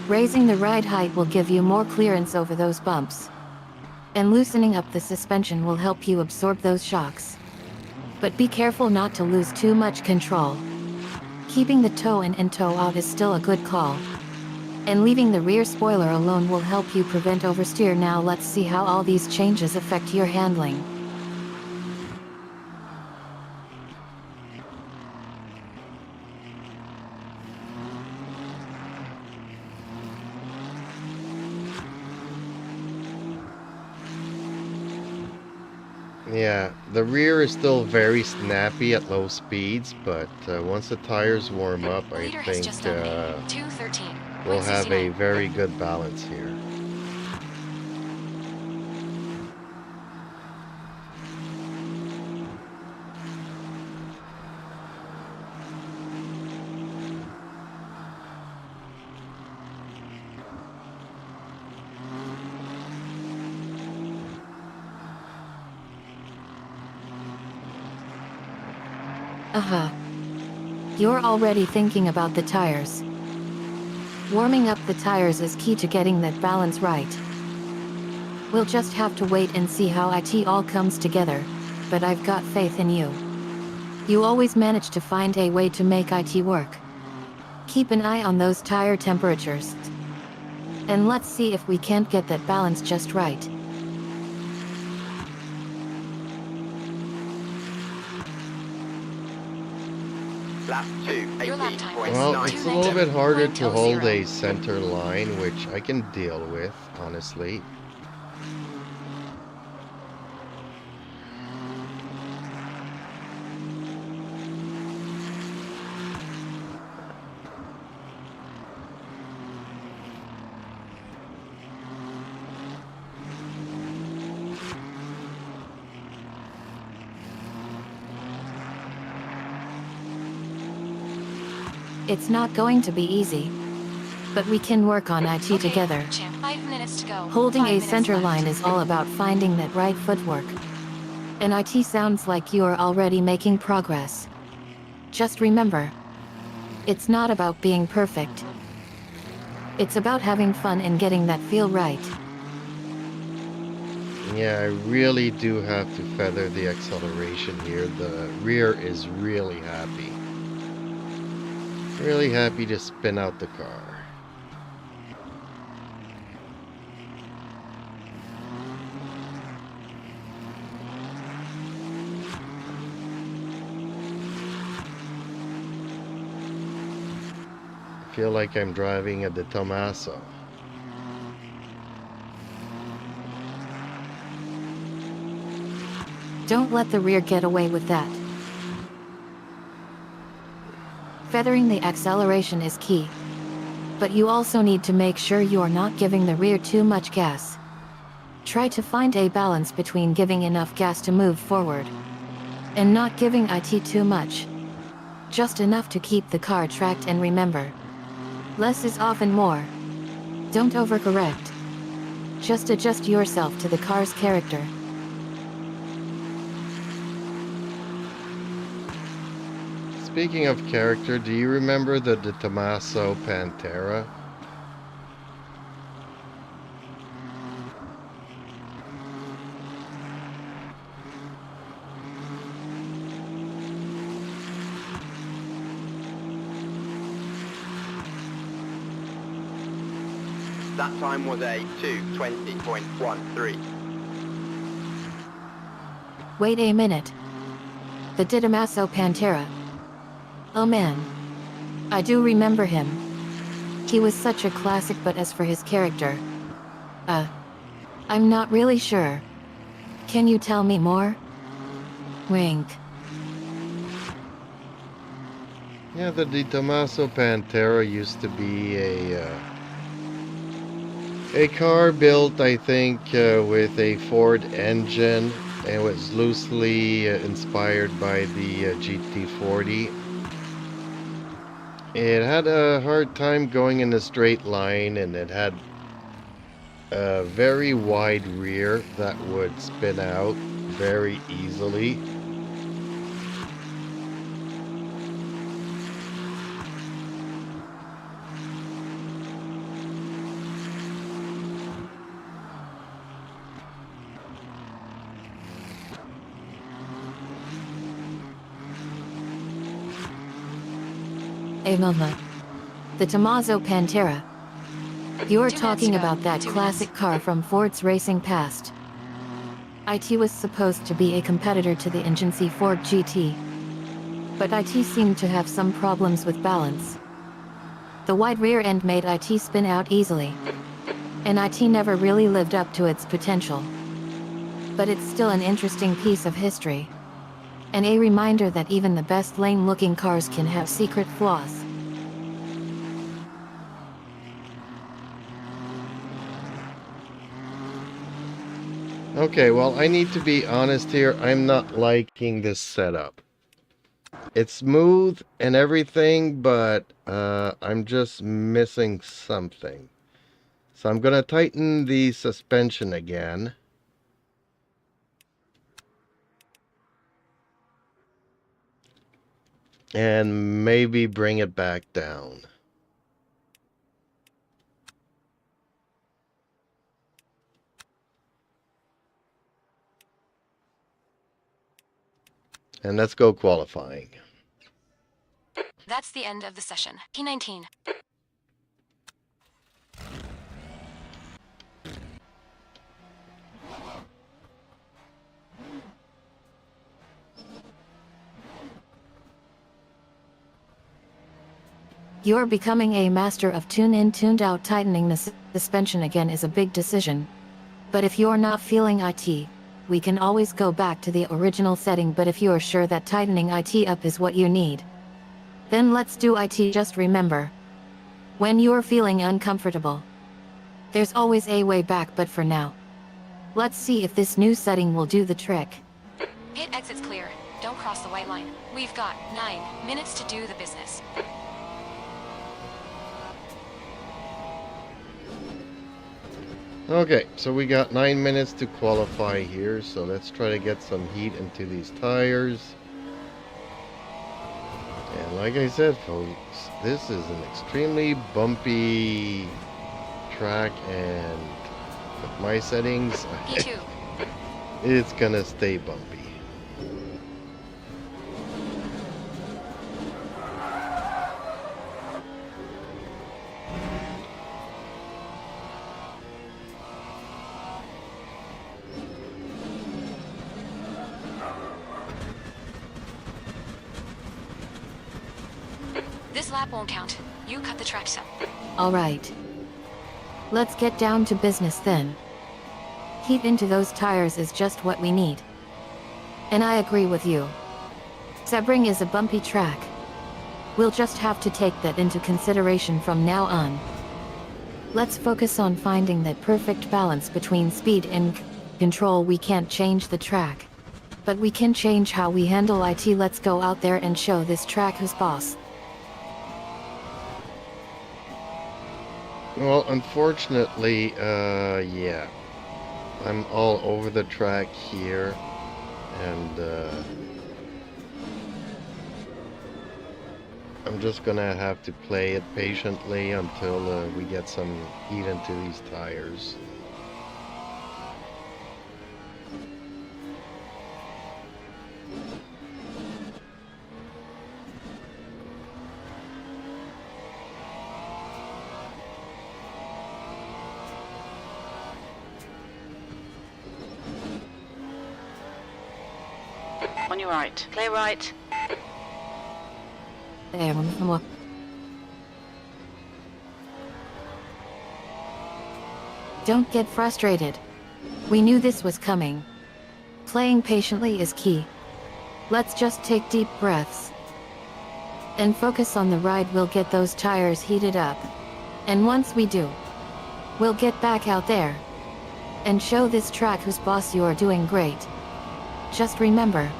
Raising the ride height will give you more clearance over those bumps. And loosening up the suspension will help you absorb those shocks. But be careful not to lose too much control. Keeping the toe in and toe out is still a good call. And leaving the rear spoiler alone will help you prevent oversteer. Now let's see how all these changes affect your handling. Yeah, the rear is still very snappy at low speeds, but once the tires warm up, The I leader has think just done a 2:13. we'll have a very good balance here. You're already thinking about the tires. Warming up the tires is key to getting that balance right. We'll just have to wait and see how it all comes together, but I've got faith in you. You always manage to find a way to make it work. Keep an eye on those tire temperatures. And let's see if we can't get that balance just right. Lap 2, Your lap time. 18.9. Well, it's a little bit harder to hold 2:20. a center line, which I can deal with, honestly. It's not going to be easy. But we can work on it Okay, together. champ. 5 minutes to go. Holding 5 a minutes center left. line is all about finding that right footwork. And it sounds like you're already making progress. Just remember, it's not about being perfect. It's about having fun and getting that feel right. Yeah, I really do have to feather the acceleration here. The rear is really happy. Really happy to spin out the car. I feel like I'm driving a De Tomaso. Don't let the rear get away with that. Feathering the acceleration is key. But you also need to make sure you're not giving the rear too much gas. Try to find a balance between giving enough gas to move forward and not giving it too much. Just enough to keep the car tracked, and remember, less is often more. Don't overcorrect. Just adjust yourself to the car's character. Speaking of character, do you remember the Tommaso Pantera? That time was a 2:20.13. Wait a minute. The Tommaso Pantera. Oh man. I do remember him. He was such a classic, but as for his character, I'm not really sure. Can you tell me more? Wink. Yeah, the Di Tommaso Pantera used to be a car built, I think, with a Ford engine. It was loosely inspired by the GT40. It had a hard time going in a straight line, and it had a very wide rear that would spin out very easily. Mama. The Tommaso Pantera. You're 2 minutes talking to go. about that 2 classic minutes. car from Ford's racing past. IT was supposed to be a competitor to the engine C Ford GT. But IT seemed to have some problems with balance. The wide rear end made IT spin out easily. And IT never really lived up to its potential. But it's still an interesting piece of history. And a reminder that even the best lame-looking cars can have secret flaws. Okay, well, I need to be honest here. I'm not liking this setup. It's smooth and everything, but I'm just missing something. So I'm going to tighten the suspension again. And maybe bring it back down. And let's go qualifying. That's the end of the session. P19. You're becoming a master of tune-in, tuned-out. Tightening the suspension again is a big decision. But if you're not feeling IT, we can always go back to the original setting. But if you're sure that tightening IT up is what you need, then let's do IT. Just remember, when you're feeling uncomfortable, there's always a way back. But for now, let's see if this new setting will do the trick. Pit exit's clear. Don't cross the white line. We've got 9 minutes to do the business. Okay, so we got 9 minutes to qualify here, so let's try to get some heat into these tires. And like I said, folks, this is an extremely bumpy track, and with my settings, P2. it's gonna stay bumpy. This lap won't count. You cut the track up. Alright. Let's get down to business then. Heat into those tires is just what we need. And I agree with you. Sebring is a bumpy track. We'll just have to take that into consideration from now on. Let's focus on finding that perfect balance between speed and control. We can't change the track, but we can change how we handle IT. Let's go out there and show this track who's boss. Well, unfortunately, yeah. I'm all over the track here, and I'm just gonna have to play it patiently until we get some heat into these tires. On your right. Clear right. There, more. Don't get frustrated. We knew this was coming. Playing patiently is key. Let's just take deep breaths and focus on the ride. We'll get those tires heated up. And once we do, we'll get back out there and show this track whose boss. You're doing great. Just remember,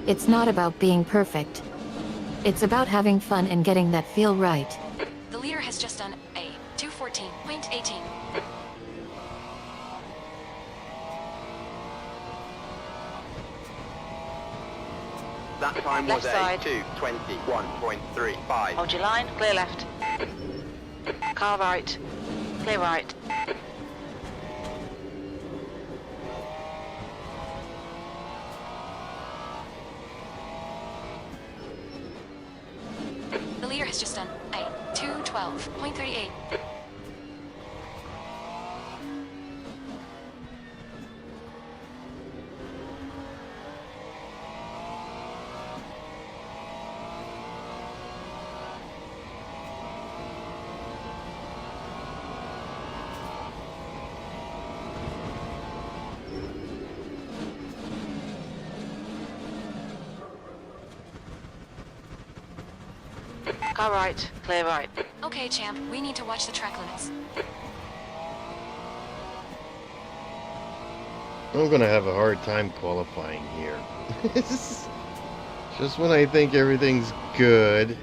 it's not about being perfect. It's about having fun and getting that feel right. The leader has just done a 214.18. That time was Left side. a 2:21.35. Hold your line. Clear left. Car right. Clear right. The leader has just done a 212.38. Car right. Clear right. Okay, champ, we need to watch the track limits. I'm gonna have a hard time qualifying here. Just when I think everything's good,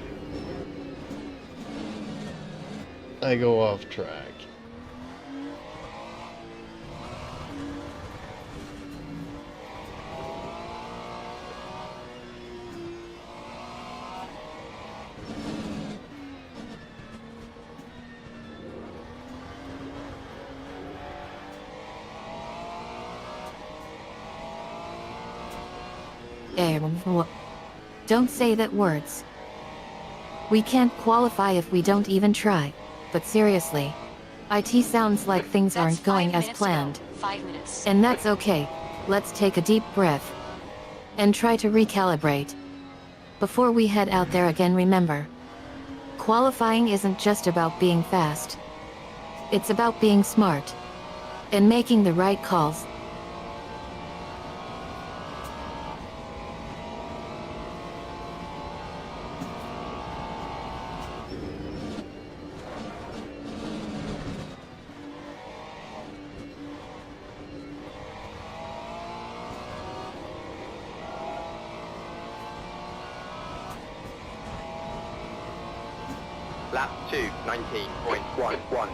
I go off track. Don't say that words. We can't qualify if we don't even try. But seriously, IT sounds like things That's aren't going 5 as minutes to go. planned. 5 minutes. And that's okay. Let's take a deep breath and try to recalibrate. Before we head out there again, remember, qualifying isn't just about being fast. It's about being smart and making the right calls. Lap 2, 19.11.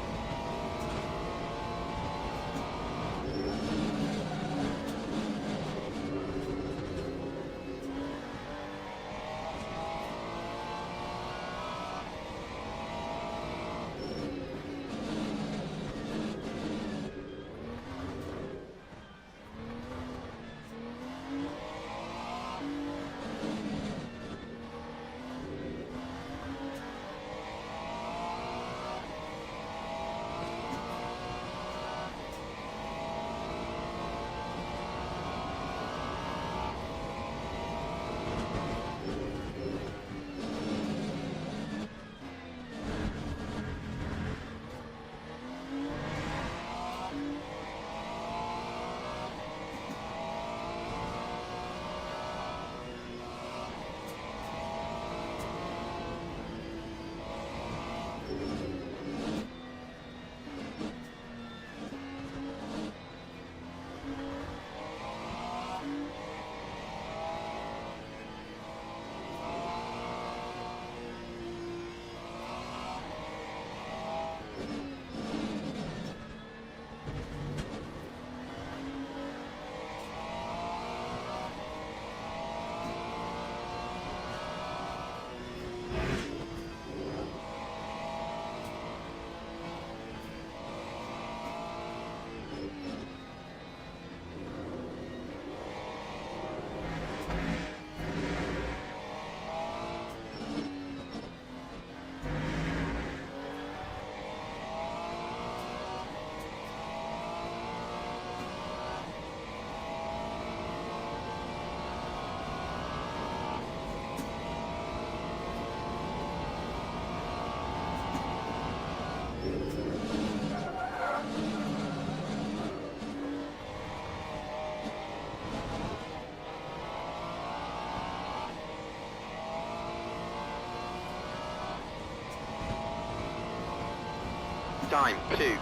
Time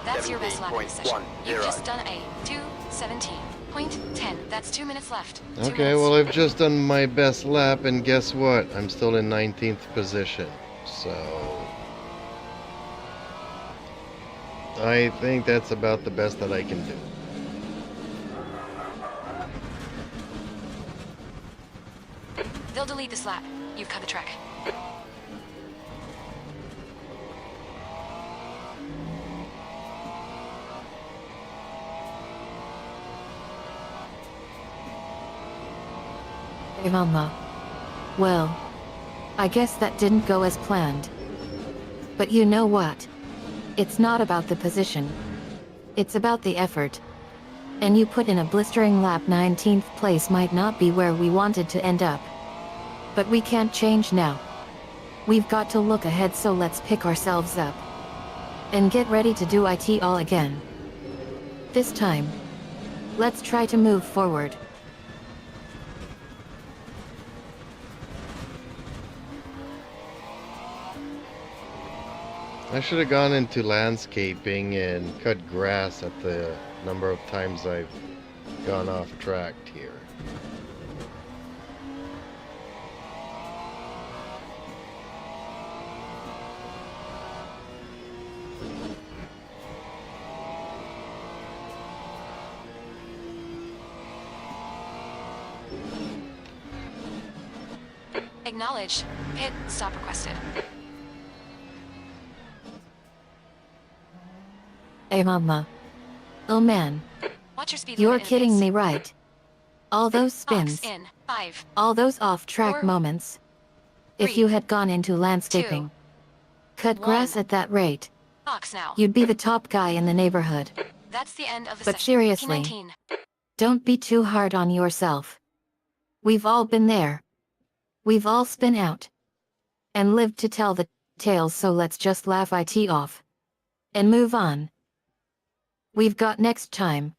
That's your best lap of the session. You've 2:17.10. just done a 2:17.10. That's 2 minutes left. 2 Okay, minutes. well, I've just done my best lap, and guess what? I'm still in 19th position. So I think that's about the best that I can do. They'll delete this lap. You've cut the track. Hey Mama. Well, I guess that didn't go as planned. But you know what? It's not about the position. It's about the effort. And you put in a blistering lap. 19th place might not be where we wanted to end up. But we can't change now. We've got to look ahead, so let's pick ourselves up. And get ready to do it all again. This time, let's try to move forward. I should have gone into landscaping and cut grass at the number of times I've gone off track here. Acknowledged. Pit stop requested. Hey Mama. Oh man. Watch your speed You're limit in kidding pits. me, right? All those Box spins, in 5. all those off-track 4, moments. If 3, you had gone into landscaping, cut grass 1. at that rate, Box now. you'd be the top guy in the neighborhood. That's the end of the But session. seriously, P19. don't be too hard on yourself. We've all been there. We've all spin out. And lived to tell the tales, so let's just laugh it off. And move on. We've got next time.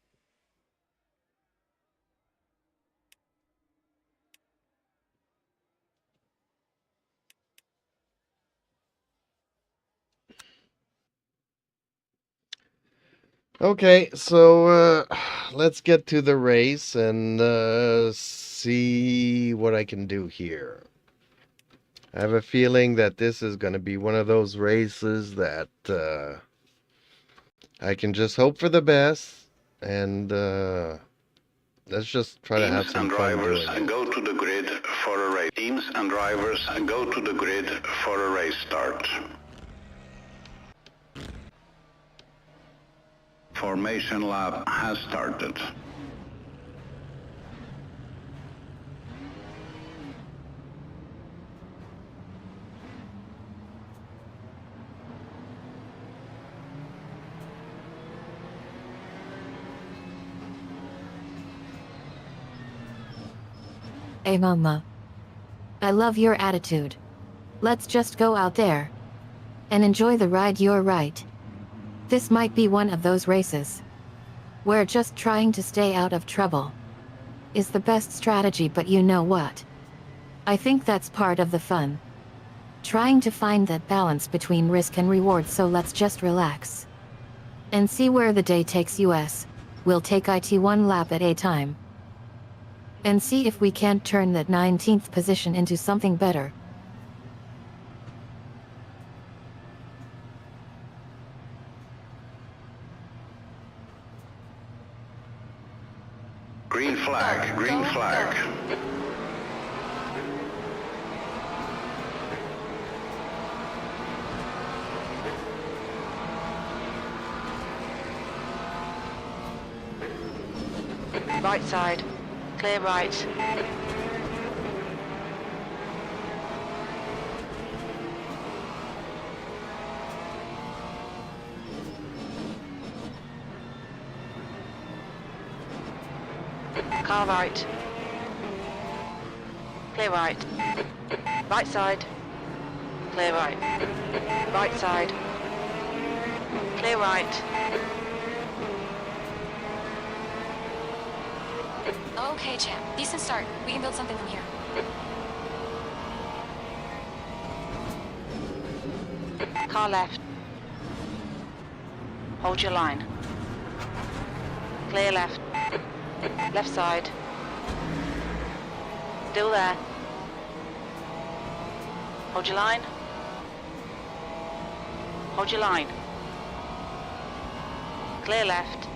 Okay, so let's get to the race and see what I can do here. I have a feeling that this is going to be one of those races that I can just hope for the best, and let's just try to have Teams some and fun drivers doing it. go to the grid for a race. Teams and drivers go to the grid for a race start. Formation lap has started. Hey Mama. I love your attitude. Let's just go out there. And enjoy the ride. You're right. This might be one of those races. Where just trying to stay out of trouble is the best strategy, but you know what? I think that's part of the fun. Trying to find that balance between risk and reward, so let's just relax. And see where the day takes us. We'll take it one lap at a time. And see if we can't turn that 19th position into something better. Green flag, green flag. Right side. Clear right. Car right. Clear right. Right side. Clear right. Right side. Clear right. Okay, champ. Decent start. We can build something from here. Car left. Hold your line. Clear left. Left side. Still there. Hold your line. Hold your line. Clear left.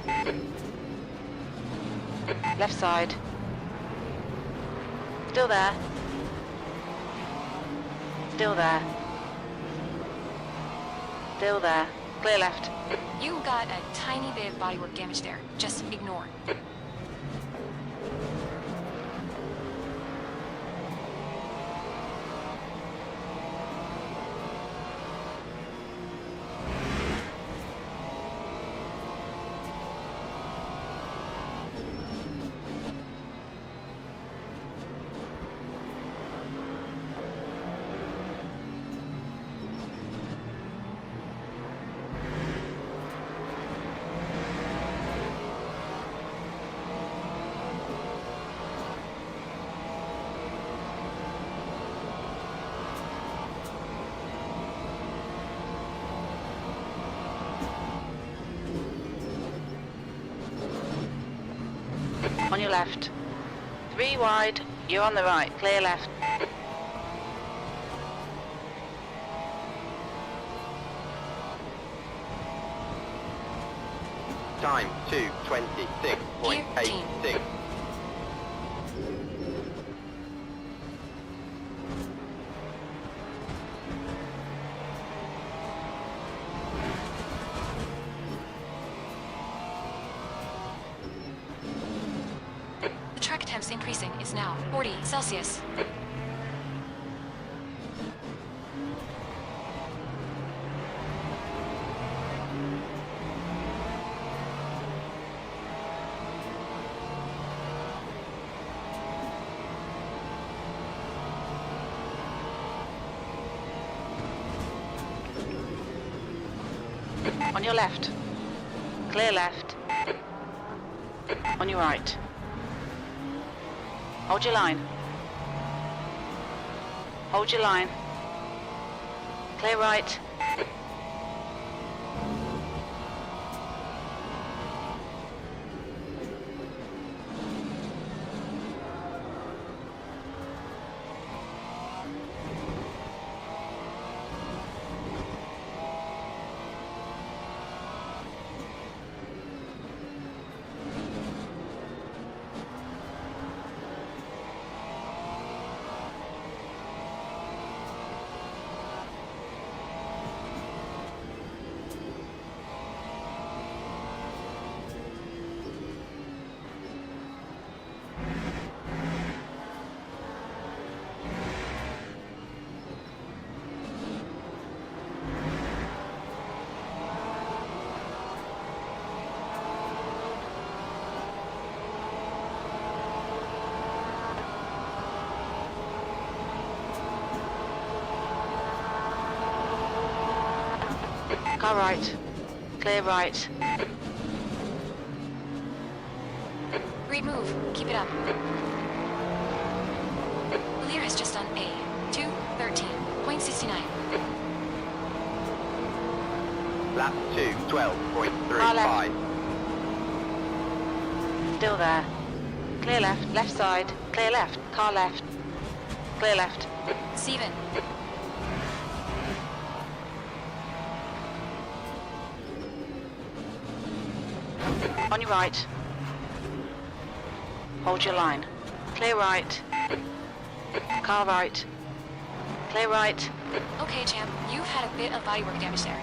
Left side. Still there. Still there. Still there. Clear left. You got a tiny bit of bodywork damage there. Just ignore. On your left. 3 wide, you're on the right. Clear left. Time 2:26.86. The track temps increasing is now 40 Celsius. On your left. Clear left. On your right. Hold your line. Hold your line. Clear right. Car right. Clear right. Great move. Keep it up. Lear has just done a 2:13.69. Lap 2, Car 12.35. Still there. Clear left. Left side. Clear left. Car left. Clear left. Steven. On your right. Hold your line. Clear right. Car right. Clear right. Okay, champ. You've had a bit of bodywork damage there.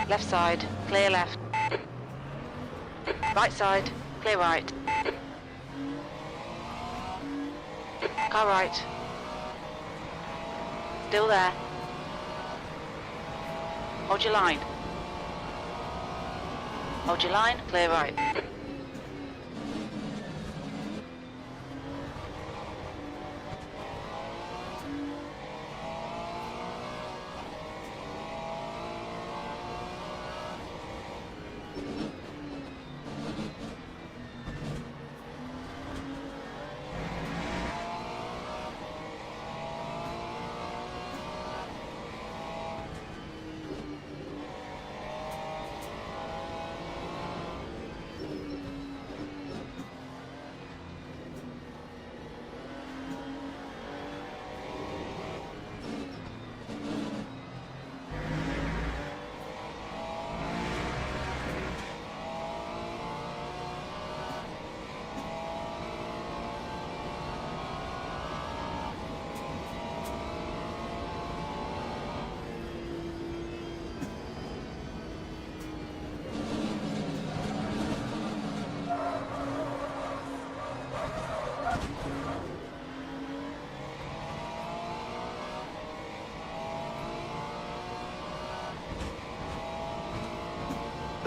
Left side. Clear left. Right side. Clear right. Car right. Still there. Hold your line. Hold your line. Clear right.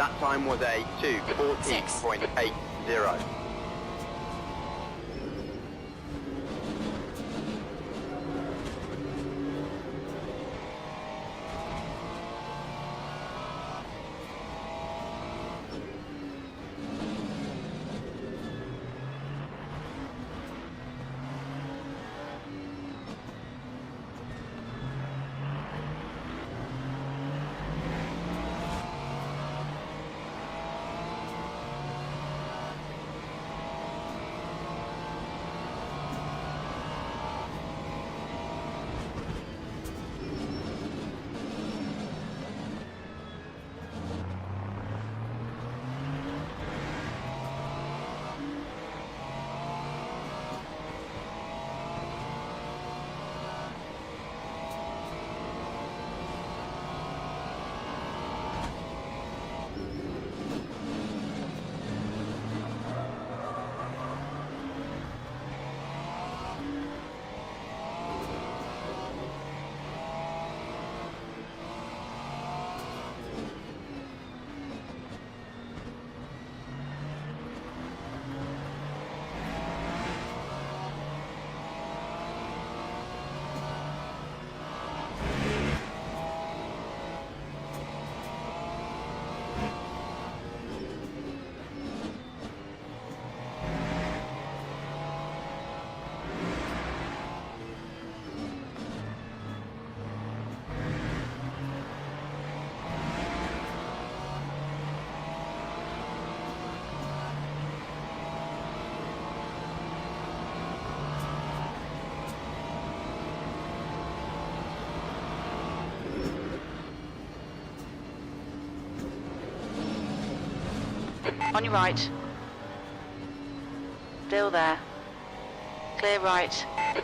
Lap time was a 2:14.80. On your right. Still there. Clear right. Air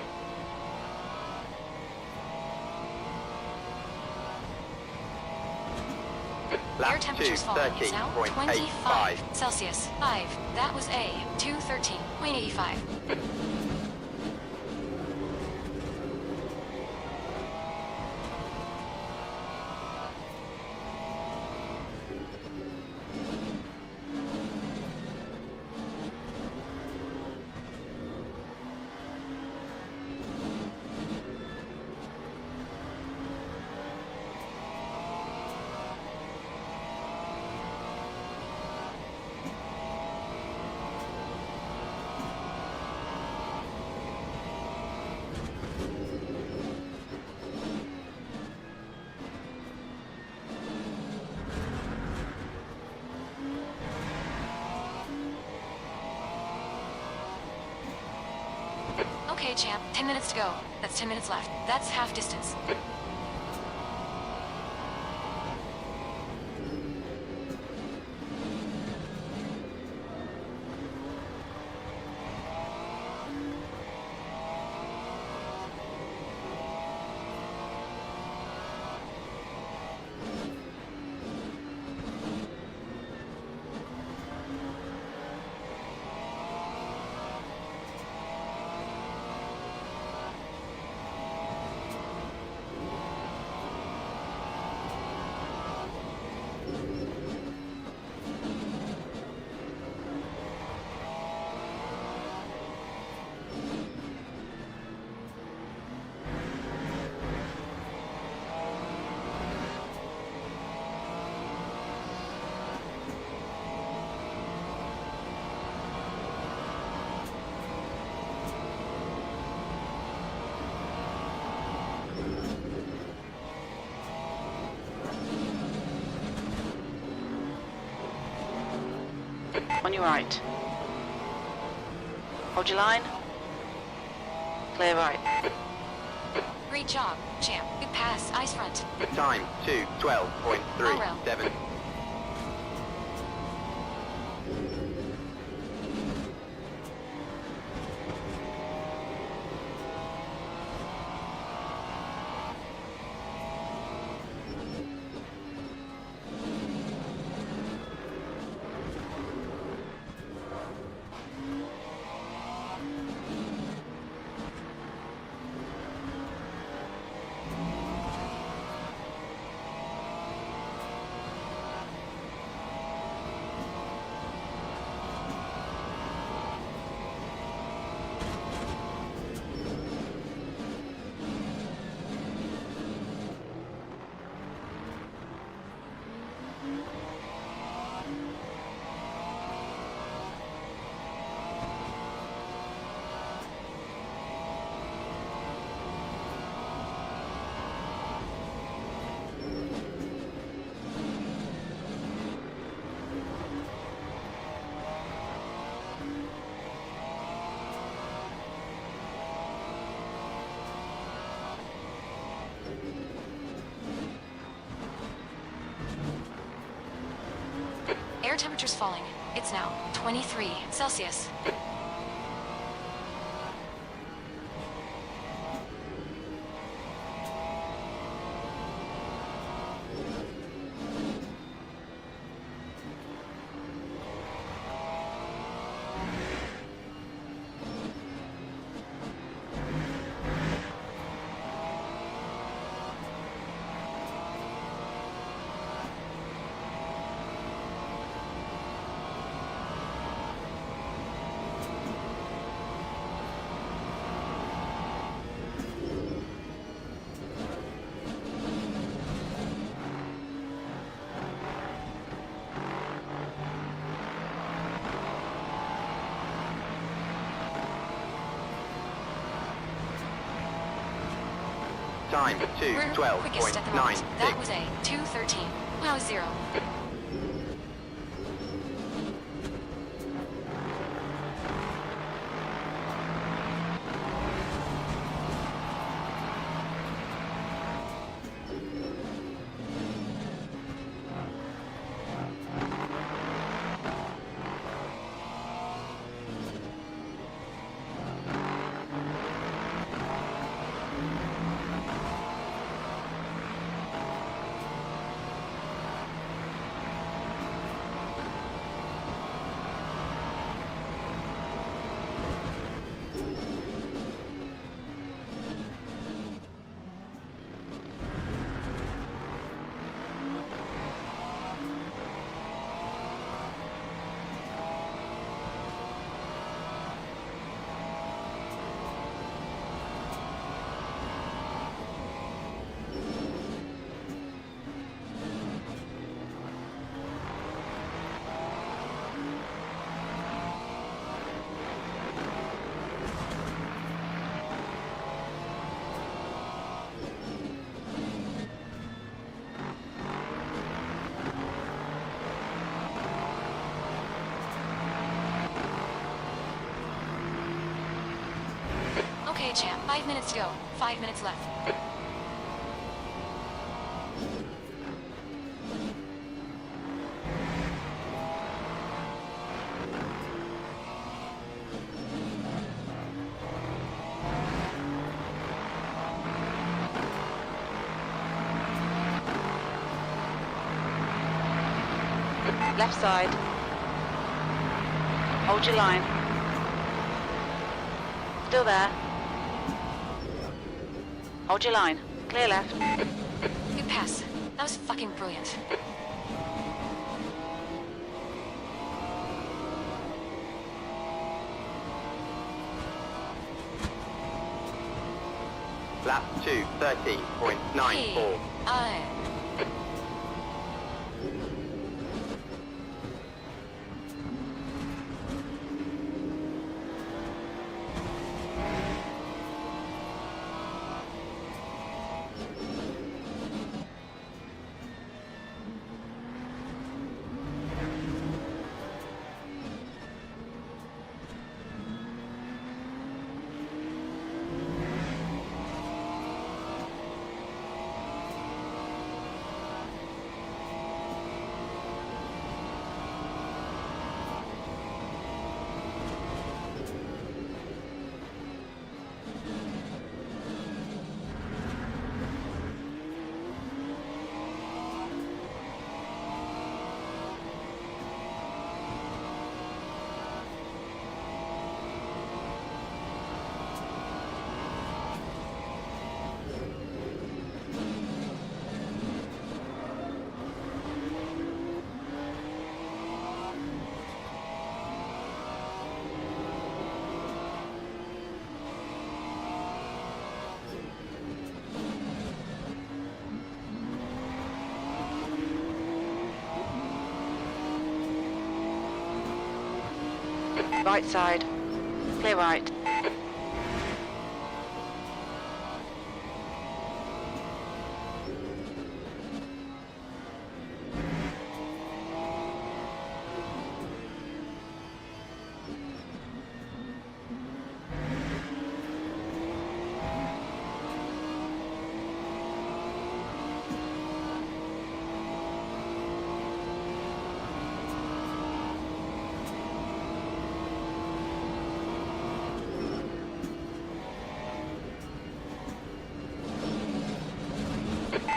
Lap temperature's falling. It's now 2:13.85. 25 Celsius. 5. That was a 213.85. Okay, champ. 10 minutes to go. That's 10 minutes left. That's half distance. On your right. Hold your line. Clear right. Great job, champ. Good pass. Ice front. Time 2:12.37. Air temperature's falling. It's now 23 Celsius. Time We're 2:12.96. quickest at the moment. That was a 2:13. Wow, 0. Okay, champ. 5 minutes to go. 5 minutes left. Left side. Hold your line. Still there. Hold your line. Clear left. Good pass. That was fucking brilliant. Lap 2:13.94. Hey, Right side. Clear right.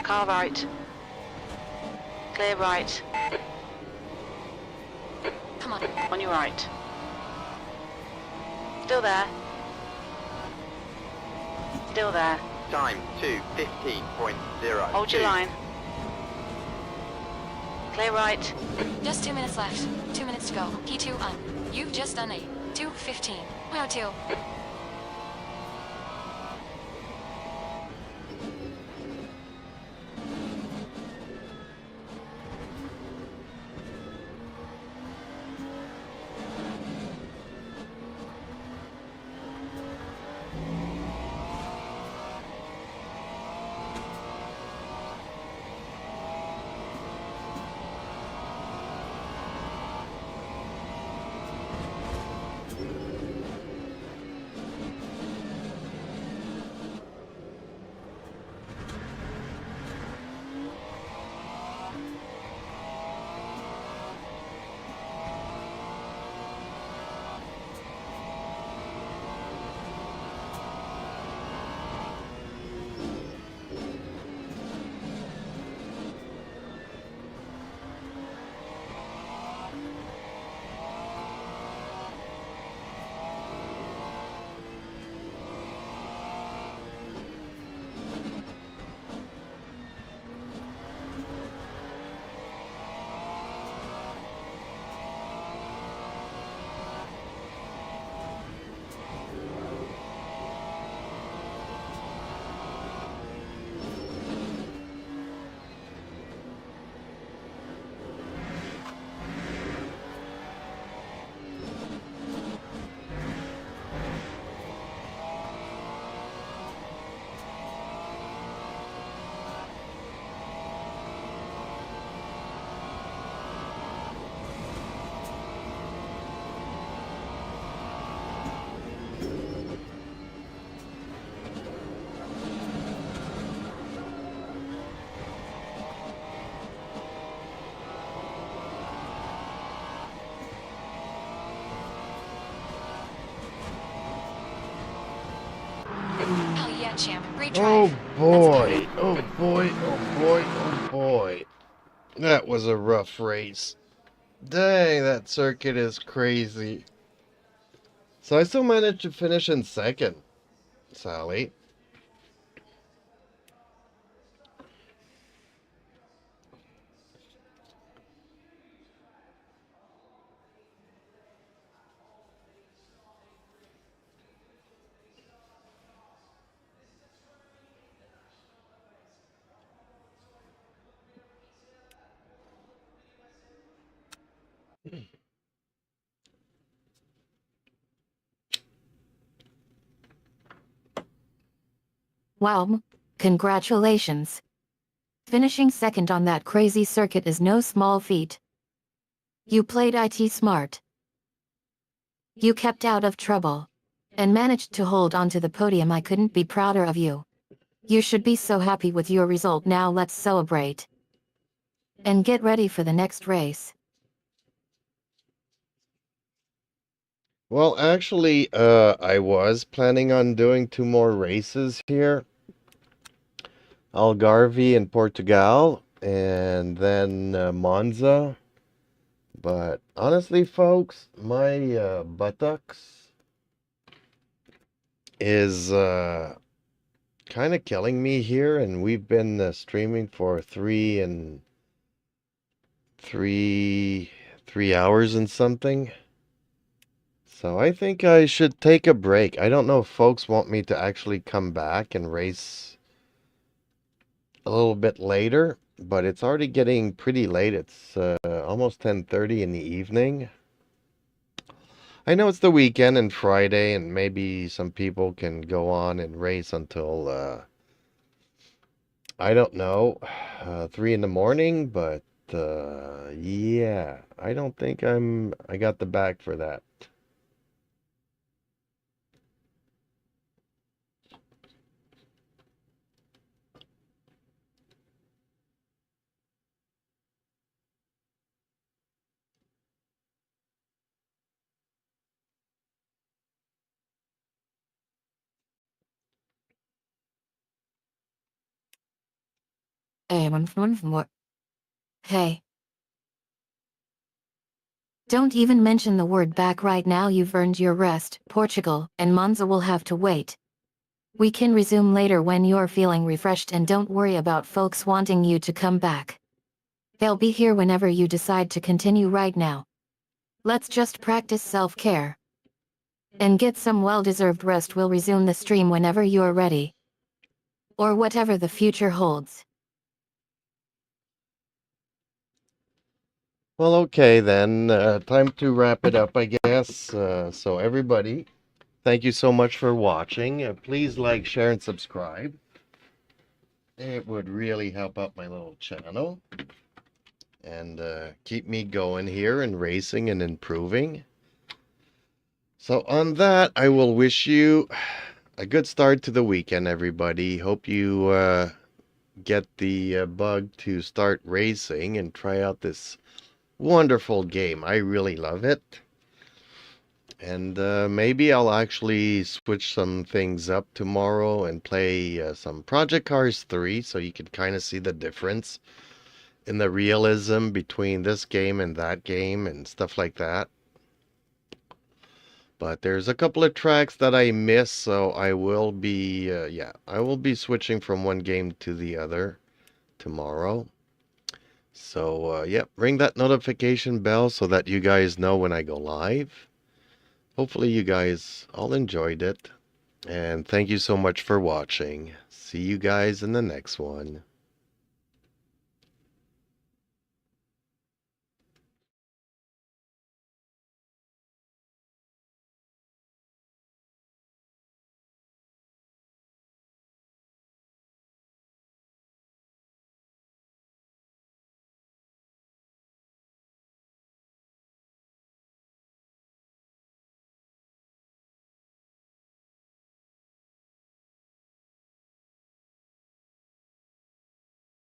Car right. Clear right. Come on. On your right. Still there. Still there. Time 2:15.02. Hold your line. Clear right. Just 2 minutes left. 2 minutes to go. P2 on. You've just done a 2:15. Wow, 2. Hell yeah, champ. Great drive. Oh boy. Oh boy. Oh boy. Oh boy. That was a rough race. Dang, that circuit is crazy. So I still managed to finish in second, Sally. Wow, congratulations. Finishing second on that crazy circuit is no small feat. You played IT smart. You kept out of trouble. And managed to hold onto the podium. I couldn't be prouder of you. You should be so happy with your result. Now let's celebrate. And get ready for the next race. Well, actually, I was planning on doing 2 more races here. Algarve in Portugal, and then Monza. But honestly, folks, my buttocks is kind of killing me here, and we've been streaming for 3 hours and something. So I think I should take a break. I don't know if folks want me to actually come back and race a little bit later, but it's already getting pretty late. It's almost 10:30 in the evening. I know it's the weekend and Friday, and maybe some people can go on and race until I don't know, 3 in the morning, but yeah, I don't think I got the back for that. Hey. Don't even mention the word back right now. You've earned your rest. Portugal and Monza will have to wait. We can resume later when you're feeling refreshed, and don't worry about folks wanting you to come back. They'll be here whenever you decide to continue right now. Let's just practice self-care and get some well-deserved rest. We'll resume the stream whenever you're ready. Or whatever the future holds. Well, okay then. Time to wrap it up, I guess. So everybody, thank you so much for watching. Please like, share, and subscribe. It would really help out my little channel. And keep me going here and racing and improving. So on that, I will wish you a good start to the weekend, everybody. Hope you get the bug to start racing and try out this wonderful game. I really love it. And maybe I'll actually switch some things up tomorrow and play some Project Cars 3 so you can kind of see the difference in the realism between this game and that game and stuff like that. But there's a couple of tracks that I miss, so I will be, I will be switching from one game to the other tomorrow. So, ring that notification bell so that you guys know when I go live. Hopefully you guys all enjoyed it. And thank you so much for watching. See you guys in the next one.